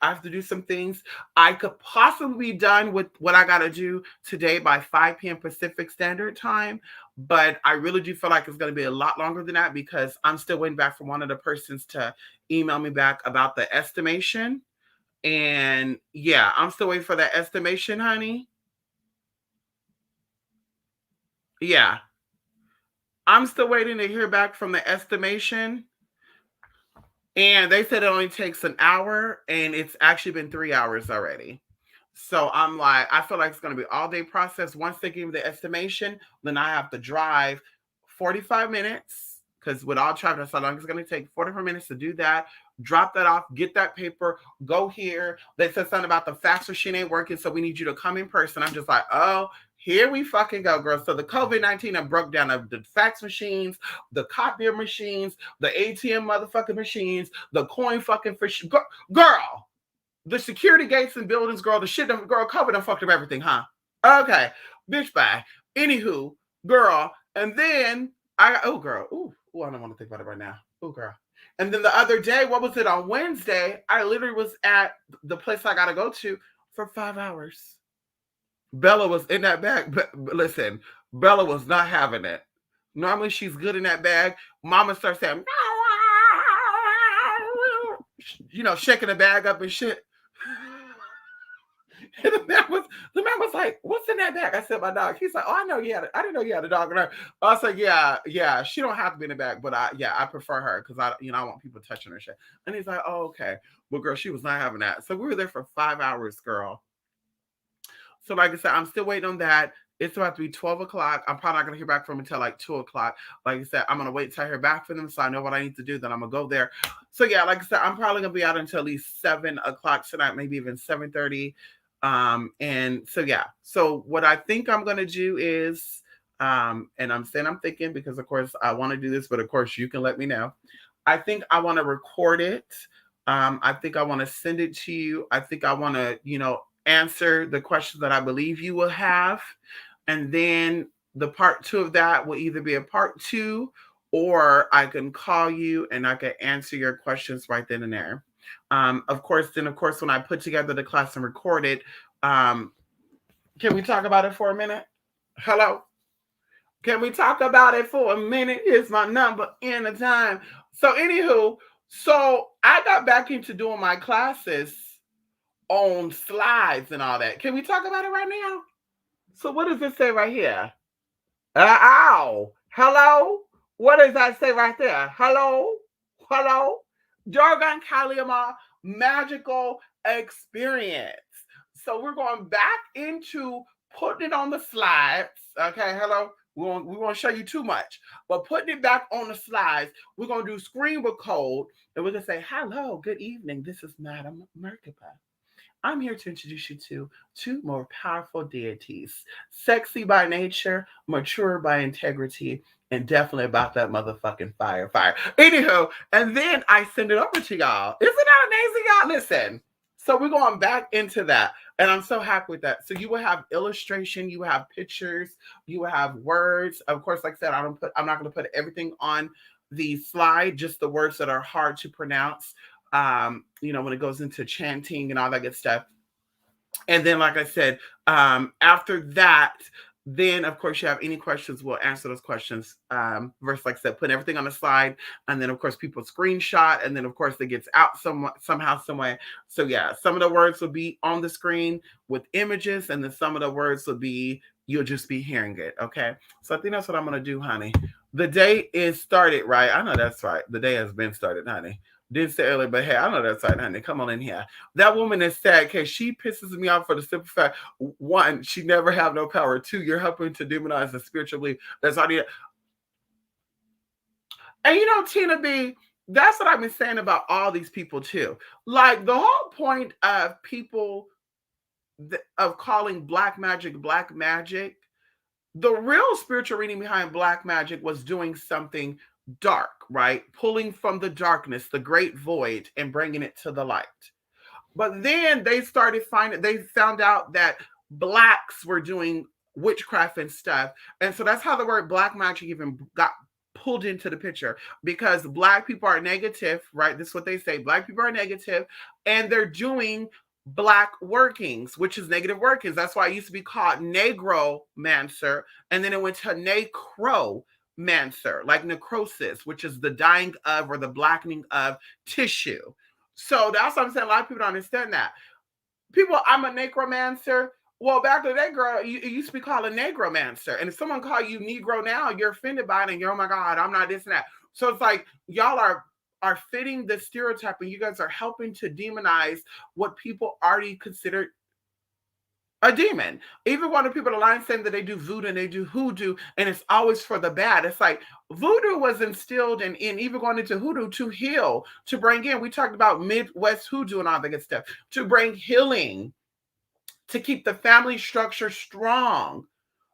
have to do some things. I could possibly be done with what I gotta do today by 5 p.m. Pacific Standard Time, but I really do feel like it's gonna be a lot longer than that because I'm still waiting back from one of the persons to email me back about the estimation. And yeah, I'm still waiting for that estimation, honey. Yeah. I'm still waiting to hear back from the estimation. And they said it only takes an hour, and it's actually been 3 hours already. So I'm like, I feel like it's going to be all day process. Once they give me the estimation, then I have to drive 45 minutes because with all traffic, that's how long it's going to take. 45 minutes to do that, drop that off, get that paper, go here. They said something about the fax machine ain't working, so we need you to come in person. I'm just like, oh, here we fucking go, girl. So the COVID-19 have broke down of the fax machines, the copier machines, the ATM motherfucking machines, the coin fucking fish. Girl, the security gates and buildings, girl, the shit, girl, COVID done fucked up everything, huh? Okay, bitch, bye. Anywho, girl, and then oh, girl, ooh, I don't want to think about it right now. Oh, girl. And then the other day, what was it, on Wednesday, I literally was at the place I got to go to for 5 hours. Bella was in that bag, but listen, Bella was not having it. Normally she's good in that bag. Mama starts saying, shaking the bag up and shit. And the man was like, "What's in that bag?" I said, "My dog." He's like, "Oh, I know you had I didn't know you had a dog." And I was like, "Yeah. She don't have to be in the bag, but I prefer her because I want people touching her shit." And he's like, "Oh, okay." Well, girl, she was not having that. So we were there for 5 hours, girl. So, like I said, I'm still waiting on that. It's about to be 12 o'clock. I'm probably not going to hear back from them until like 2 o'clock. Like I said, I'm going to wait till I hear back from them so I know what I need to do. Then I'm going to go there. So, yeah, like I said, I'm probably going to be out until at least 7 o'clock tonight, maybe even 7:30. And so, yeah. So, what I think I'm going to do is, and I'm saying I'm thinking because, of course, I want to do this, but of course, you can let me know. I think I want to record it. I think I want to send it to you. I think I want to, answer the questions that I believe you will have. And then the part two of that will either be a part two or I can call you and I can answer your questions right then and there. Of course, when I put together the class and record it, can we talk about it for a minute? Hello? Can we talk about it for a minute? Here's my number and the time. So, anywho, so I got back into doing my classes on slides and all that. Can we talk about it right now? So, what does it say right here? Ow. Hello? What does that say right there? Hello? Hello? Jargon Kalima magical experience. So we're going back into putting it on the slides. Okay, hello. We won't show you too much, but putting it back on the slides, we're going to do screen record and we're going to say, hello, good evening. This is Madam Merkaba. I'm here to introduce you to two more powerful deities, sexy by nature, mature by integrity, and definitely about that motherfucking fire. Anywho, and then I send it over to y'all. Isn't that amazing, y'all? Listen. So we're going back into that. And I'm so happy with that. So you will have illustration, you will have pictures, you will have words. Of course, like I said, I'm not going to put everything on the slide, just the words that are hard to pronounce. When it goes into chanting and all that good stuff. And then, like I said, after that, then of course you have any questions, we'll answer those questions. Versus, like I said, putting everything on the slide, and then of course people screenshot, and then of course it gets out somehow, some way. So yeah, some of the words will be on the screen with images, and then some of the words will be you'll just be hearing it. Okay, so I think that's what I'm gonna do, honey. The day is started, right? I know that's right. The day has been started, honey. Didn't say earlier, but hey, I know that's right, honey. Come on in here. That woman is sad because she pisses me off for the simple fact: one, she never have no power. Two, you're helping to demonize the spiritual belief. That's all you. And Tina B, that's what I've been saying about all these people too. Like the whole point of people of calling black magic, the real spiritual reading behind black magic was doing something dark, right? Pulling from the darkness, the great void, and bringing it to the light. But then they found out that blacks were doing witchcraft and stuff. And so that's how the word black magic even got pulled into the picture, because black people are negative, right? This is what they say. Black people are negative, and they're doing black workings, which is negative workings. That's why it used to be called Negromancer, and then it went to Necromancer, like necrosis, which is the dying of or the blackening of tissue. So that's what I'm saying. A lot of people don't understand that. People, I'm a necromancer. Well, back to that girl, it used to be called a negromancer. And if someone call you Negro now, you're offended by it and you're, oh my God, I'm not this and that. So it's like y'all are fitting the stereotype, and you guys are helping to demonize what people already considered a demon. Even one of the people online saying that they do voodoo and they do hoodoo, and it's always for the bad. It's like voodoo was instilled in even going into hoodoo to heal, to bring in. We talked about Midwest hoodoo and all that good stuff, to bring healing, to keep the family structure strong.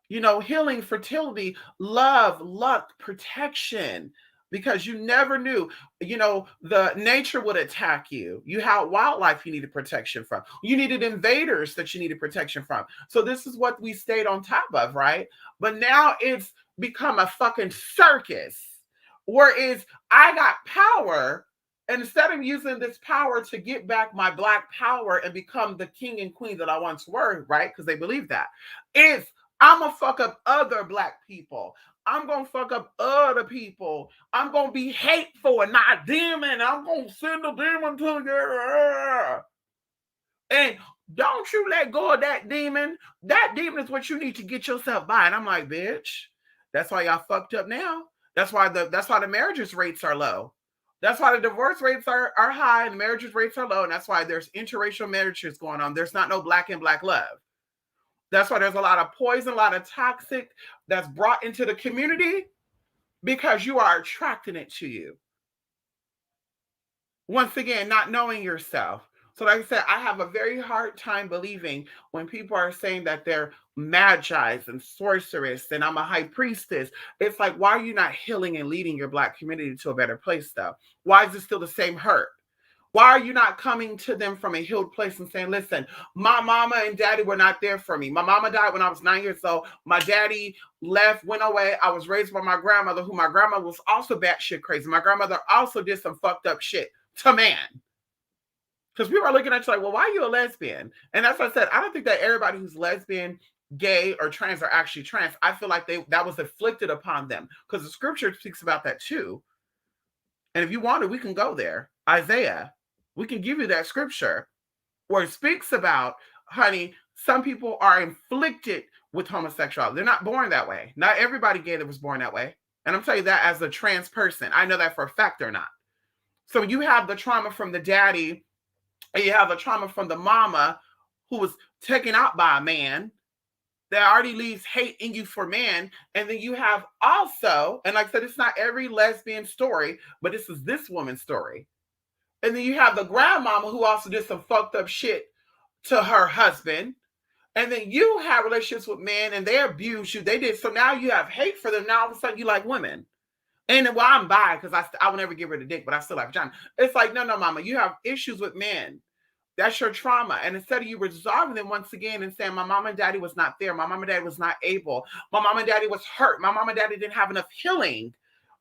Healing, fertility, love, luck, protection, because you never knew, the nature would attack you. You had wildlife you needed protection from. You needed invaders that you needed protection from. So this is what we stayed on top of, right? But now it's become a fucking circus. Whereas I got power, and instead of using this power to get back my black power and become the king and queen that I once were, right? Because they believe that, it's I'm gonna fuck up other black people. I'm gonna fuck up other people. I'm gonna be hateful and not demon. I'm gonna send a demon to you. And don't you let go of that demon. That demon is what you need to get yourself by. And I'm like, bitch, that's why y'all fucked up now. That's why the marriages rates are low. That's why the divorce rates are high and the marriages rates are low. And that's why there's interracial marriages going on. There's not no black and black love. That's why there's a lot of poison, a lot of toxic that's brought into the community because you are attracting it to you. Once again, not knowing yourself. So, like I said, I have a very hard time believing when people are saying that they're magi's and sorceress and I'm a high priestess. It's like, why are you not healing and leading your Black community to a better place, though? Why is it still the same hurt? Why are you not coming to them from a healed place and saying, listen, my mama and daddy were not there for me. My mama died when I was 9 years old. My daddy left, went away. I was raised by my grandmother, who my grandmother was also batshit crazy. My grandmother also did some fucked up shit to man. Because people are looking at you like, well, why are you a lesbian? And that's what I said. I don't think that everybody who's lesbian, gay, or trans are actually trans. I feel like that was inflicted upon them because the scripture speaks about that too. And if you want it, we can go there. Isaiah, we can give you that scripture where it speaks about, honey, some people are inflicted with homosexuality. They're not born that way. Not everybody gay that was born that way. And I'm telling you that as a trans person. I know that for a fact or not. So you have the trauma from the daddy, and you have the trauma from the mama who was taken out by a man that already leaves hate in you for men. And then you have also, and like I said, it's not every lesbian story, but this is this woman's story. And then you have the grandmama who also did some fucked up shit to her husband. And then you have relationships with men and they abuse you. They did. So now you have hate for them. Now all of a sudden you like women. And well, I'm bi because I will never give her the dick, but I still like John. It's like, no, mama, you have issues with men. That's your trauma. And instead of you resolving them once again and saying, my mom and daddy was not there. My mom and daddy was not able. My mom and daddy was hurt. My mom and daddy didn't have enough healing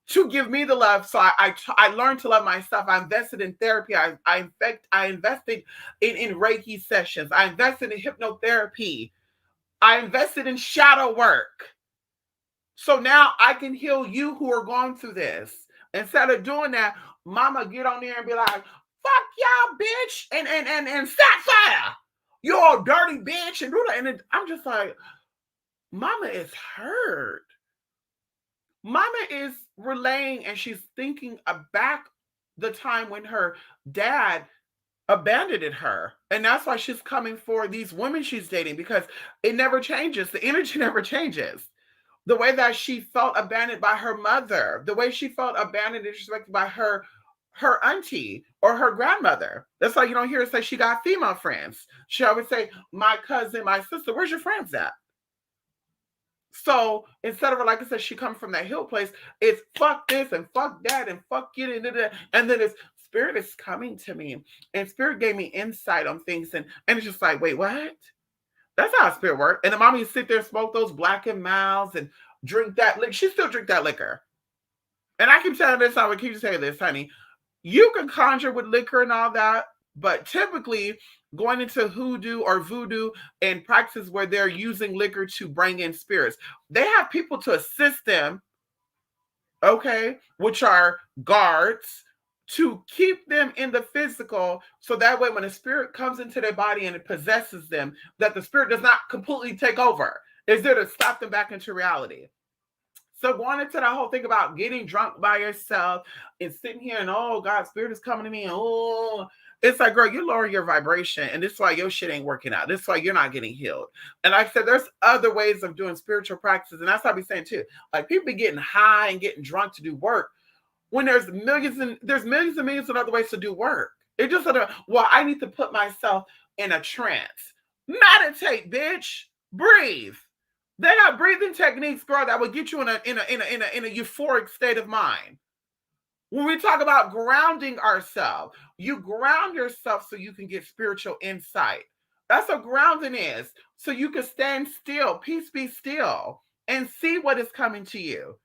to give me the love. So I learned to love myself. I invested in therapy. I invested in Reiki sessions. I invested in hypnotherapy. I invested in shadow work. So now I can heal you who are going through this. Instead of doing that, mama get on there and be like, fuck y'all, bitch, and stop fire. You're a dirty bitch. And do that. And I'm just like, mama is hurt. Mama is relaying and she's thinking back the time when her dad abandoned her. And that's why she's coming for these women she's dating, because it never changes. The energy never changes. The way that she felt abandoned by her mother, the way she felt abandoned and disrespected by her auntie or her grandmother. That's why you don't hear her say she got female friends. She always say, my cousin, my sister. Where's your friends at? So instead of, like I said, she comes from that hill place, it's fuck this and fuck that and fuck it and then it's spirit is coming to me and spirit gave me insight on things and it's just like, wait, what? That's how spirit works. And the mommy sit there and smoke those Black and Milds and drink that liquor. She still drink that liquor. And I keep telling this, I would keep saying this, honey. You can conjure with liquor and all that, but typically going into hoodoo or voodoo and practices where they're using liquor to bring in spirits, they have people to assist them, okay, which are guards, to keep them in the physical, so that way when a spirit comes into their body and it possesses them, that the spirit does not completely take over. It's there to stop them back into reality. So going into that whole thing about getting drunk by yourself and sitting here and, oh God, spirit is coming to me, and oh, it's like, girl, you're lowering your vibration, and this is why your shit ain't working out. This is why you're not getting healed. And like I said, there's other ways of doing spiritual practices, and that's what I be saying too. Like, people be getting high and getting drunk to do work, when there's millions and millions of other ways to do work. It just sort of, well, I need to put myself in a trance. Meditate, bitch. Breathe. They have breathing techniques, girl, that will get you in a euphoric state of mind. When we talk about grounding ourselves, you ground yourself so you can get spiritual insight. That's what grounding is. So you can stand still, peace be still, and see what is coming to you.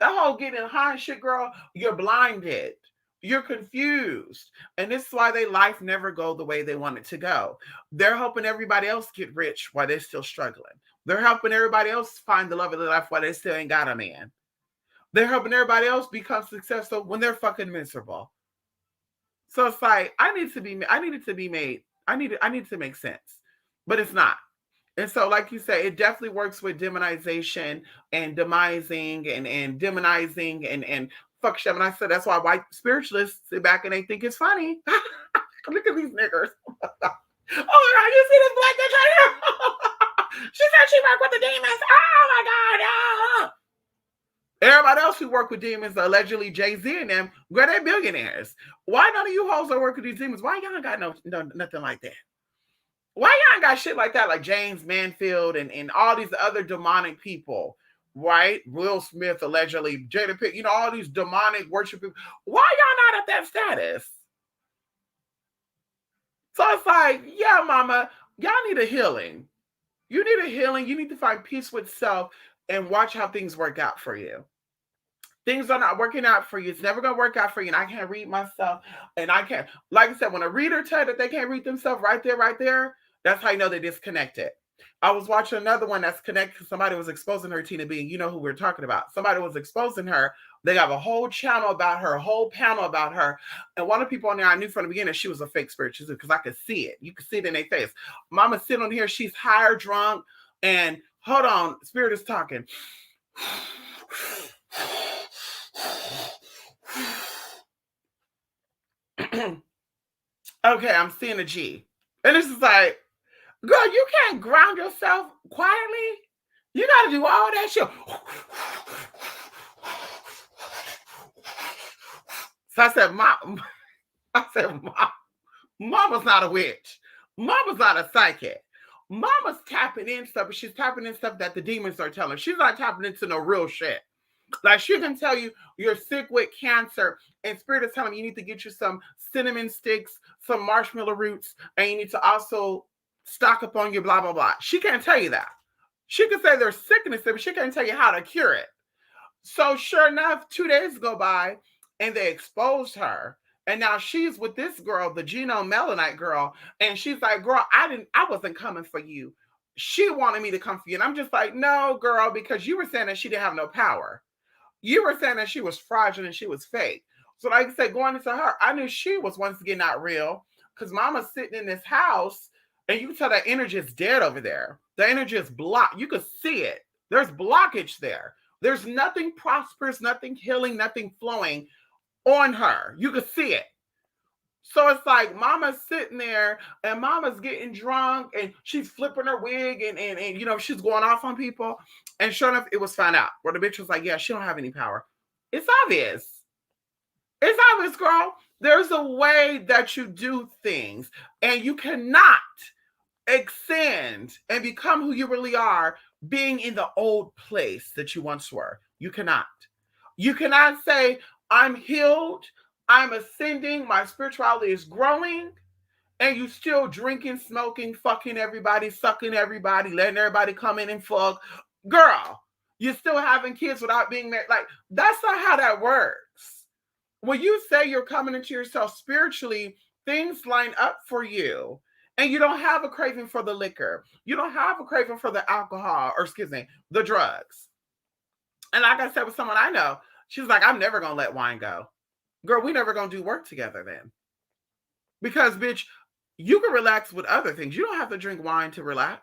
That whole getting high and shit, girl, you're blinded. You're confused. And this is why their life never go the way they want it to go. They're helping everybody else get rich while they're still struggling. They're helping everybody else find the love of their life while they still ain't got a man. They're helping everybody else become successful when they're fucking miserable. So it's like, I need to make sense. But it's not. And so, like you say, it definitely works with demonization and demising and demonizing and fuck shit. And I said that's why white spiritualists sit back and they think it's funny. Look at these niggers. Oh my God, you see this black bitch right here? She work with the demons. Oh my God. Ah. Everybody else who work with demons, allegedly Jay-Z and them, girl, they billionaires. Why none of you hoes that work with these demons? Why y'all ain't got no nothing like that? Why y'all ain't got shit like that, like James Manfield and all these other demonic people, right? Will Smith, allegedly, Jada Pitt, all these demonic worship people. Why y'all not at that status? So it's like, yeah, mama, y'all need a healing. You need a healing. You need to find peace with self and watch how things work out for you. Things are not working out for you. It's never going to work out for you. And I can't read myself. And I can't, like I said, when a reader tells that they can't read themselves right there, that's how you know they're disconnected. I was watching another one that's connected. Somebody was exposing her, Tina B. You know who we're talking about. Somebody was exposing her. They have a whole channel about her, a whole panel about her. And one of the people on there, I knew from the beginning she was a fake spiritualist because I could see it. You could see it in their face. Mama sitting on here. She's high or drunk. And hold on, Spirit is talking. Okay, I'm seeing a G. And this is like, girl, you can't ground yourself quietly. You got to do all that shit. So I said, Mom, Mama's not a witch. Mama's not a psychic. Mama's tapping in stuff, but she's tapping in stuff that the demons are telling her. She's not tapping into no real shit. Like she can tell you you're sick with cancer, and Spirit is telling you need to get you some cinnamon sticks, some marshmallow roots, and you need to also stock up on your blah, blah, blah. She can't tell you that. She can say there's sickness, but she can't tell you how to cure it. So sure enough, 2 days go by, and they exposed her. And now she's with this girl, the Genome Melanite girl, and she's like, girl, I wasn't coming for you. She wanted me to come for you. And I'm just like, no, girl, because you were saying that she didn't have no power. You were saying that she was fraudulent and she was fake. So like I said, going into her, I knew she was once again not real because Mama's sitting in this house and you can tell that energy is dead over there. The energy is blocked. You could see it. There's blockage there. There's nothing prosperous, nothing healing, nothing flowing on her. You could see it. So it's like Mama's sitting there and Mama's getting drunk and she's flipping her wig and she's going off on people. And sure enough, it was found out where the bitch was like, yeah, she don't have any power. It's obvious. It's obvious, girl. There's a way that you do things and you cannot extend and become who you really are being in the old place that you once were. You cannot. You cannot say, I'm healed, I'm ascending, my spirituality is growing, and you still drinking, smoking, fucking everybody, sucking everybody, letting everybody come in and fuck. Girl, you're still having kids without being married. Like, that's not how that works. When you say you're coming into yourself spiritually, things line up for you. And you don't have a craving for the liquor. You don't have a craving for the alcohol, or the drugs. And like I said with someone I know, she's like, I'm never going to let wine go. Girl, we never going to do work together then. Because, bitch, you can relax with other things. You don't have to drink wine to relax.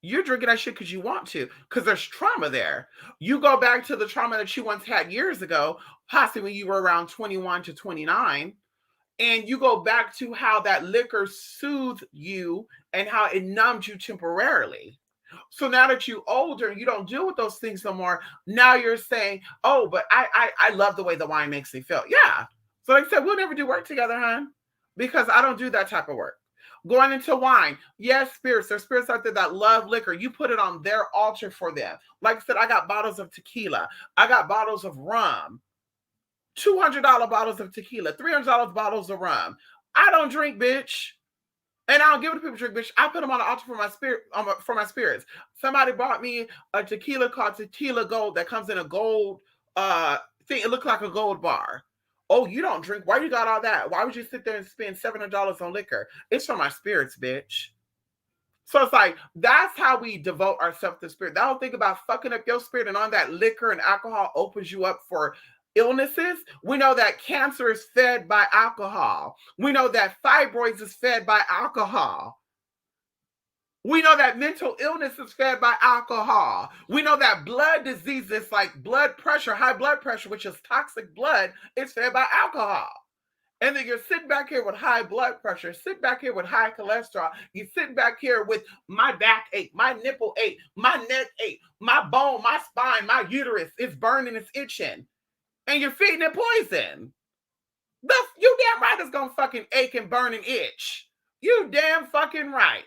You're drinking that shit because you want to, because there's trauma there. You go back to the trauma that you once had years ago, possibly when you were around 21 to 29, and you go back to how that liquor soothed you and how it numbed you temporarily. So now that you're older and you don't deal with those things no more, now you're saying, oh, but I love the way the wine makes me feel. Yeah. So like I said, we'll never do work together, hon, because I don't do that type of work. Going into wine, yes, spirits. There's spirits out there that love liquor. You put it on their altar for them. Like I said, I got bottles of tequila. I got bottles of rum. $200 bottles of tequila. $300 bottles of rum. I don't drink, bitch. And I don't give it to people to drink, bitch. I put them on the altar for my spirit, for my spirits. Somebody bought me a tequila called Tequila Gold that comes in a gold thing. It looked like a gold bar. Oh, you don't drink? Why you got all that? Why would you sit there and spend $700 on liquor? It's for my spirits, bitch. So it's like, that's how we devote ourselves to spirit. That whole thing about fucking up your spirit and on that liquor and alcohol opens you up for illnesses. We know that cancer is fed by alcohol. We know that fibroids is fed by alcohol. We know that mental illness is fed by alcohol. We know that blood diseases like blood pressure, high blood pressure, which is toxic blood, is fed by alcohol. And then you're sitting back here with high blood pressure, sitting back here with high cholesterol. You're sitting back here with my back ache, my nipple ache, my neck ache, my bone, my spine, my uterus is burning, it's itching. And you're feeding it poison. You damn right it's gonna fucking ache and burn and itch. You damn fucking right.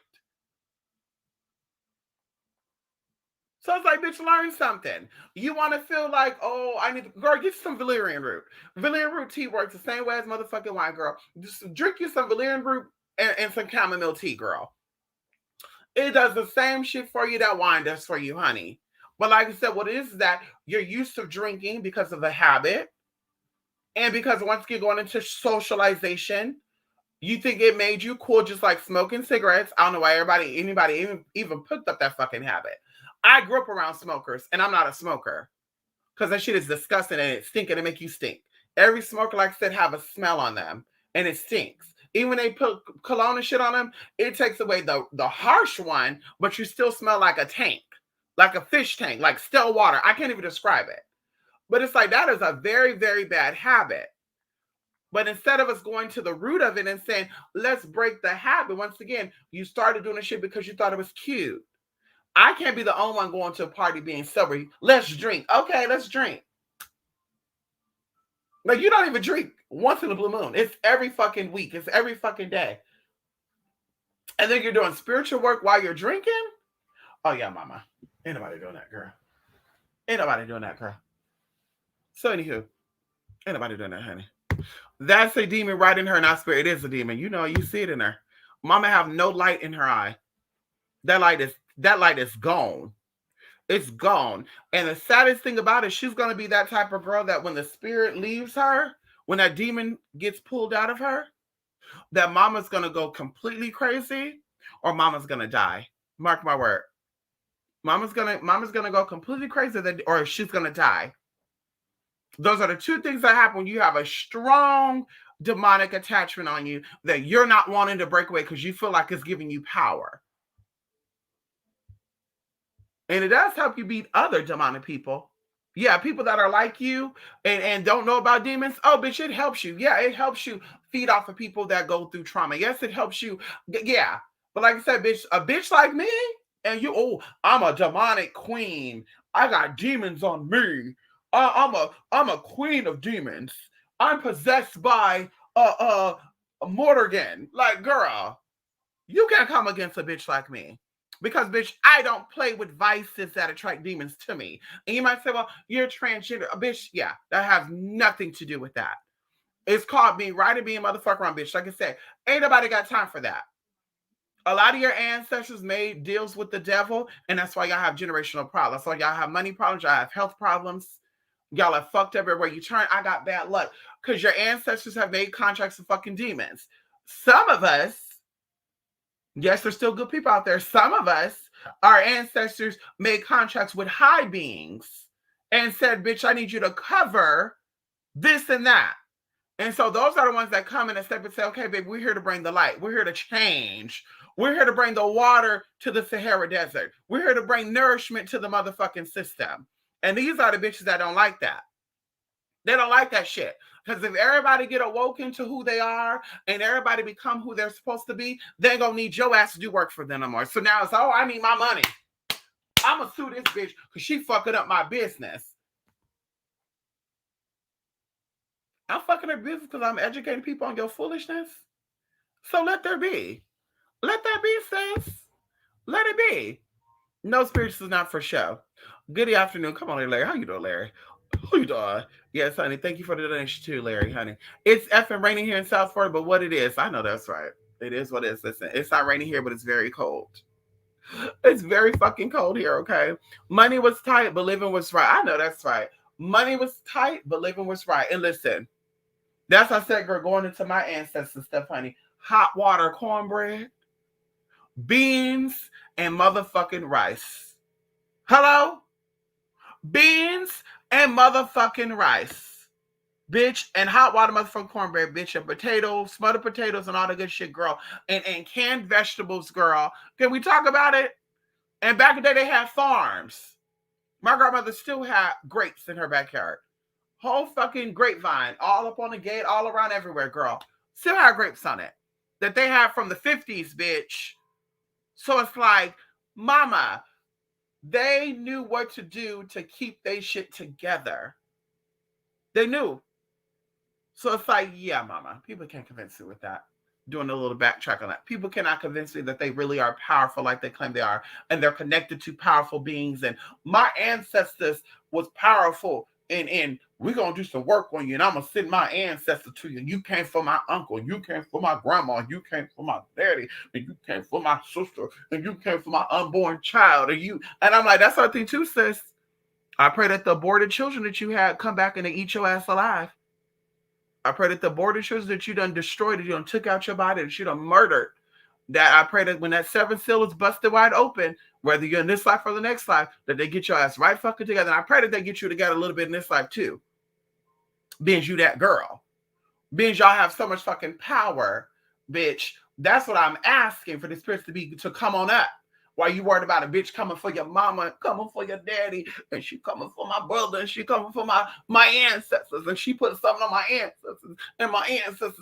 So it's like, bitch, learn something. You want to feel like, oh, I need to, girl, get some valerian root. Valerian root tea works the same way as motherfucking wine, girl. Just drink you some valerian root and some chamomile tea, girl. It does the same shit for you that wine does for you, honey. But like I said, what it is that you're used to drinking because of the habit. And because once you going into socialization, you think it made you cool, just like smoking cigarettes. I don't know why anybody even picked up that fucking habit. I grew up around smokers, and I'm not a smoker because that shit is disgusting and it's stinking to make you stink. Every smoker, like I said, have a smell on them, and it stinks. Even when they put cologne and shit on them, it takes away the harsh one, but you still smell like a tank, like a fish tank, like still water. I can't even describe it. But it's like that is a very, very bad habit. But instead of us going to the root of it and saying, let's break the habit, once again, you started doing the shit because you thought it was cute. I can't be the only one going to a party being sober. Let's drink. Okay, let's drink. Like, you don't even drink once in a blue moon. It's every fucking week. It's every fucking day. And then you're doing spiritual work while you're drinking? Oh, yeah, mama. Ain't nobody doing that, girl. Ain't nobody doing that, girl. So, anywho, ain't nobody doing that, honey. That's a demon right in her, not spirit. It is a demon. You know, you see it in her. Mama have no light in her eye. That light is gone. It's gone. And the saddest thing about it, she's going to be that type of girl that when the spirit leaves her, when that demon gets pulled out of her, that mama's going to go completely crazy or mama's going to die. Mark my word. Mama's going to go completely crazy or she's going to die. Those are the two things that happen when you have a strong demonic attachment on you that you're not wanting to break away because you feel like it's giving you power. And it does help you beat other demonic people. Yeah, people that are like you and don't know about demons. Oh, bitch, it helps you. Yeah, it helps you feed off of people that go through trauma. Yes, it helps you. Yeah. But like I said, bitch, a bitch like me and you, oh, I'm a demonic queen. I got demons on me. I'm a queen of demons. I'm possessed by Morrigan. Like, girl, you can't come against a bitch like me. Because, bitch, I don't play with vices that attract demons to me. And you might say, well, you're transgender. Bitch, yeah, that has nothing to do with that. It's called being right and being motherfucker on, bitch. Like I said, ain't nobody got time for that. A lot of your ancestors made deals with the devil, and that's why y'all have generational problems. That's why y'all have money problems, y'all have health problems. Y'all are fucked everywhere you turn. I got bad luck because your ancestors have made contracts with fucking demons. Some of us, yes, there's still good people out there. Some of us, our ancestors made contracts with high beings and said, bitch, I need you to cover this and that. And so those are the ones that come in and step and say, okay, babe, we're here to bring the light. We're here to change. We're here to bring the water to the Sahara Desert. We're here to bring nourishment to the motherfucking system. And these are the bitches that don't like that. They don't like that shit. Because if everybody get awoken to who they are and everybody become who they're supposed to be, they ain't gonna need your ass to do work for them no more. So now it's, oh, I need my money. I'm gonna sue this bitch because she fucking up my business. I'm fucking her business because I'm educating people on your foolishness. So let there be. Let that be, sis. Let it be. No, spirits is not for show. Good afternoon. Come on, Larry. How you doing, Larry? How you doing? Yes, honey. Thank you for the donation too, Larry, honey. It's effing raining here in South Florida, but what it is, I know that's right. It is what it is. Listen, it's not raining here, but it's very cold. It's very fucking cold here, okay? Money was tight, but living was right. I know that's right. Money was tight, but living was right. And listen, that's I said, girl, going into my ancestors stuff, honey. Hot water cornbread, beans, and motherfucking rice. Hello? Beans and motherfucking rice. Bitch, and hot water motherfucking cornbread, bitch, and potatoes, smothered potatoes, and all the good shit, girl. And canned vegetables, girl. Can we talk about it? And back in the day, they had farms. My grandmother still had grapes in her backyard. Whole fucking grapevine, all up on the gate, all around everywhere, girl. Still had grapes on it that they had from the 50s, bitch. So it's like, mama, they knew what to do to keep their shit together. They knew. So it's like, yeah, mama, people can't convince you with that. Doing a little backtrack on that. People cannot convince me that they really are powerful like they claim they are. And they're connected to powerful beings. And my ancestors was powerful. And we're going to do some work on you. And I'm going to send my ancestor to you. You came for my uncle. You came for my grandma. You came for my daddy. And you came for my sister. And you came for my unborn child. And I'm like, that's our thing too, sis. I pray that the aborted children that you had come back and they eat your ass alive. I pray that the aborted children that you done destroyed, that you done took out your body, that you done murdered, that I pray that when that seventh seal is busted wide open, whether you're in this life or the next life, that they get your ass right fucking together. And I pray that they get you together a little bit in this life too. Being you that girl. Being y'all have so much fucking power, bitch. That's what I'm asking for the spirits to come on up. While you worried about a bitch coming for your mama, coming for your daddy, and she coming for my brother, and she coming for my ancestors, and she put something on my ancestors, and my ancestors.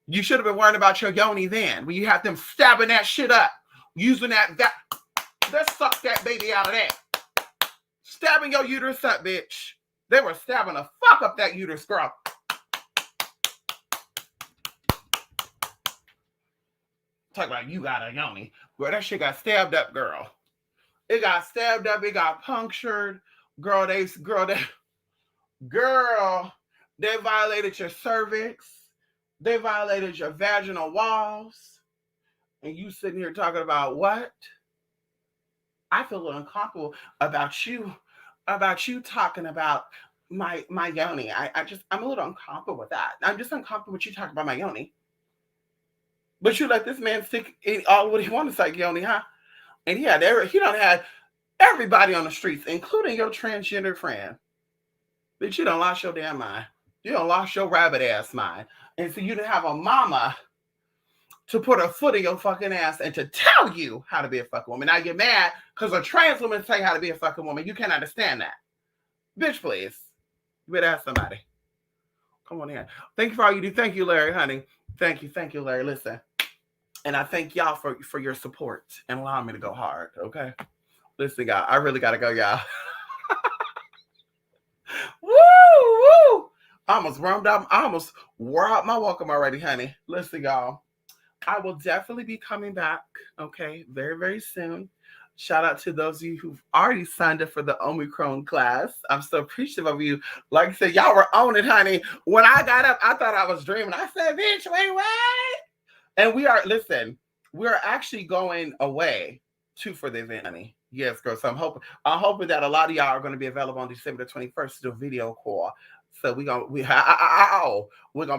You should have been worrying about your yoni then, when you had them stabbing that shit up, using that. Let's suck that baby out of that. Stabbing your uterus up, bitch. They were stabbing the fuck up that uterus, girl. Talk about you got a yoni. Girl, that shit got stabbed up, girl. It got stabbed up. It got punctured. Girl, they violated your cervix. They violated your vaginal walls. And you sitting here talking about what? I feel a little uncomfortable about you talking about my yoni. I'm a little uncomfortable with that. I'm just uncomfortable with you talking about my yoni. But you let this man stick in all what he wanted to say, yoni, huh? And he done had everybody on the streets, including your transgender friend. But you done lost your damn mind. You done lost your rabbit ass mind. And so you didn't have a mama to put a foot in your fucking ass and to tell you how to be a fucking woman. Now you're mad because a trans woman say how to be a fucking woman. You can't understand that. Bitch, please. You better ask somebody. Come on in. Thank you for all you do. Thank you, Larry, honey. Thank you, Larry. Listen. And I thank y'all for your support and allowing me to go hard, okay? Listen, y'all, I really got to go, y'all. Woo! I almost wore out my welcome already, honey. Listen, y'all, I will definitely be coming back, okay, very, very soon. Shout out to those of you who've already signed up for the Omicron class. I'm so appreciative of you. Like I said, y'all were on it, honey. When I got up, I thought I was dreaming. I said, bitch, wait, what? And we're actually going away too for the event, honey. Yes, girl. So I'm hoping that a lot of y'all are going to be available on December the 21st to do a video call. So we're gonna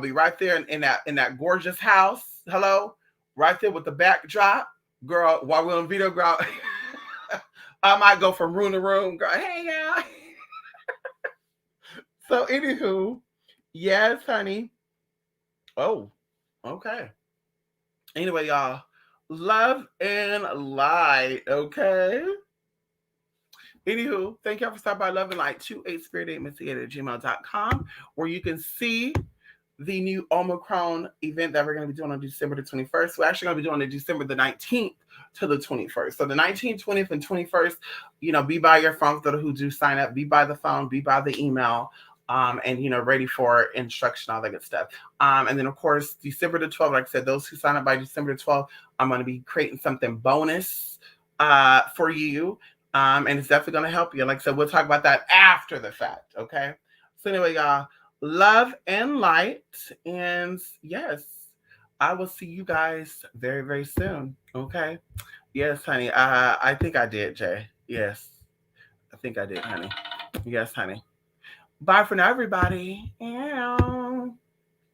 be right there in that gorgeous house. Hello, right there with the backdrop, girl. While we're on video, girl, I might go from room to room, girl. Hey, y'all. So, anywho, yes, honey. Oh, okay. Anyway, y'all, love and light, okay? Anywho, thank y'all for stopping by Love and Light 28spirit8investigator@gmail.com, where you can see the new Omicron event that we're going to be doing on December the 21st. We're actually going to be doing it December the 19th to the 21st. So the 19th, 20th, and 21st, be by your phones, those who do sign up, be by the phone, be by the email. And ready for instruction, all that good stuff. And then of course, December the 12th, like I said, those who sign up by December the 12th, I'm going to be creating something bonus for you. And it's definitely going to help you. Like I said, we'll talk about that after the fact. Okay. So anyway, y'all, love and light. And yes, I will see you guys very, very soon. Okay. Yes, honey. I think I did, Jay. Yes. I think I did, honey. Yes, honey. Bye for now, everybody. Yeah.